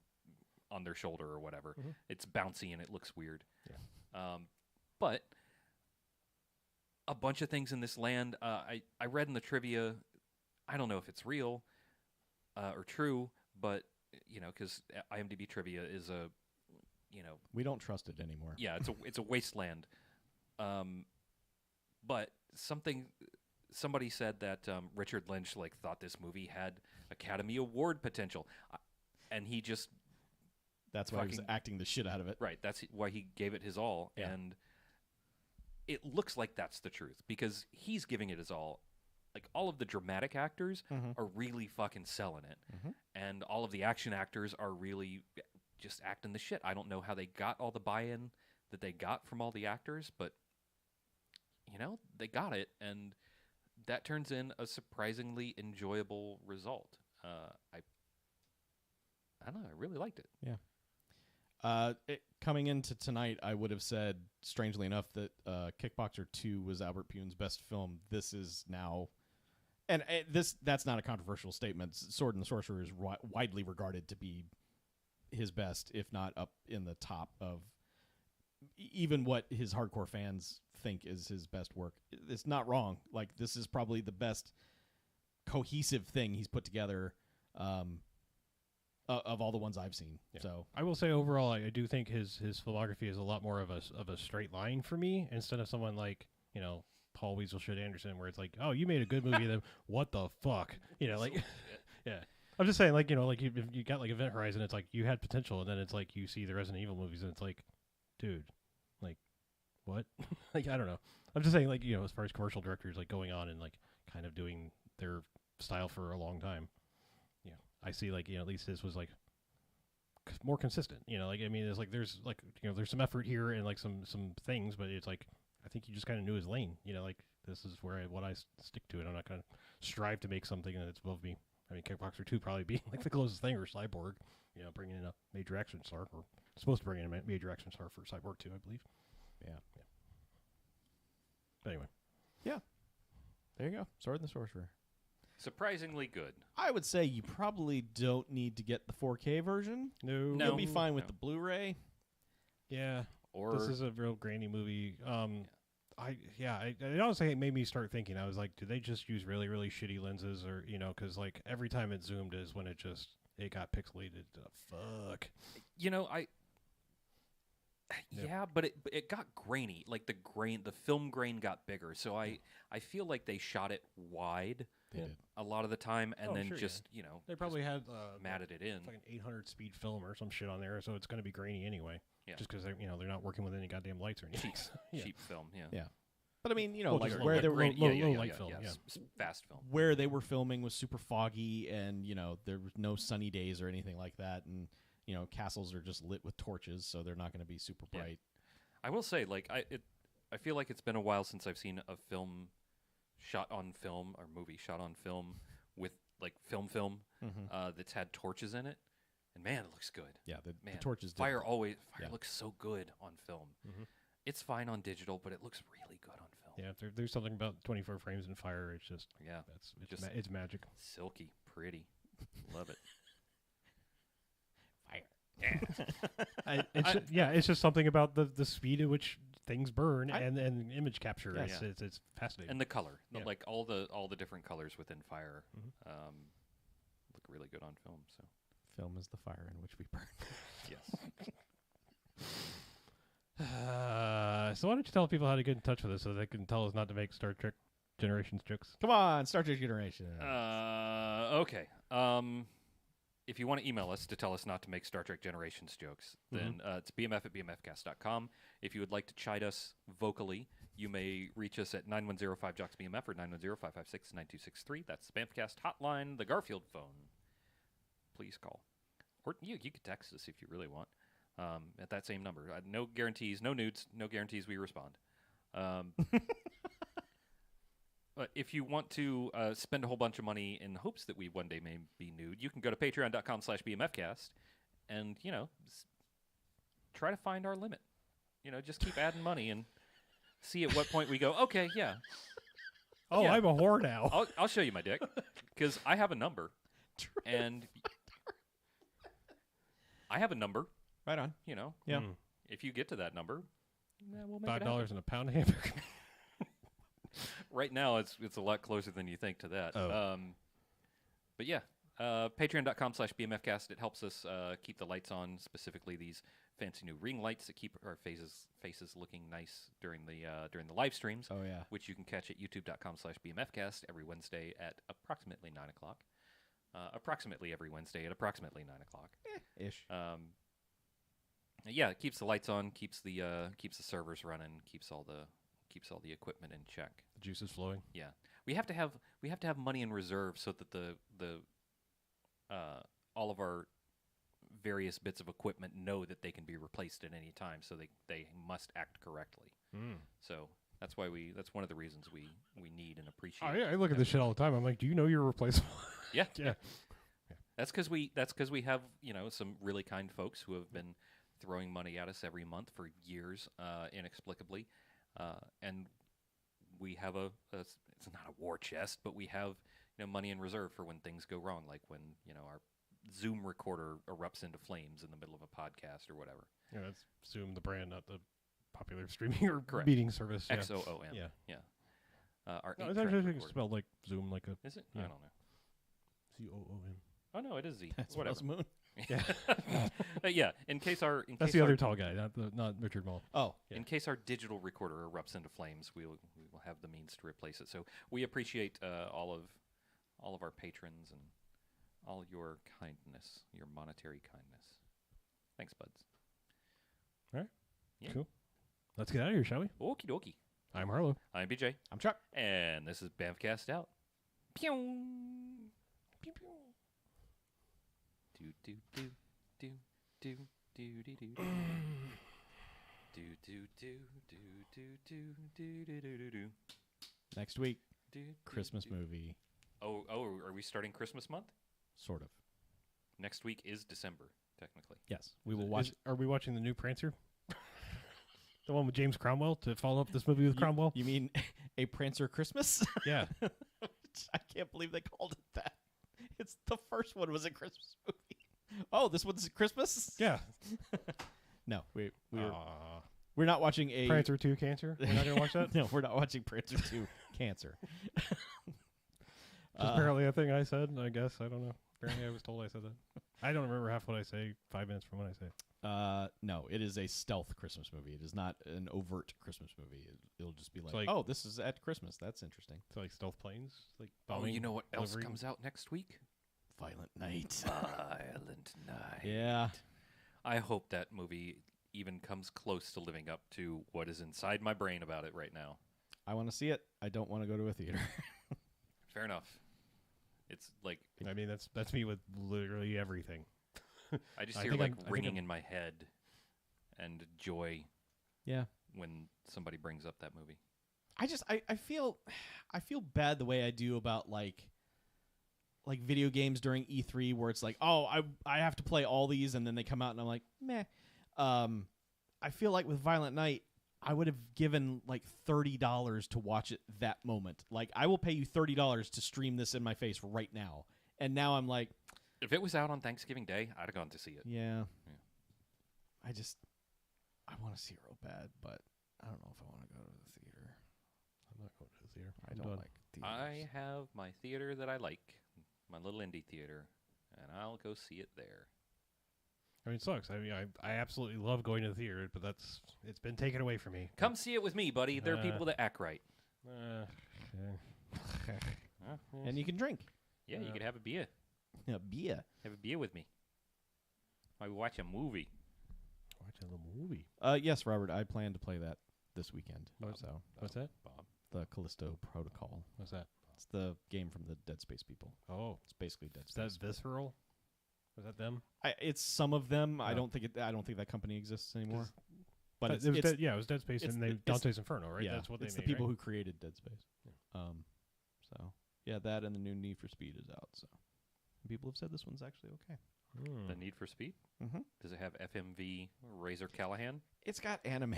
[SPEAKER 1] their shoulder or whatever.
[SPEAKER 3] Mm-hmm.
[SPEAKER 1] It's bouncy and it looks weird.
[SPEAKER 3] Yeah.
[SPEAKER 1] But a bunch of things in this land. I read in the trivia. I don't know if it's real or true, but because IMDb trivia is
[SPEAKER 4] we don't trust it anymore.
[SPEAKER 1] Yeah, it's a wasteland. But somebody said that Richard Lynch thought this movie had Academy Award potential, and he just
[SPEAKER 4] that's why he was acting the shit out of it.
[SPEAKER 1] Right, that's why he gave it his all, and it looks like that's the truth because he's giving it his all. All of the dramatic actors are really fucking selling it, and all of the action actors are really just acting the shit. I don't know how they got all the buy-in that they got from all the actors, but they got it, and that turns in a surprisingly enjoyable result. I don't know. I really liked it.
[SPEAKER 4] Yeah. Coming into tonight, I would have said, strangely enough, that Kickboxer 2 was Albert Pune's best film. This is now, and that's not a controversial statement. Sword and the Sorcerer is widely regarded to be his best, if not up in the top of even what his hardcore fans think is his best work. It's not wrong. This is probably the best cohesive thing he's put together of all the ones I've seen. Yeah. So
[SPEAKER 3] I will say overall, I do think his filmography is a lot more of a straight line for me, instead of someone like Paul Weasel Shit Anderson, where it's like, oh, you made a good movie, then what the fuck, yeah. I'm just saying, you got Event Horizon, it's like you had potential, and then it's like you see the Resident Evil movies, and it's like, dude, what? I don't know. I'm just saying, as far as commercial directors going on and kind of doing their style for a long time. Yeah, I see at least his was more consistent. I mean, it's there's there's some effort here and some things, but it's I think he just kind of knew his lane. This is where I stick to it. I'm not gonna strive to make something that's above me. I mean, Kickboxer 2 probably being the closest thing, or Cyborg, bringing in a major action star, or supposed to bring in a major action star for Cyborg 2, I believe.
[SPEAKER 4] Yeah.
[SPEAKER 3] But anyway.
[SPEAKER 4] Yeah. There you go. Sword and the Sorcerer.
[SPEAKER 1] Surprisingly good.
[SPEAKER 4] I would say you probably don't need to get the 4K version.
[SPEAKER 3] No.
[SPEAKER 4] You'll be fine with the Blu-ray.
[SPEAKER 3] Yeah.
[SPEAKER 1] Or
[SPEAKER 3] this is a real grainy movie. It honestly made me start thinking. I was like, did they just use really, really shitty lenses, or because every time it zoomed is when it got pixelated. Fuck.
[SPEAKER 1] Yeah, but it got grainy. The film grain got bigger. So I feel like they shot it wide
[SPEAKER 4] They did.
[SPEAKER 1] a lot of the time, and then
[SPEAKER 3] sure,
[SPEAKER 1] just
[SPEAKER 3] They probably had
[SPEAKER 1] matted it in.
[SPEAKER 3] like an 800 speed film or some shit on there, so it's going to be grainy anyway.
[SPEAKER 1] Yeah.
[SPEAKER 3] Just because they're not working with any goddamn lights or anything. Yeah.
[SPEAKER 1] Cheap film, yeah.
[SPEAKER 4] Yeah. But I mean,
[SPEAKER 3] Well,
[SPEAKER 4] like
[SPEAKER 3] just
[SPEAKER 4] where they were
[SPEAKER 3] low light film, yeah.
[SPEAKER 1] Fast film.
[SPEAKER 4] where they were filming was super foggy, and there was no sunny days or anything like that, and castles are just lit with torches, so they're not going to be super
[SPEAKER 1] Yeah.
[SPEAKER 4] bright.
[SPEAKER 1] I will say, like, I feel like it's been a while since I've seen a film shot on film or movie shot on film with like film that's had torches in it, and man, it looks good.
[SPEAKER 4] Yeah, the
[SPEAKER 1] Man,
[SPEAKER 4] torches. did
[SPEAKER 1] Fire
[SPEAKER 4] it. Yeah.
[SPEAKER 1] looks so good on film.
[SPEAKER 3] Mhm.
[SPEAKER 1] It's fine on digital, but it looks really good on film.
[SPEAKER 3] Yeah, there's something about 24 frames in fire. It's just
[SPEAKER 1] Yeah,
[SPEAKER 3] it's magic.
[SPEAKER 1] silky, pretty, love it.
[SPEAKER 4] Fire.
[SPEAKER 3] It's just something about the speed at which things burn and image capture.
[SPEAKER 4] Yes.
[SPEAKER 3] It's fascinating.
[SPEAKER 1] And the color,
[SPEAKER 3] Yeah.
[SPEAKER 1] like all the different colors within fire,
[SPEAKER 3] Mhm.
[SPEAKER 1] look really good on film. So
[SPEAKER 4] Film is the fire in which we burn.
[SPEAKER 1] yes.
[SPEAKER 3] So why don't you tell people how to get in touch with us so they can tell us not to make Star Trek Generations jokes?
[SPEAKER 4] Come on, Star Trek Generation.
[SPEAKER 1] Okay. If you want to email us to tell us not to make Star Trek Generations jokes, then it's bmf@bmfcast.com. If you would like to chide us vocally, you may reach us at 9105-JOCKS-BMF or 910-556-9263. That's the BMFcast hotline, the Garfield phone. Please call. Or you could text us if you really want at that same number. No guarantees, no nudes, no guarantees we respond. But if you want to spend a whole bunch of money in hopes that we one day may be nude, you can go to patreon.com/BMFcast and, try to find our limit. Just keep adding money and see at what point we go, okay, yeah.
[SPEAKER 3] Oh,
[SPEAKER 1] Yeah.
[SPEAKER 3] I'm a whore now.
[SPEAKER 1] I'll show you my dick because I have a number. And I have a number,
[SPEAKER 4] Right on.
[SPEAKER 1] Yeah.
[SPEAKER 3] Mm.
[SPEAKER 1] If you get to that number, we'll make it happen.
[SPEAKER 3] $5 and a pound of hamburger.
[SPEAKER 1] Right now, it's a lot closer than you think to that.
[SPEAKER 3] Oh.
[SPEAKER 1] But yeah, patreon.com/BMFcast. It helps us keep the lights on, specifically these fancy new ring lights that keep our faces looking nice during the live streams.
[SPEAKER 4] Oh yeah.
[SPEAKER 1] Which you can catch at youtube.com/BMFcast every Wednesday at approximately 9 o'clock. Approximately every Wednesday at approximately 9 o'clock.
[SPEAKER 4] Ish.
[SPEAKER 1] Yeah, it keeps the lights on, keeps the servers running, keeps all the equipment in check.
[SPEAKER 3] The juice is flowing.
[SPEAKER 1] Yeah, we have to have money in reserve so that the all of our various bits of equipment know that they can be replaced at any time, so they must act correctly. So that's one of the reasons we need and appreciate.
[SPEAKER 3] Oh, yeah, I look at this shit all the time. I'm like, do you know you're replaceable?
[SPEAKER 1] Yeah,
[SPEAKER 3] Yeah.
[SPEAKER 1] That's because we have some really kind folks who have been throwing money at us every month for years, inexplicably, and we have it's not a war chest, but we have money in reserve for when things go wrong, like when our Zoom recorder erupts into flames in the middle of a podcast or whatever.
[SPEAKER 3] Yeah, that's Zoom, the brand, not the popular streaming or
[SPEAKER 1] Correct.
[SPEAKER 3] meeting service. Yeah.
[SPEAKER 1] XOOM.
[SPEAKER 3] Yeah.
[SPEAKER 1] Our
[SPEAKER 3] No,
[SPEAKER 1] 8-track
[SPEAKER 3] it's actually
[SPEAKER 1] recorder.
[SPEAKER 3] spelled like Zoom, like a
[SPEAKER 1] Is it?
[SPEAKER 3] yeah.
[SPEAKER 1] I don't know.
[SPEAKER 3] ZOOM.
[SPEAKER 1] Oh no, it is Z.
[SPEAKER 4] That's
[SPEAKER 1] Whatever.
[SPEAKER 4] Moon.
[SPEAKER 3] Yeah.
[SPEAKER 1] Yeah. In case
[SPEAKER 3] That's the other tall guy, not Richard Mall.
[SPEAKER 4] Oh,
[SPEAKER 1] In case our digital recorder erupts into flames, we will have the means to replace it. So we appreciate all of our patrons and all your kindness, your monetary kindness. Thanks, buds.
[SPEAKER 3] All right.
[SPEAKER 1] Yeah.
[SPEAKER 3] Cool. Let's get out of here, shall we?
[SPEAKER 1] Okie dokie.
[SPEAKER 3] I'm Harlow.
[SPEAKER 1] I'm BJ,
[SPEAKER 4] I'm Chuck.
[SPEAKER 1] and this is BMFcast out. Pew. Pew pew. Do do do do do do do do. Do do do do do do do do do do do.
[SPEAKER 4] Next week,
[SPEAKER 1] Do,
[SPEAKER 4] Christmas
[SPEAKER 1] do.
[SPEAKER 4] movie,
[SPEAKER 1] Oh, are we starting Christmas month?
[SPEAKER 4] sort of.
[SPEAKER 1] Next week is December, technically.
[SPEAKER 4] Yes, we will watch.
[SPEAKER 3] Are we watching the new Prancer? The one with James Cromwell to follow up this movie with Cromwell?
[SPEAKER 4] You mean A Prancer Christmas?
[SPEAKER 3] Yeah.
[SPEAKER 4] I can't believe they called it that. It's the first one was a Christmas movie. Oh, this one's Christmas?
[SPEAKER 3] Yeah.
[SPEAKER 4] No, we're not watching a
[SPEAKER 3] Prancer 2 Cancer? We're not going to watch that?
[SPEAKER 4] No, we're not watching Prancer 2 Cancer.
[SPEAKER 3] Just apparently a thing I said, I guess. I don't know. Apparently I was told I said that. I don't remember half what I say 5 minutes from what I say.
[SPEAKER 4] No, it is a stealth Christmas movie. It is not an overt Christmas movie. It'll just be like,
[SPEAKER 3] like-
[SPEAKER 4] oh, this is at Christmas. That's interesting.
[SPEAKER 3] So like stealth planes, like
[SPEAKER 1] Oh,
[SPEAKER 3] bombing,
[SPEAKER 1] you know what else
[SPEAKER 3] delivery?
[SPEAKER 1] comes out next week?
[SPEAKER 4] Violent Night.
[SPEAKER 1] Violent Night.
[SPEAKER 4] Yeah.
[SPEAKER 1] I hope that movie even comes close to living up to what is inside my brain about it right now.
[SPEAKER 4] I want to see it. I don't want to go to a theater.
[SPEAKER 1] Fair enough. It's like
[SPEAKER 3] I mean, that's me with literally everything.
[SPEAKER 1] I just
[SPEAKER 3] I
[SPEAKER 1] hear
[SPEAKER 3] think
[SPEAKER 1] like
[SPEAKER 3] I think
[SPEAKER 1] ringing
[SPEAKER 3] I'm-
[SPEAKER 1] in my head and joy
[SPEAKER 4] Yeah.
[SPEAKER 1] when somebody brings up that movie.
[SPEAKER 4] I feel bad the way I do about like video games during E3 where it's like, oh, I have to play all these and then they come out and I'm like, meh. I feel like with Violent Night, I would have given like $30 to watch it that moment. Like, I will pay you $30 to stream this in my face right now. And now I'm like,
[SPEAKER 1] If it was out on Thanksgiving Day, I'd have gone to see it.
[SPEAKER 4] yeah. I want to see it real bad, but I don't know if I want to go to the theater.
[SPEAKER 3] I'm not going to the theater.
[SPEAKER 4] I don't like theaters.
[SPEAKER 1] I have my theater that I like, my little indie theater, and I'll go see it there.
[SPEAKER 3] I mean, it sucks. I mean, I absolutely love going to the theater, but it's been taken away from me.
[SPEAKER 1] Come see it with me, buddy. There are people that act right.
[SPEAKER 4] And you can drink.
[SPEAKER 1] Yeah, you could have a beer.
[SPEAKER 4] Yeah, beer.
[SPEAKER 1] Have a beer with me. While we watch a movie.
[SPEAKER 3] Watch a little movie.
[SPEAKER 4] Yes, Robert, I plan to play that this weekend.
[SPEAKER 3] What-
[SPEAKER 4] So
[SPEAKER 3] What's that?
[SPEAKER 1] Bob.
[SPEAKER 4] the Callisto Protocol.
[SPEAKER 3] What's that?
[SPEAKER 4] It's the game from the Dead Space people.
[SPEAKER 3] Oh,
[SPEAKER 4] It's basically Dead
[SPEAKER 3] is that
[SPEAKER 4] Space.
[SPEAKER 3] Visceral? Was that them?
[SPEAKER 4] It's some of them. I
[SPEAKER 3] No.
[SPEAKER 4] don't think that company exists anymore. But
[SPEAKER 3] it was Dead, yeah, it was Dead Space
[SPEAKER 4] it's
[SPEAKER 3] and
[SPEAKER 4] the-
[SPEAKER 3] they
[SPEAKER 4] it's-
[SPEAKER 3] Dante's Inferno, right?
[SPEAKER 4] yeah,
[SPEAKER 3] That's what they
[SPEAKER 4] it's
[SPEAKER 3] made,
[SPEAKER 4] the people
[SPEAKER 3] right?
[SPEAKER 4] who created Dead Space. So yeah, that and the new Need for Speed is out. So people have said this one's actually okay.
[SPEAKER 3] Hmm.
[SPEAKER 1] The Need for Speed?
[SPEAKER 4] Mm-hmm.
[SPEAKER 1] Does it have FMV Razor Callahan?
[SPEAKER 4] It's got anime.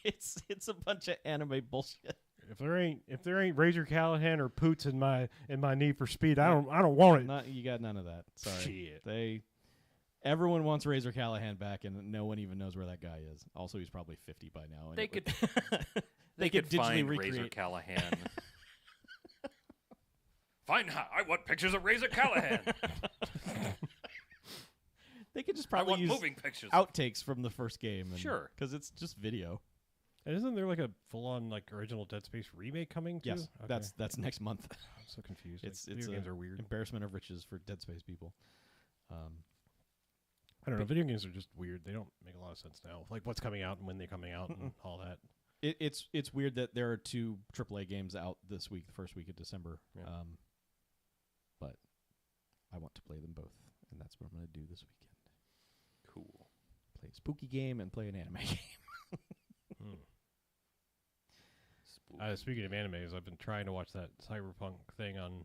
[SPEAKER 4] it's a bunch of anime bullshit.
[SPEAKER 3] If there ain't Razor Callahan or Poots in my Need for Speed, I don't want it.
[SPEAKER 4] You got none of that. Sorry.
[SPEAKER 3] Shit.
[SPEAKER 4] Everyone wants Razor Callahan back, and no one even knows where that guy is. Also, he's probably 50 by now. and
[SPEAKER 1] They
[SPEAKER 4] it would-
[SPEAKER 1] could
[SPEAKER 4] they could digitally
[SPEAKER 1] find Razor
[SPEAKER 4] recreate.
[SPEAKER 1] Callahan. I want pictures of Razor Callahan.
[SPEAKER 4] They could just
[SPEAKER 1] I
[SPEAKER 4] probably
[SPEAKER 1] want
[SPEAKER 4] use
[SPEAKER 1] moving pictures.
[SPEAKER 4] outtakes from the first game.
[SPEAKER 1] Sure.
[SPEAKER 4] because it's just video.
[SPEAKER 3] And isn't there like a full-on like original Dead Space remake coming too?
[SPEAKER 4] Yes,
[SPEAKER 3] Okay.
[SPEAKER 4] that's next month.
[SPEAKER 3] I'm so confused.
[SPEAKER 4] it's
[SPEAKER 3] video games are weird.
[SPEAKER 4] Embarrassment of riches for Dead Space people.
[SPEAKER 3] I don't know. Video games are just weird. They don't make a lot of sense now. Like what's coming out and when they're coming out and all that.
[SPEAKER 4] It's weird that there are 2 AAA games out this week, the first week of December.
[SPEAKER 3] Yeah.
[SPEAKER 4] But I want to play them both, and that's what I'm going to do this weekend.
[SPEAKER 1] Cool.
[SPEAKER 4] Play a spooky game and play an anime game.
[SPEAKER 1] Spooky.
[SPEAKER 3] Speaking of animes, I've been trying to watch that Cyberpunk thing on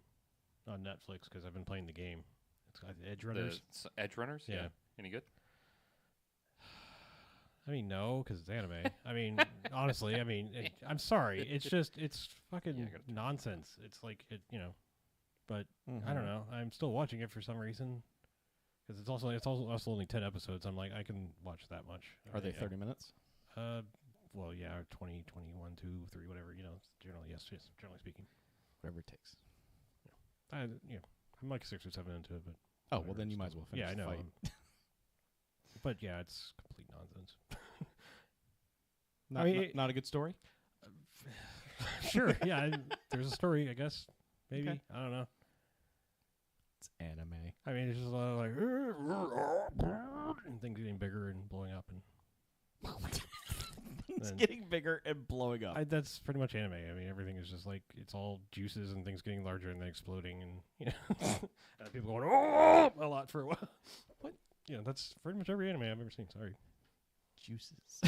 [SPEAKER 3] Netflix because I've been playing the game. It's got Edge Runners.
[SPEAKER 1] Edge Runners?
[SPEAKER 3] Yeah.
[SPEAKER 1] Any good?
[SPEAKER 3] I mean, no, because it's anime. I mean, honestly, I mean, I'm sorry. It's just, it's fucking
[SPEAKER 1] Yeah, I gotta-
[SPEAKER 3] nonsense. It's like, but I don't know. I'm still watching it for some reason because it's also only 10 episodes. I'm like, I can watch that much.
[SPEAKER 4] Are they
[SPEAKER 3] Yeah.
[SPEAKER 4] 30 minutes?
[SPEAKER 3] Well, yeah, 20, 21, 2, 3, whatever. Generally, yes, generally speaking.
[SPEAKER 4] Whatever it takes.
[SPEAKER 3] I'm like 6 or 7 into it, but
[SPEAKER 4] Oh, well,
[SPEAKER 3] whatever,
[SPEAKER 4] then you
[SPEAKER 3] it's
[SPEAKER 4] might as
[SPEAKER 3] still-
[SPEAKER 4] well finish
[SPEAKER 3] Yeah, I
[SPEAKER 4] the
[SPEAKER 3] know.
[SPEAKER 4] fight.
[SPEAKER 3] But yeah, it's complete nonsense.
[SPEAKER 4] Not,
[SPEAKER 3] mean,
[SPEAKER 4] not,
[SPEAKER 3] it-
[SPEAKER 4] not a good story?
[SPEAKER 3] Sure, yeah. There's a story, I guess. Maybe
[SPEAKER 4] Okay.
[SPEAKER 3] I don't know.
[SPEAKER 4] It's anime.
[SPEAKER 3] I mean, it's just a lot of like and things getting bigger and blowing up, and
[SPEAKER 4] It's
[SPEAKER 3] Then-
[SPEAKER 4] getting bigger and blowing up.
[SPEAKER 3] that's pretty much anime. I mean, everything is just like it's all juices and things getting larger and then exploding, and and people going oh a lot for a while. What? Yeah, that's pretty much every anime I've ever seen. Sorry.
[SPEAKER 4] Juices.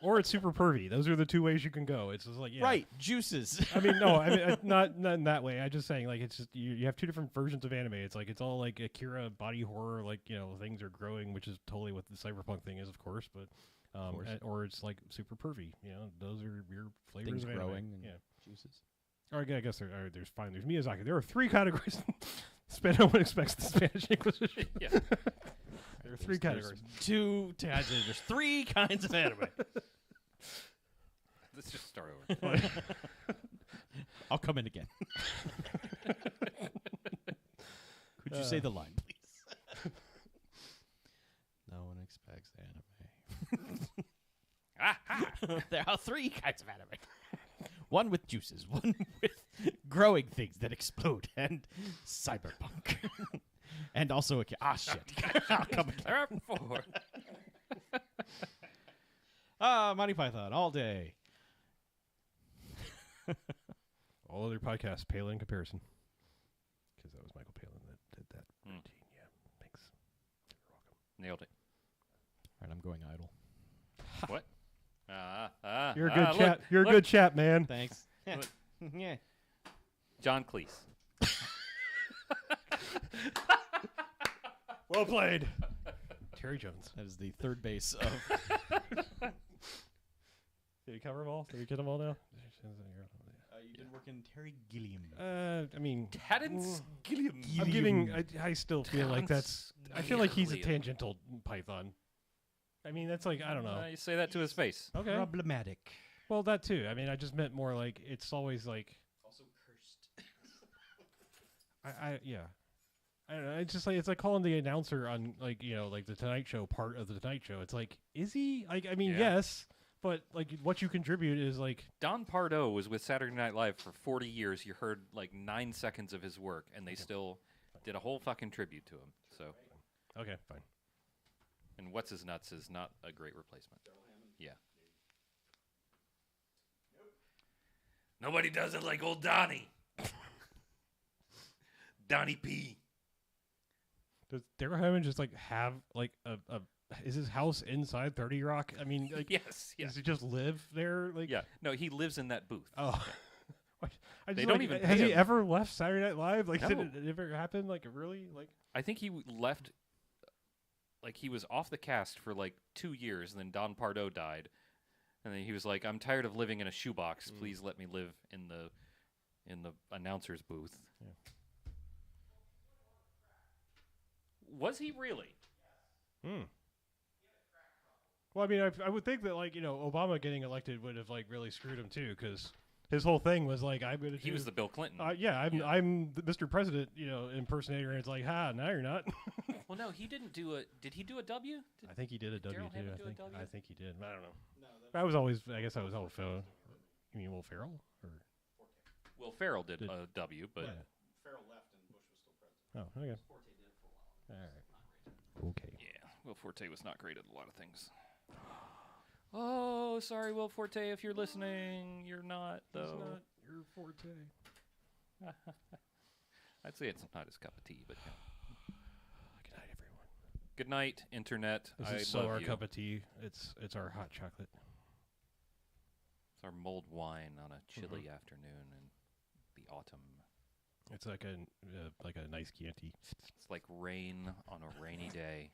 [SPEAKER 3] Or it's super pervy. Those are the 2 ways you can go. It's just like yeah.
[SPEAKER 4] Right, juices.
[SPEAKER 3] I mean, no, I mean not in that way. I'm just saying, like, it's just you have 2 different versions of anime. It's like it's all like Akira body horror, like things are growing, which is totally what the cyberpunk thing is, of course. But
[SPEAKER 4] course.
[SPEAKER 3] or it's like super pervy. Those are your flavors
[SPEAKER 4] Things
[SPEAKER 3] of anime.
[SPEAKER 4] growing and
[SPEAKER 3] Yeah.
[SPEAKER 4] juices.
[SPEAKER 3] Or I guess there's fine. There's Miyazaki. There are 3 categories. No one expects the Spanish Inquisition.
[SPEAKER 1] Yeah.
[SPEAKER 3] There are 3 categories.
[SPEAKER 4] There's 3 kinds of anime.
[SPEAKER 1] Let's just start over.
[SPEAKER 4] I'll come in again. Would you say the line, please? No one expects anime. There are 3 kinds of anime. One with juices, one with growing things that explode, and cyberpunk. And also shit. I'll come again.
[SPEAKER 1] There are 4.
[SPEAKER 4] Monty Python, all day.
[SPEAKER 3] All other podcasts pale in comparison. Because that was Michael Palin that did that routine. Yeah, thanks. You're welcome.
[SPEAKER 1] Nailed it.
[SPEAKER 4] All right, I'm going idle.
[SPEAKER 1] What?
[SPEAKER 3] You're a good chap. You're a good chap, man.
[SPEAKER 4] Thanks. Yeah.
[SPEAKER 1] John Cleese.
[SPEAKER 3] Well played. Terry Jones.
[SPEAKER 4] That is the third base of...
[SPEAKER 3] Did you cover them all? Did we get them all now?
[SPEAKER 4] you did work in Terry Gilliam.
[SPEAKER 3] I mean,
[SPEAKER 1] Terrence Gilliam.
[SPEAKER 3] I'm giving. I still feel like that's. I feel like he's a tangential Python. I mean, that's like I don't know.
[SPEAKER 1] You say that to his face.
[SPEAKER 3] Okay.
[SPEAKER 4] Problematic.
[SPEAKER 3] Well, that too. I mean, I just meant more like it's always like.
[SPEAKER 4] Also cursed.
[SPEAKER 3] Yeah. I don't know. It's just like it's like calling the announcer on like like the Tonight Show part of the Tonight Show. It's like, is he? Like, I mean, yes, but like what you contribute is like.
[SPEAKER 1] Don Pardo was with Saturday Night Live for 40 years. You heard like 9 seconds of his work, and they still did a whole fucking tribute to him. So.
[SPEAKER 3] Okay, fine.
[SPEAKER 1] And What's His Nuts is not a great replacement. Yeah. Nobody does it like old Donnie. Donnie P.
[SPEAKER 3] Does Daryl Hammond just like have like a is his house inside 30 Rock? I mean, like,
[SPEAKER 1] Yes.
[SPEAKER 3] does he just live there? Like,
[SPEAKER 1] Yeah. No, he lives in that booth.
[SPEAKER 3] Oh, What? I
[SPEAKER 1] They
[SPEAKER 3] just,
[SPEAKER 1] don't
[SPEAKER 3] like,
[SPEAKER 1] even
[SPEAKER 3] has
[SPEAKER 1] pay
[SPEAKER 3] he
[SPEAKER 1] him.
[SPEAKER 3] ever left Saturday Night Live? Like, did
[SPEAKER 1] No.
[SPEAKER 3] it ever happen? Like, really? Like,
[SPEAKER 1] I think he left, like he was off the cast for like 2 years, and then Don Pardo died, and then he was like, "I'm tired of living in a shoebox. Please let me live in the announcer's booth."
[SPEAKER 3] Yeah.
[SPEAKER 1] Was he really?
[SPEAKER 3] Well, I mean, I would think that like Obama getting elected would have like really screwed him too, because his whole thing was like, I'm gonna.
[SPEAKER 1] He was the Bill Clinton.
[SPEAKER 3] I'm the Mr. President, impersonator, and it's like, now you're not.
[SPEAKER 1] Well, no, he didn't do a. Did he do a W?
[SPEAKER 3] I think he did a W
[SPEAKER 1] Daryl
[SPEAKER 3] too.
[SPEAKER 1] Hammond
[SPEAKER 3] I
[SPEAKER 1] do a
[SPEAKER 3] think.
[SPEAKER 1] W?
[SPEAKER 3] I think he did. I don't know. I was always. I guess I was Will Ferrell. You mean Will Ferrell? Or
[SPEAKER 1] Will Ferrell did
[SPEAKER 3] Did-
[SPEAKER 1] a W, but
[SPEAKER 3] yeah.
[SPEAKER 4] Farrell left and Bush was still president.
[SPEAKER 3] Oh, okay.
[SPEAKER 4] Forte did for a while.
[SPEAKER 3] All right. Okay.
[SPEAKER 1] yeah, Will Forte was not great at a lot of things. Oh, sorry, Will Forte, if you're listening, you're not though.
[SPEAKER 3] It's not your forte.
[SPEAKER 1] I'd say it's not his cup of tea, but yeah.
[SPEAKER 3] Good night, everyone.
[SPEAKER 1] Good night, internet.
[SPEAKER 3] This
[SPEAKER 1] I
[SPEAKER 3] is so
[SPEAKER 1] love
[SPEAKER 3] our
[SPEAKER 1] you.
[SPEAKER 3] cup of tea. It's our hot chocolate.
[SPEAKER 1] It's our mulled wine on a chilly afternoon in the autumn.
[SPEAKER 3] It's like a nice Chianti.
[SPEAKER 1] It's like rain on a rainy day.